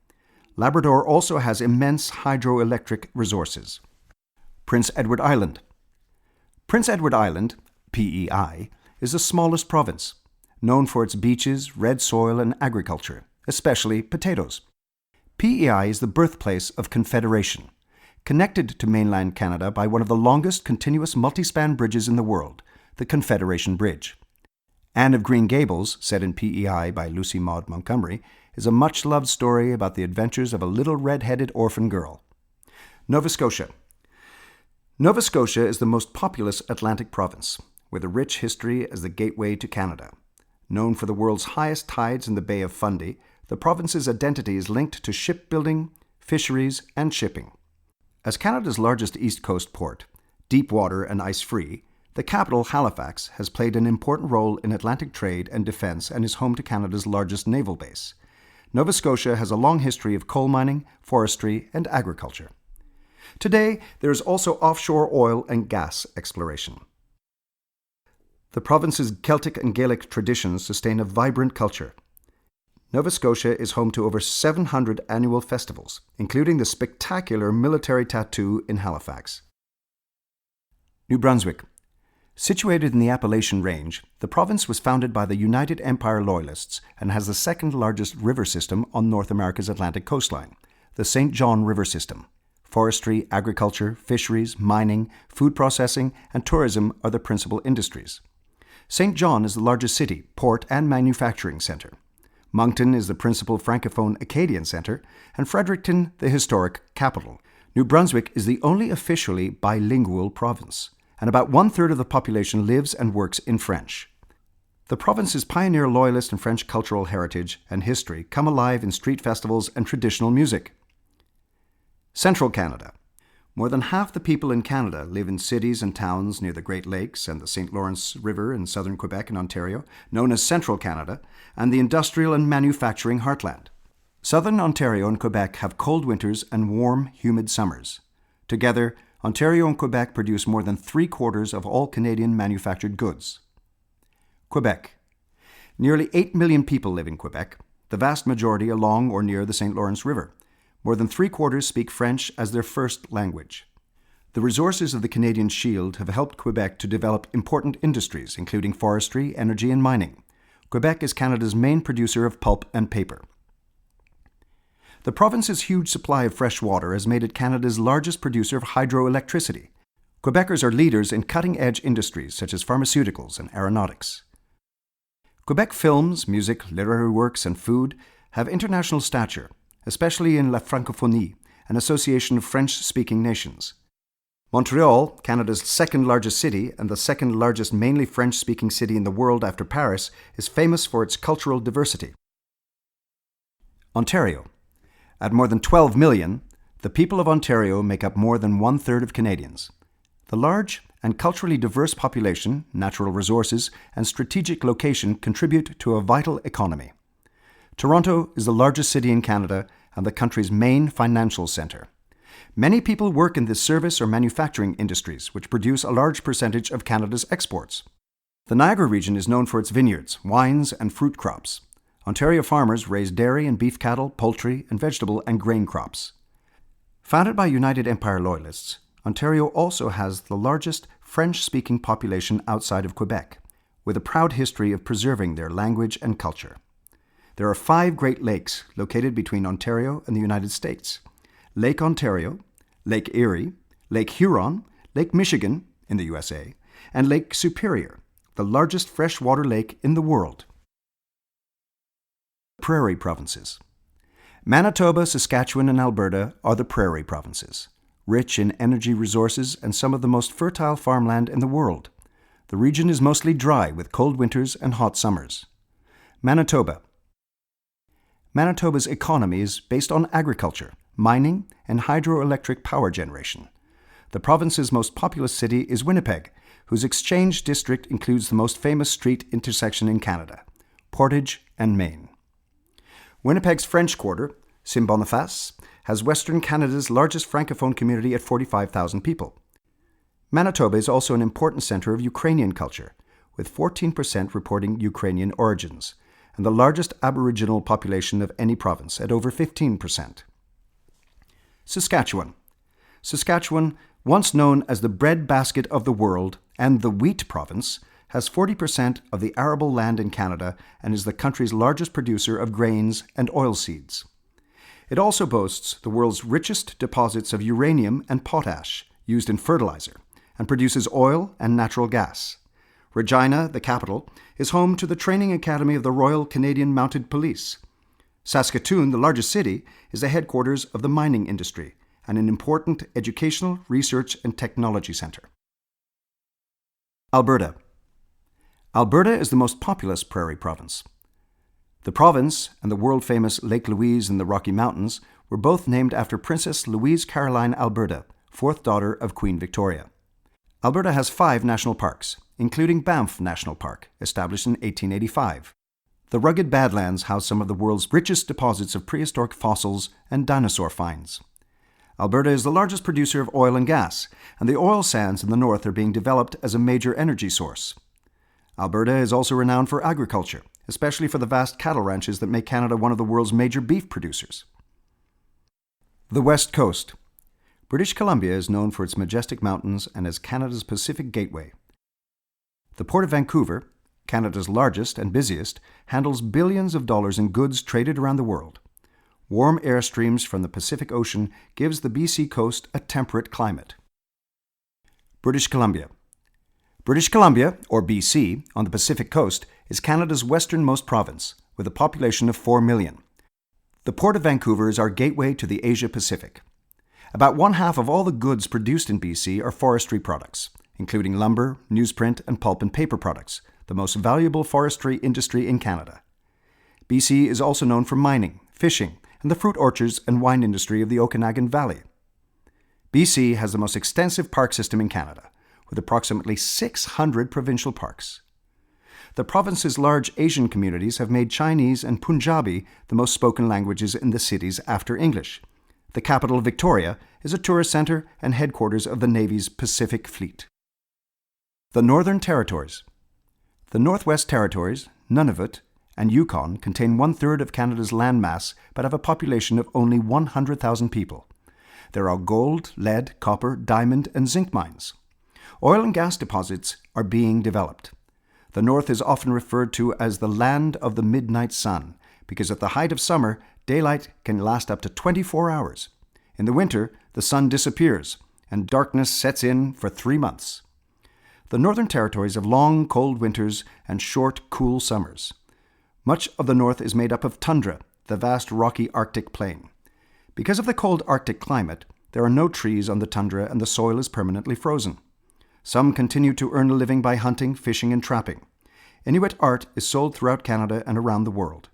Labrador also has immense hydroelectric resources. Prince Edward Island. Prince Edward Island, PEI, is the smallest province, known for its beaches, red soil, and agriculture, especially potatoes. PEI is the birthplace of Confederation, connected to mainland Canada by one of the longest continuous multi-span bridges in the world, the Confederation Bridge. Anne of Green Gables, set in PEI by Lucy Maud Montgomery, is a much-loved story about the adventures of a little red-headed orphan girl. Nova Scotia. Nova Scotia is the most populous Atlantic province, with a rich history as the gateway to Canada. Known for the world's highest tides in the Bay of Fundy, the province's identity is linked to shipbuilding, fisheries, and shipping. As Canada's largest east coast port, deep water and ice-free, the capital, Halifax, has played an important role in Atlantic trade and defense and is home to Canada's largest naval base. Nova Scotia has a long history of coal mining, forestry, and agriculture. Today, there is also offshore oil and gas exploration. The province's Celtic and Gaelic traditions sustain a vibrant culture. Nova Scotia is home to over 700 annual festivals, including the spectacular military tattoo in Halifax. New Brunswick. Situated in the Appalachian Range, the province was founded by the United Empire Loyalists and has the second largest river system on North America's Atlantic coastline, the St. John River System. Forestry, agriculture, fisheries, mining, food processing, and tourism are the principal industries. St. John is the largest city, port, and manufacturing centre. Moncton is the principal Francophone Acadian centre, and Fredericton the historic capital. New Brunswick is the only officially bilingual province, and about one-third of the population lives and works in French. The province's pioneer Loyalist and French cultural heritage and history come alive in street festivals and traditional music. Central Canada. More than half the people in Canada live in cities and towns near the Great Lakes and the St. Lawrence River in southern Quebec and Ontario, known as Central Canada, and the industrial and manufacturing heartland. Southern Ontario and Quebec have cold winters and warm, humid summers. Together, Ontario and Quebec produce more than 3/4 of all Canadian manufactured goods. Quebec. Nearly 8 million people live in Quebec, the vast majority along or near the St. Lawrence River. More than 3/4 speak French as their first language. The resources of the Canadian Shield have helped Quebec to develop important industries, including forestry, energy, and mining. Quebec is Canada's main producer of pulp and paper. The province's huge supply of fresh water has made it Canada's largest producer of hydroelectricity. Quebecers are leaders in cutting-edge industries such as pharmaceuticals and aeronautics. Quebec films, music, literary works, and food have international stature, especially in La Francophonie, an association of French-speaking nations. Montreal, Canada's second-largest city and the second-largest mainly French-speaking city in the world after Paris, is famous for its cultural diversity. Ontario. At more than 12 million, the people of Ontario make up more than one-third of Canadians. The large and culturally diverse population, natural resources, and strategic location contribute to a vital economy. Toronto is the largest city in Canada and the country's main financial centre. Many people work in the service or manufacturing industries, which produce a large percentage of Canada's exports. The Niagara region is known for its vineyards, wines, and fruit crops. Ontario farmers raise dairy and beef cattle, poultry, and vegetable and grain crops. Founded by United Empire Loyalists, Ontario also has the largest French-speaking population outside of Quebec, with a proud history of preserving their language and culture. There are 5 Great Lakes located between Ontario and the United States: Lake Ontario, Lake Erie, Lake Huron, Lake Michigan in the USA, and Lake Superior, the largest freshwater lake in the world. Prairie Provinces. Manitoba, Saskatchewan, and Alberta are the Prairie Provinces, rich in energy resources and some of the most fertile farmland in the world. The region is mostly dry with cold winters and hot summers. Manitoba. Manitoba's economy is based on agriculture, mining, and hydroelectric power generation. The province's most populous city is Winnipeg, whose exchange district includes the most famous street intersection in Canada, Portage and Main. Winnipeg's French Quarter, Saint-Boniface, has Western Canada's largest Francophone community at 45,000 people. Manitoba is also an important centre of Ukrainian culture, with 14% reporting Ukrainian origins, and the largest Aboriginal population of any province at over 15%. Saskatchewan. Saskatchewan, once known as the breadbasket of the world and the wheat province, has 40% of the arable land in Canada and is the country's largest producer of grains and oilseeds. It also boasts the world's richest deposits of uranium and potash used in fertilizer and produces oil and natural gas. Regina, the capital, is home to the training academy of the Royal Canadian Mounted Police. Saskatoon, the largest city, is the headquarters of the mining industry and an important educational, research, and technology centre. Alberta. Alberta is the most populous prairie province. The province and the world-famous Lake Louise in the Rocky Mountains were both named after Princess Louise Caroline Alberta, 4th daughter of Queen Victoria. Alberta has 5 national parks, including Banff National Park, established in 1885. The rugged Badlands house some of the world's richest deposits of prehistoric fossils and dinosaur finds. Alberta is the largest producer of oil and gas, and the oil sands in the north are being developed as a major energy source. Alberta is also renowned for agriculture, especially for the vast cattle ranches that make Canada one of the world's major beef producers. The West Coast. British Columbia is known for its majestic mountains and as Canada's Pacific Gateway. The Port of Vancouver, Canada's largest and busiest, handles billions of dollars in goods traded around the world. Warm air streams from the Pacific Ocean gives the BC coast a temperate climate. British Columbia. British Columbia, or BC, on the Pacific coast, is Canada's westernmost province, with a population of 4 million. The Port of Vancouver is our gateway to the Asia-Pacific. About one-half of all the goods produced in BC are forestry products, including lumber, newsprint, and pulp and paper products, the most valuable forestry industry in Canada. BC is also known for mining, fishing, and the fruit orchards and wine industry of the Okanagan Valley. BC has the most extensive park system in Canada, with approximately 600 provincial parks. The province's large Asian communities have made Chinese and Punjabi the most spoken languages in the cities after English. The capital, Victoria, is a tourist centre and headquarters of the Navy's Pacific Fleet. The Northern Territories. The Northwest Territories, Nunavut, and Yukon contain 1/3 of Canada's landmass but have a population of only 100,000 people. There are gold, lead, copper, diamond, and zinc mines. Oil and gas deposits are being developed. The North is often referred to as the land of the midnight sun because at the height of summer, daylight can last up to 24 hours. In the winter, the sun disappears and darkness sets in for 3 months. The Northern Territories have long, cold winters and short, cool summers. Much of the North is made up of tundra, the vast rocky Arctic plain. Because of the cold Arctic climate, there are no trees on the tundra and the soil is permanently frozen. Some continue to earn a living by hunting, fishing, and trapping. Inuit art is sold throughout Canada and around the world.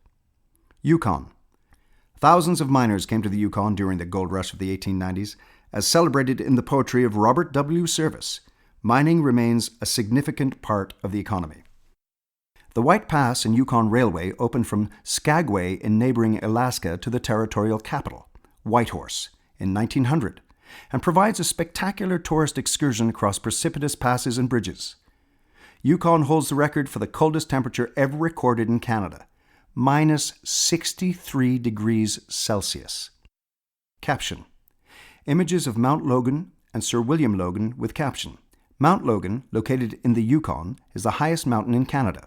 Yukon. Thousands of miners came to the Yukon during the gold rush of the 1890s. As celebrated in the poetry of Robert W. Service, mining remains a significant part of the economy. The White Pass and Yukon Railway opened from Skagway in neighboring Alaska to the territorial capital, Whitehorse, in 1900, and provides a spectacular tourist excursion across precipitous passes and bridges. Yukon holds the record for the coldest temperature ever recorded in Canada, minus 63 degrees Celsius. Caption. Images of Mount Logan and Sir William Logan with caption. Mount Logan, located in the Yukon, is the highest mountain in Canada.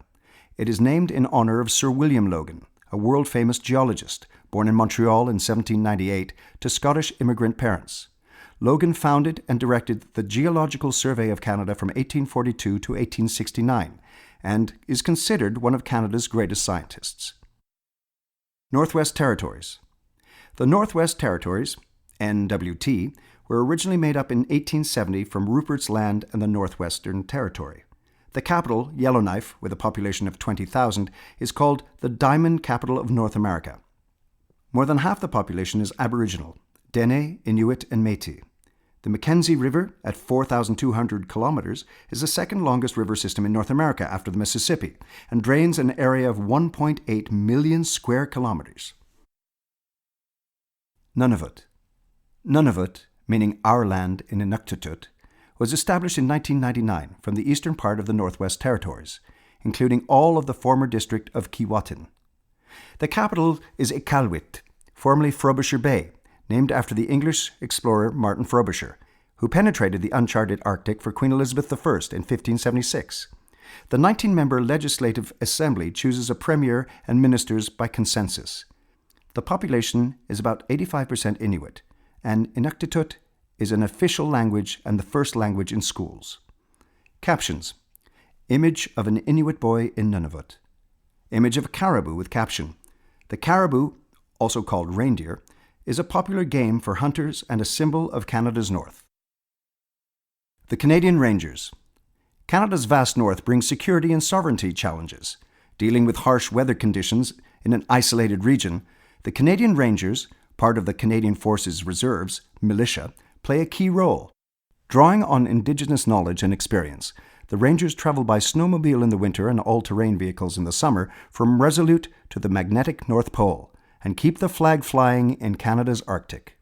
It is named in honor of Sir William Logan, a world-famous geologist, born in Montreal in 1798 to Scottish immigrant parents. Logan founded and directed the Geological Survey of Canada from 1842 to 1869 and is considered one of Canada's greatest scientists. Northwest Territories. The Northwest Territories, NWT, were originally made up in 1870 from Rupert's Land and the Northwestern Territory. The capital, Yellowknife, with a population of 20,000, is called the Diamond Capital of North America. More than half the population is Aboriginal, Dene, Inuit, and Métis. The Mackenzie River, at 4,200 kilometers, is the second longest river system in North America after the Mississippi and drains an area of 1.8 million square kilometers. Nunavut. Nunavut, meaning our land in Inuktitut, was established in 1999 from the eastern part of the Northwest Territories, including all of the former district of Keewatin. The capital is Iqaluit, formerly Frobisher Bay, named after the English explorer Martin Frobisher, who penetrated the uncharted Arctic for Queen Elizabeth I in 1576. The 19-member Legislative Assembly chooses a premier and ministers by consensus. The population is about 85% Inuit, and Inuktitut is an official language and the first language in schools. Captions. Image of an Inuit boy in Nunavut. Image of a caribou with caption. The caribou, also called reindeer, is a popular game for hunters and a symbol of Canada's north. The Canadian Rangers. Canada's vast north brings security and sovereignty challenges. Dealing with harsh weather conditions in an isolated region, the Canadian Rangers, part of the Canadian Forces Reserves, militia, play a key role. Drawing on Indigenous knowledge and experience, the Rangers travel by snowmobile in the winter and all-terrain vehicles in the summer from Resolute to the magnetic North Pole, and keep the flag flying in Canada's Arctic.